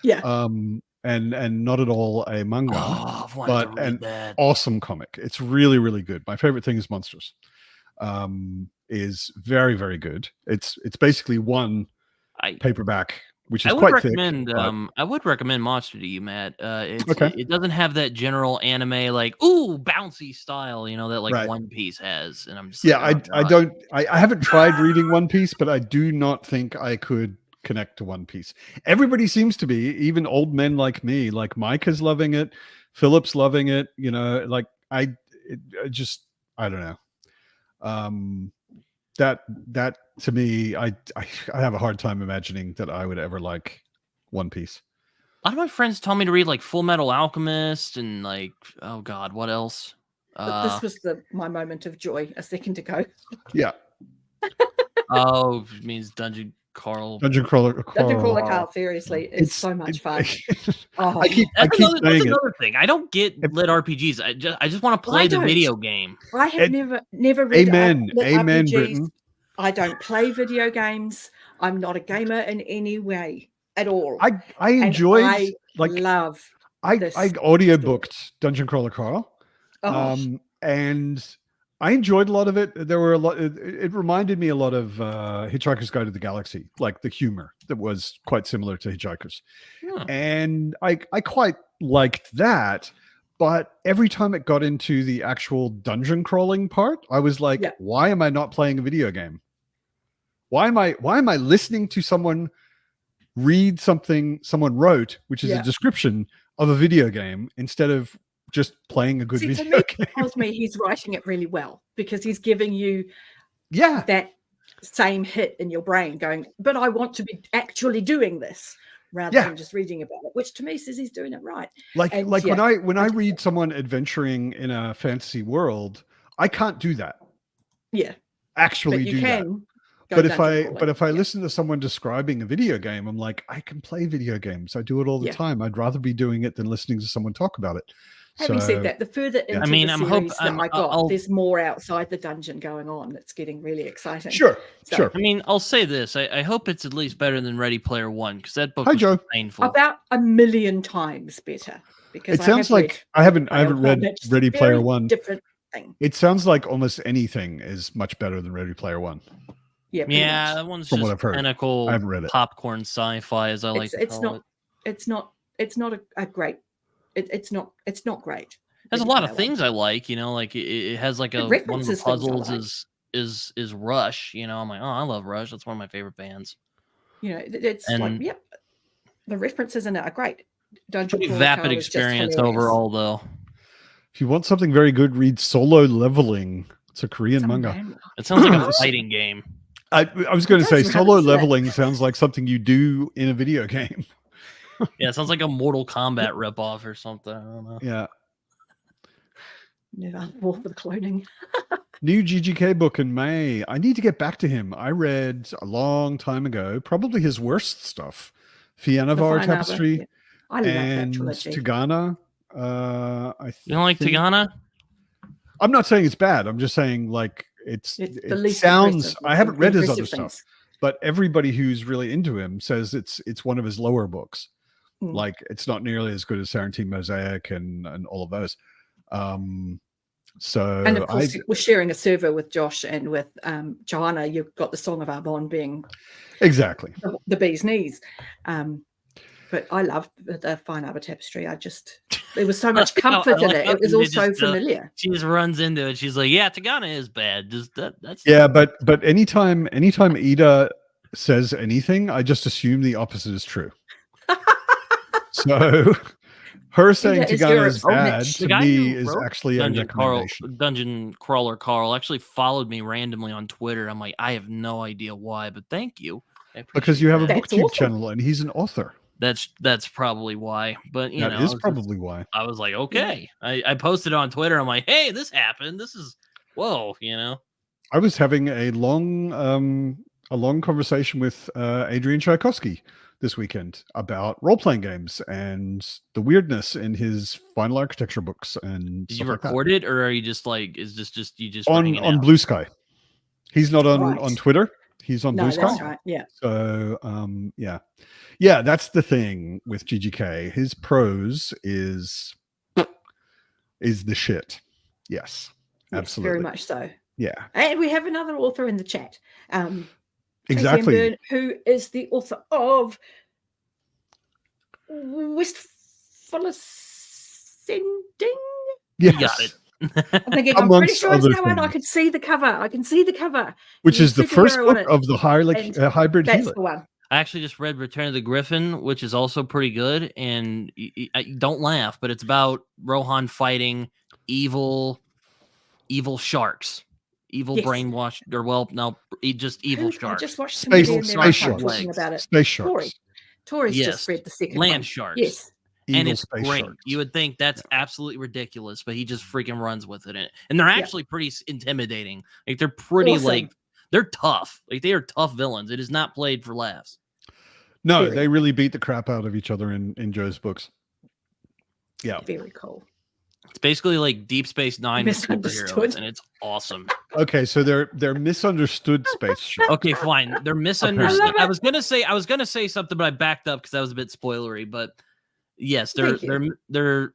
Yeah. And not at all a manga, but an awesome comic. It's really, really good. My favorite thing is Monsters. Is very, very good. It's basically one paperback, which is quite thick. I would recommend Monster to you, Matt. It doesn't have that general anime like bouncy style, that like One Piece has. And I'm just I haven't tried reading One Piece, but I do not think I could connect to One Piece. Everybody seems to be, even old men like me, like Mike is loving it, Philip's loving it. I don't know. That to me, I have a hard time imagining that I would ever like One Piece. A lot of my friends tell me to read like Full Metal Alchemist and like, oh God, what else? This was my moment of joy a second ago. Yeah. Oh, it means Dungeon Crawler Carl. Seriously, it's so much fun. I keep saying another thing. I don't get lit RPGs. I just want to play the video game. I have never read Amen, RPGs. Britain. I don't play video games. I'm not a gamer in any way at all. I enjoyed. I audiobooked Dungeon Crawler Carl, and I enjoyed a lot of it. There were a lot. It reminded me a lot of Hitchhiker's Guide to the Galaxy, like the humor that was quite similar to Hitchhiker's, and I quite liked that. But every time it got into the actual dungeon crawling part, I was like, why am I not playing a video game? Why am I listening to someone read something someone wrote, which is a Yeah. description of a video game, instead of just playing a good See, to video me, game. tells me he's writing it really well because he's giving you Yeah. that same hit in your brain going, but I want to be actually doing this rather than just reading about it, which to me says he's doing it right. Like And when I just- read someone adventuring in a fantasy world, I can't do that. Yeah. Actually But you do that. can go But if dungeon I crawling. listen to someone describing a video game, I'm like, I can play video games. I do it all the Yeah. time. I'd rather be doing it than listening to someone talk about it. Having said that, the further into I mean, the I'm series hope- that I got, I'll- there's more outside the dungeon going on. That's getting really exciting. Sure. I mean, I'll say this. I hope it's at least better than Ready Player One, because that book Hi, was Joe. painful. About 1,000,000 times better. Because It sounds like I haven't read It's a Ready Player very One. different thing. It sounds like almost anything is much better than Ready Player One. Yeah, pretty Yeah, much. that one's From what just I've heard. pinnacle I haven't read it. popcorn sci-fi, as I like to call it. It's not a great. It's not great. There's a Ready lot of Player One. things I like, like it has like It one of the references things I puzzles like. is Rush, I'm like, oh, I love Rush. That's one of my favorite bands. It's like, And- yep. The references in it are great. Dungeon Pretty Crawl vapid Tale is just experience hilarious. overall, though. If you want something very good, read Solo Leveling. It's a Korean Some manga. man- It sounds like a fighting game. I was going to It say does Solo rather say. Leveling sounds like something you do in a video game. Yeah, it sounds like a Mortal Kombat ripoff or something. I don't know. Yeah. Never war for the cloning. New GGK book in May. I need to get back to him. I read a long time ago, probably his worst stuff. Fiannavar Fine Arbor, Tapestry yeah. I love that and trilogy. Tagana. You don't like Tagana? I'm not saying it's bad. I'm just saying like It's the it least sounds. impressive I of haven't the read his impressive other things. stuff, but everybody who's really into him says it's one of his lower books. Mm. Like it's not nearly as good as Sarantine Mosaic and all of those. So And of course, we're sharing a server with Josh and with Joanna. You've got the Song of Arbonne being exactly. the bee's knees. But I love the Fine Arbor Tapestry. There was so much comfort in it. It was also familiar. She just runs into it. She's like, "Yeah, Tagana is bad. Just that's Yeah, but anytime Ida says anything, I just assume the opposite is true. So her saying Ida is Tagana is Europe's bad Omich. to The guy me who is wrote actually a recommendation. Dungeon Crawler Carl actually followed me randomly on Twitter. I'm like, I have no idea why, but thank you. I Because you have a appreciate That's booktube awesome. channel and he's an author. that. That's probably why. But That is probably why. I was like, okay. I posted on Twitter. I'm like, hey, this happened. This is whoa. I was having a long conversation with Adrian Tchaikovsky this weekend about role-playing games and the weirdness in his Final Architecture books. And Did you stuff like that. record it, or are you just like, is this just you just on Blue Sky? He's not on Right. on Twitter. He's on No, Blue Sky. that's right. Yeah. So yeah, that's the thing with GGK. His prose is the shit. Yes, Yes, absolutely. very much so. Yeah, And we have another author in the chat. exactly. Tracy Byrne, who is the author of Wistful Ascending? Yes. You got it. I'm thinking, I'm pretty Amongst sure it's other that one. I things. can see the cover. I can see the cover. Which is the Superhero first on book it. of the And hybrid That's healer. the one. I actually just read Return of the Griffin, which is also pretty good. And don't laugh, but it's about Rohan fighting evil sharks, evil Yes. brainwashed, or just evil I sharks. just watched Space, somebody in there space talking sharks. about it. Space sharks. Tori's Yes. just read the second Land one. sharks. Yes. Evil And it's space great. sharks. You would think that's absolutely ridiculous, but he just freaking runs with it. And they're actually pretty intimidating. Like they're pretty Awesome. they're tough. Like they are tough villains. It is not played for laughs. No, Very. they really beat the crap out of each other in Joe's books. Yeah. Very cool. It's basically like Deep Space Nine with superheroes, Misunderstood. and it's awesome. Okay, so they're misunderstood space sharks. Okay, fine. They're misunderstood. I love I was gonna say something, but I backed up because that was a bit spoilery. But yes, Thank you. they're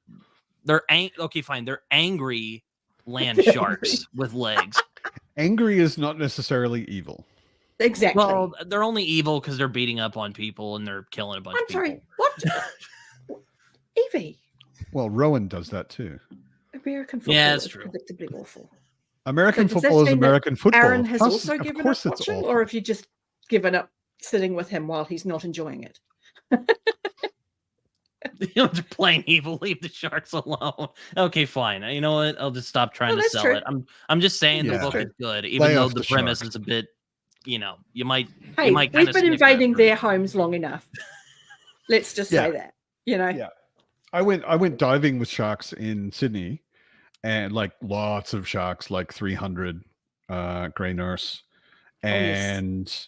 okay, fine. They're angry land sharks with legs. Angry is not necessarily evil. Exactly. Well, they're only evil because they're beating up on people and they're killing a bunch I'm of people. sorry. What? Evie. Well, Rowan does that too. American football Yeah, that's is true. predictably awful. American So does that football is mean that American football. Aaron Of has course- also of given up course it's watching, awful. or have you just given up sitting with him while he's not enjoying it? They're playing evil. Leave the sharks alone. Okay, fine. You know what? I'll just stop trying Oh, to that's sell true. it. I'm just saying the Yeah. book True. is good, even Lay though off the the premise sharks. is a bit. You might. Hey, you might we've kinda been snicker invading after it. their homes long enough. Let's just Yeah. say that. You know. Yeah. I went diving with sharks in Sydney, and like lots of sharks, like 300 gray nurse, Oh, yes. and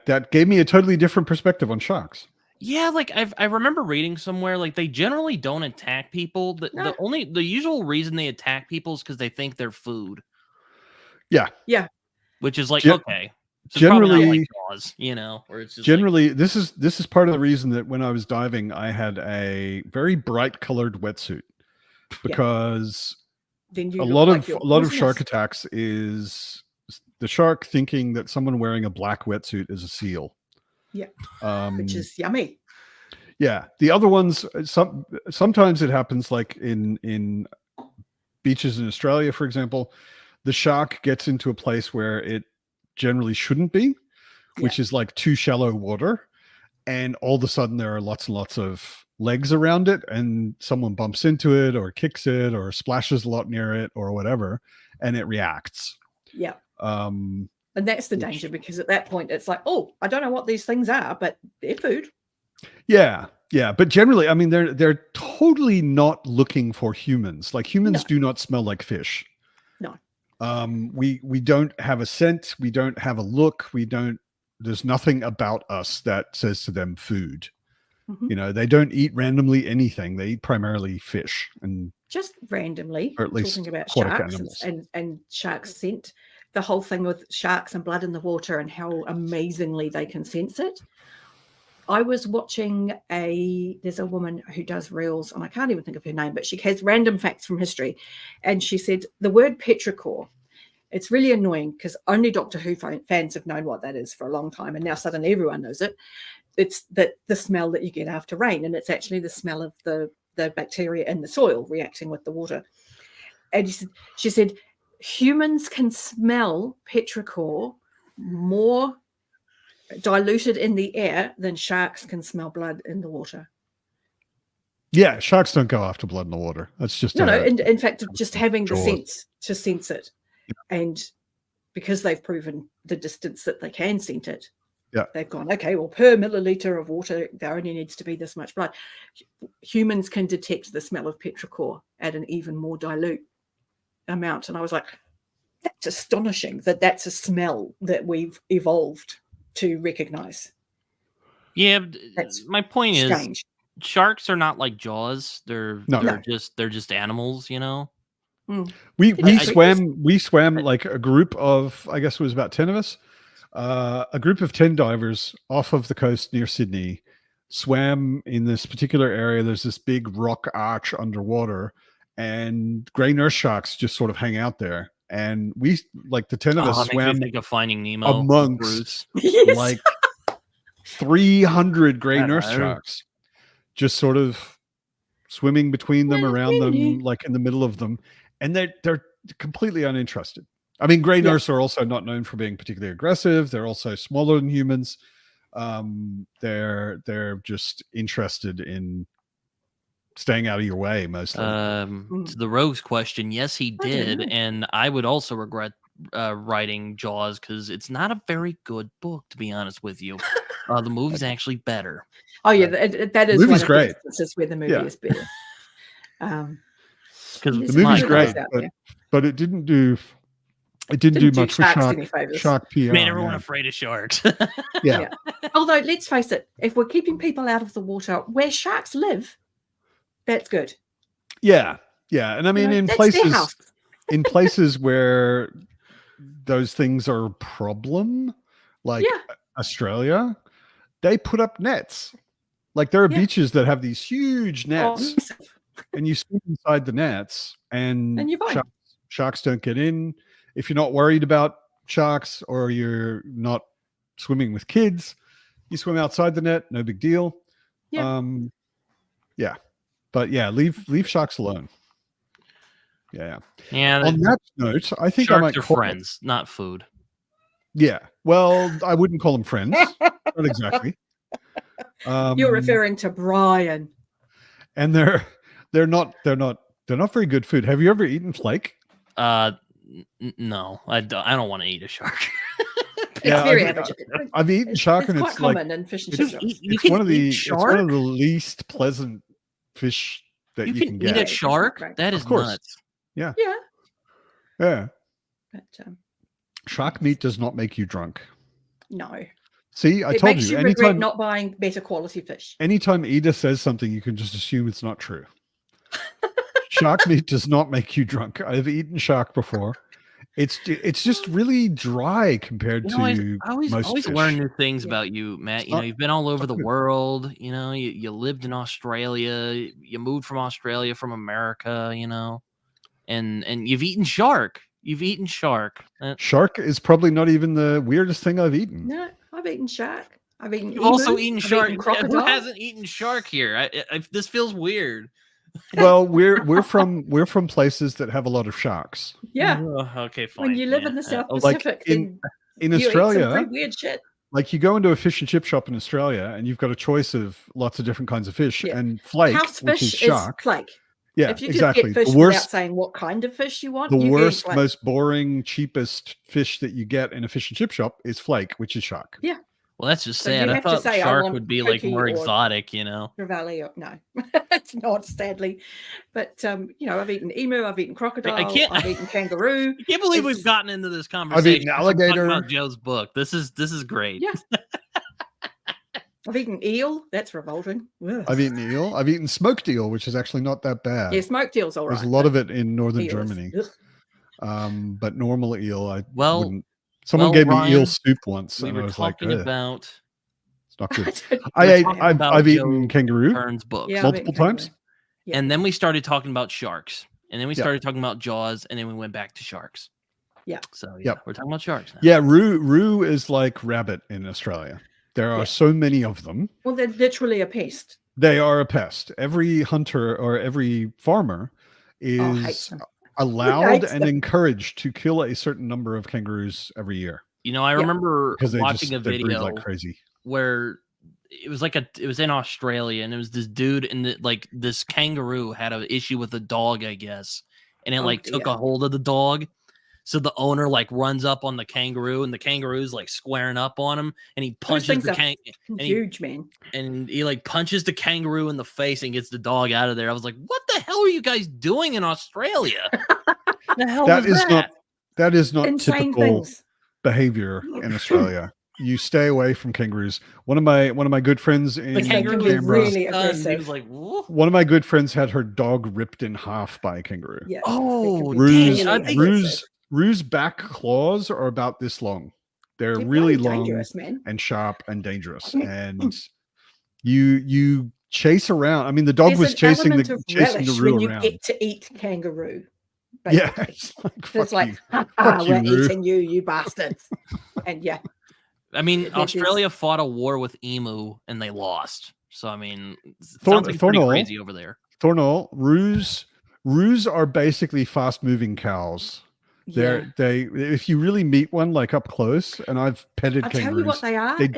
that gave me a totally different perspective on sharks. Yeah, like I remember reading somewhere like they generally don't attack people. No. The usual reason they attack people is because they think they're food, Yeah. Yeah. which is like Gen- okay. So it's probably not like generally, Jaws, or it's just generally, this is part of the reason that when I was diving, I had a very bright colored wetsuit because Then you a look like lot you're of shark poisonous. attacks is the shark thinking that someone wearing a black wetsuit is a seal. Yeah. Um, Which is yummy. yeah. The other ones, sometimes it happens like in beaches in Australia, for example, the shark gets into a place where it generally shouldn't be, which is like too shallow water. And all of a sudden there are lots and lots of legs around it, and someone bumps into it or kicks it or splashes a lot near it or whatever, and it reacts. Yeah. Um, And that's the danger, because at that point it's like, oh, I don't know what these things are, but they're food. yeah. But generally, I mean, they're totally not looking for humans. Like humans do not smell like fish. No. We don't have a scent. We don't have a look. There's nothing about us that says to them food. Mhm. They don't eat randomly anything. They eat primarily fish, and Just randomly, or at least talking about aquatic sharks animals. and sharks scent, the whole thing with sharks and blood in the water and how amazingly they can sense it. I was watching there's a woman who does reels, and I can't even think of her name, but she has random facts from history. And she said the word petrichor, it's really annoying because only Doctor Who fans have known what that is for a long time. And now suddenly everyone knows it. It's the smell that you get after rain. And it's actually the smell of the bacteria in the soil reacting with the water. And she said, humans can smell petrichor more diluted in the air than sharks can smell blood in the water. Yeah, sharks don't go after blood in the water. That's just no. In fact, just having the Jaws. sense to sense it, and because they've proven the distance that they can scent it, they've gone, okay, well, per milliliter of water, there only needs to be this much blood. Humans can detect the smell of petrichor at an even more dilute amount, and I was like, that's astonishing that that's a smell that we've evolved to recognize. Yeah, That's my point strange. is sharks are not like Jaws. They're just animals, Mm. We swam like a group of, I guess it was about 10 of us, a group of 10 divers off of the coast near Sydney, swam in this particular area. There's this big rock arch underwater, and gray nurse sharks just sort of hang out there. And we, like the 10 of us, swam think of Finding Nemo amongst Yes. like 300 gray nurse sharks, just sort of swimming between them, around them, like in the middle of them, and they're completely uninterested. I mean, gray nurse are also not known for being particularly aggressive. They're also smaller than humans. They're just interested in staying out of your way mostly. To the Rogue's question, yes, he did, and I would also regret writing Jaws because it's not a very good book, to be honest with you. The movie's actually better. Oh yeah, that is one of the instances where the movie is better. Because the movie's great, but it didn't do much for shark PR. Made everyone afraid of sharks. Yeah. Although let's face it, if we're keeping people out of the water where sharks live, that's good. Yeah, and I mean, in places where those things are a problem, like Australia, they put up nets. Like there are beaches that have these huge nets, and you swim inside the nets, and sharks don't get in. If you're not worried about sharks or you're not swimming with kids, you swim outside the net, no big deal. But leave sharks alone. Yeah. On that note, I think I might call friends, not food. Yeah. Well, I wouldn't call them friends. Not exactly. You're referring to Brian. And they're not very good food. Have you ever eaten flake? No, I don't want to eat a shark. It's very average. I've eaten shark, and quite it's like common in fish and chip shops. it's one of the least pleasant fish that you can get. Eat a shark? That is nuts. Yeah. But shark meat does not make you drunk. No. See, I it told makes you. Regret Anytime not buying better quality fish. Anytime Edith says something, you can just assume it's not true. Shark meat does not make you drunk. I've eaten shark before. It's just really dry compared to I always fish. learn new things about you, Matt. You've been all over the world. You lived in Australia. You moved from Australia from America. And you've eaten shark. Shark is probably not even the weirdest thing I've eaten. No, I've eaten shark. I've eaten. You've also eaten shark. Crocodile. Who hasn't eaten shark here? This feels weird. Well, we're from places that have a lot of sharks. Yeah. Okay, fine. When you live in the South like Pacific, in you Australia, eat some pretty weird shit. Like you go into a fish and chip shop in Australia, and you've got a choice of lots of different kinds of fish, and flake, house which fish is shark. flake. Yeah, if you exactly. Could get fish without saying what kind of fish you want, the worst, most boring, cheapest fish that you get in a fish and chip shop is flake, which is shark. Yeah. Well, that's just sad. I thought shark would be like more exotic, Trevally, no, it's not, sadly. But I've eaten emu, I've eaten crocodile, I've eaten kangaroo. I can't believe we've gotten into this conversation. I've eaten alligator. About Joe's book. This is great. Yeah. I've eaten eel. That's revolting. Ugh. I've eaten eel. I've eaten smoked eel, which is actually not that bad. Yeah, smoked eel's all right. There's a lot of it in northern Germany. But normal eel, wouldn't. Someone gave me eel soup once, and I was like, about. It's not good. I've eaten kangaroo multiple times. Yeah. And then we started talking about sharks. And then we started talking about jaws, and then we went back to sharks. Yeah. So we're talking about sharks now. Yeah, roo is like rabbit in Australia. There are so many of them. Well, they're literally a pest. They are a pest. Every hunter or every farmer is allowed and encouraged to kill a certain number of kangaroos every year. I remember watching a video like crazy where it was in Australia, and it was this dude, and this kangaroo had an issue with a dog, I guess, and it took a hold of the dog. So the owner runs up on the kangaroo, and the kangaroo's squaring up on him, and he punches the kangaroo. Huge, man. And he punches the kangaroo in the face and gets the dog out of there. I was like, "What the hell are you guys doing in Australia?" The hell that is not insane typical behavior in Australia. You stay away from kangaroos. One of my good friends in Canberra, really aggressive. He was like, "Whoa." One of my good friends had her dog ripped in half by a kangaroo. Yeah. Oh, Roo's back claws are about this long. They're really long and sharp and dangerous. And you chase around. I mean, the dog was chasing the roo around. You get to eat kangaroo. Basically. Yeah, it's like, we're eating you bastards. And yeah. I mean, Australia fought a war with emu and they lost. So I mean, sounds like pretty crazy over there. Thornall, roos are basically fast-moving cows. They if you really meet one up close, and I've petted kangaroos. Tell you what they are. They're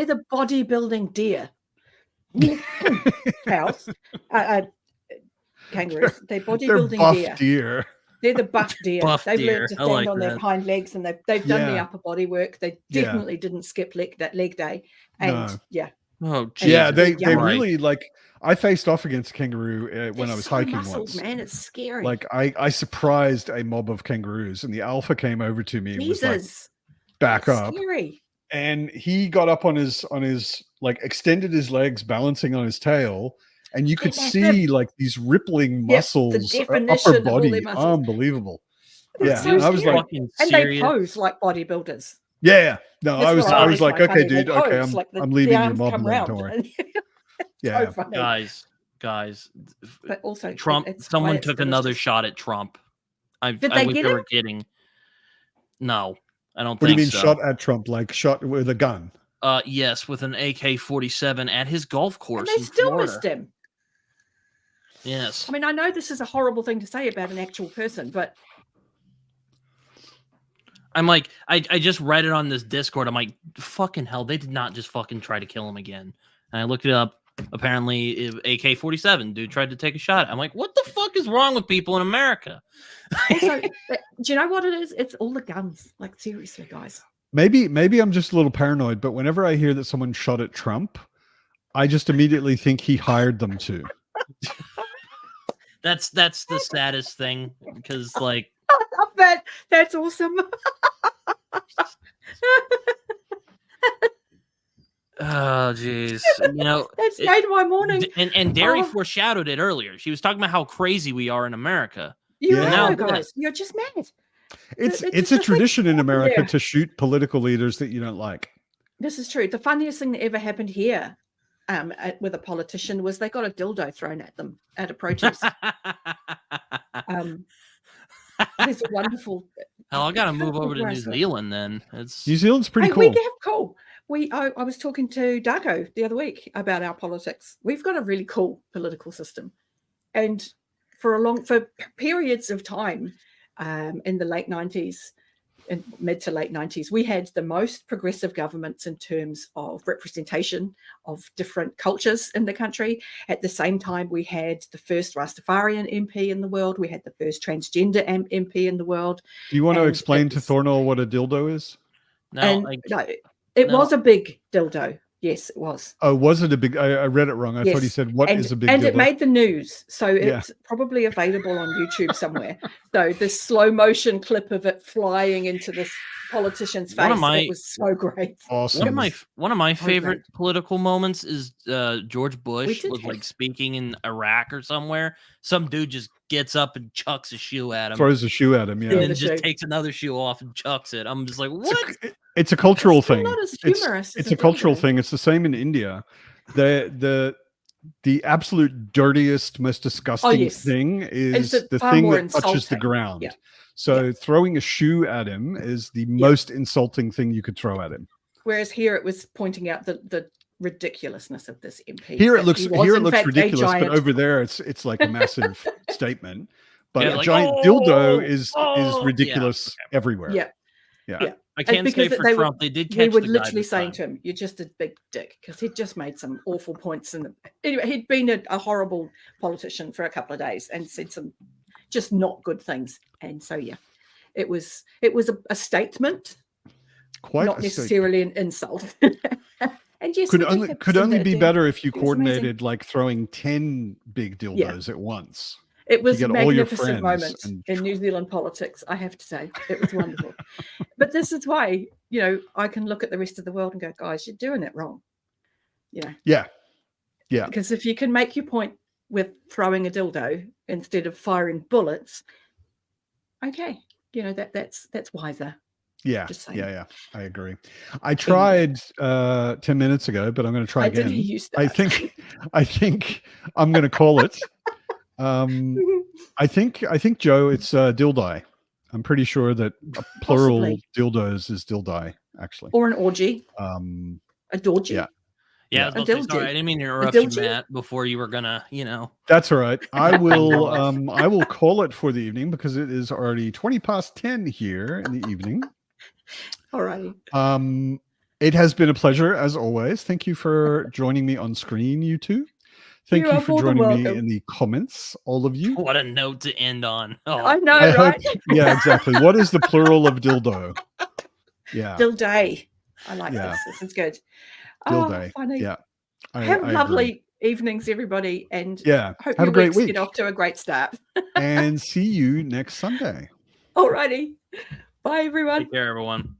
the bodybuilding deer. Cows, kangaroos. They're bodybuilding deer. They're the buff deer. They've learned to stand on their hind legs, and they've done the upper body work. They definitely didn't skip that leg day. And oh, geez. Yeah, they really I faced off against a kangaroo when I was hiking once. Man, it's scary. I surprised a mob of kangaroos, and the alpha came over to me and was like, "Back up!" Scary. And he got up on his extended his legs, balancing on his tail, and you could see these rippling muscles, upper body, unbelievable. Yeah, so I was like, and they pose like bodybuilders. Yeah, no, I was like, okay, dude, okay, I'm leaving your mob alone. Don't worry. Yeah, so guys. But also, Trump. Someone took another shot at Trump. I wish they were kidding. No, I don't. What think do you mean so. Shot at Trump? Like shot with a gun? Yes, with an AK-47 at his golf course. And they still Florida. missed him. Yes. I mean, I know this is a horrible thing to say about an actual person, but I'm like, I just read it on this Discord. I'm like, fucking hell, they did not just fucking try to kill him again. And I looked it up. Apparently, AK-47 dude tried to take a shot. I'm like, what the fuck is wrong with people in America? Also, do you know what it is? It's all the guns. Like, seriously, guys. Maybe I'm just a little paranoid, but whenever I hear that someone shot at Trump, I just immediately think he hired them to. That's the saddest thing because, like, I love that. That's awesome. oh jeez, you know, That's made my morning. And Derry foreshadowed it earlier. She was talking about how crazy we are in America. You Yeah. are, guys. You're just mad. It's a tradition in America to shoot political leaders that you don't like. This is true. The funniest thing that ever happened here with a politician was they got a dildo thrown at them at a protest. It's wonderful. Hell, I gotta move over to New Zealand then. New Zealand's pretty cool. We have cool. I was talking to Darko the other week about our politics. We've got a really cool political system, and for periods of time in the late 90s and mid to late 90s, we had the most progressive governments in terms of representation of different cultures in the country. At the same time, we had the first Rastafarian MP in the world. We had the first transgender MP in the world. Do you want to explain to Thornall what a dildo is? No, it was a big dildo. Yes, it was. Oh, was it a big? I read it wrong. I thought he said, "What is a big?" And dildo? it made the news, so it's probably available on YouTube somewhere. So this slow motion clip of it flying into this politician's face, it was so great. Awesome. One of my favorite political moments is George Bush was like speaking in Iraq or somewhere. Some dude just gets up and chucks a shoe at him. Throws a shoe at him, yeah. And then just takes another shoe off and chucks it. I'm just like, what? It's a cultural thing. Not as humorous. It's a cultural thing. It's the same in India. The absolute dirtiest, most disgusting thing is the thing that touches the ground. Yeah. So throwing a shoe at him is the most insulting thing you could throw at him. Whereas here it was pointing out the ridiculousness of this MP. Here it looks ridiculous, but over there it's like a massive statement. But a giant dildo is ridiculous everywhere. Yeah. I can't say for Trump. They did catch They were the literally saying to him, "You're just a big dick," because he'd just made some awful points. Anyway, he'd been a horrible politician for a couple of days and said some just not good things. And so it was a statement, not necessarily an insult. And yes, could only be better if you coordinated like throwing 10 big dildos at once. It was a magnificent moment in New Zealand politics, I have to say. It was wonderful. But this is why, I can look at the rest of the world and go, guys, you're doing it wrong. Yeah. Because if you can make your point with throwing a dildo instead of firing bullets, okay, that's wiser. Yeah. I agree. I tried 10 minutes ago, but I'm going to try again. I think I'm going to call it. I think Joe, it's dildai. I'm pretty sure that plural dildos is dildai, actually, or an orgy. A dorgy. Yeah, I didn't mean to interrupt you, Matt, before you were gonna, That's all right. I will call it for the evening because it is already 10:20 here in the evening. All righty. It has been a pleasure as always. Thank you for joining me on screen, you two. Thank you for joining me in the comments, all of you. What a note to end on. Oh. I know, right? Yeah, exactly. What is the plural of dildo? Yeah. Dilday. I like this. This is good. Dilday. Funny. Yeah. Have lovely evenings, everybody. And hope have a great week. Get off to a great start. And see you next Sunday. All righty. Bye, everyone. Take care, everyone.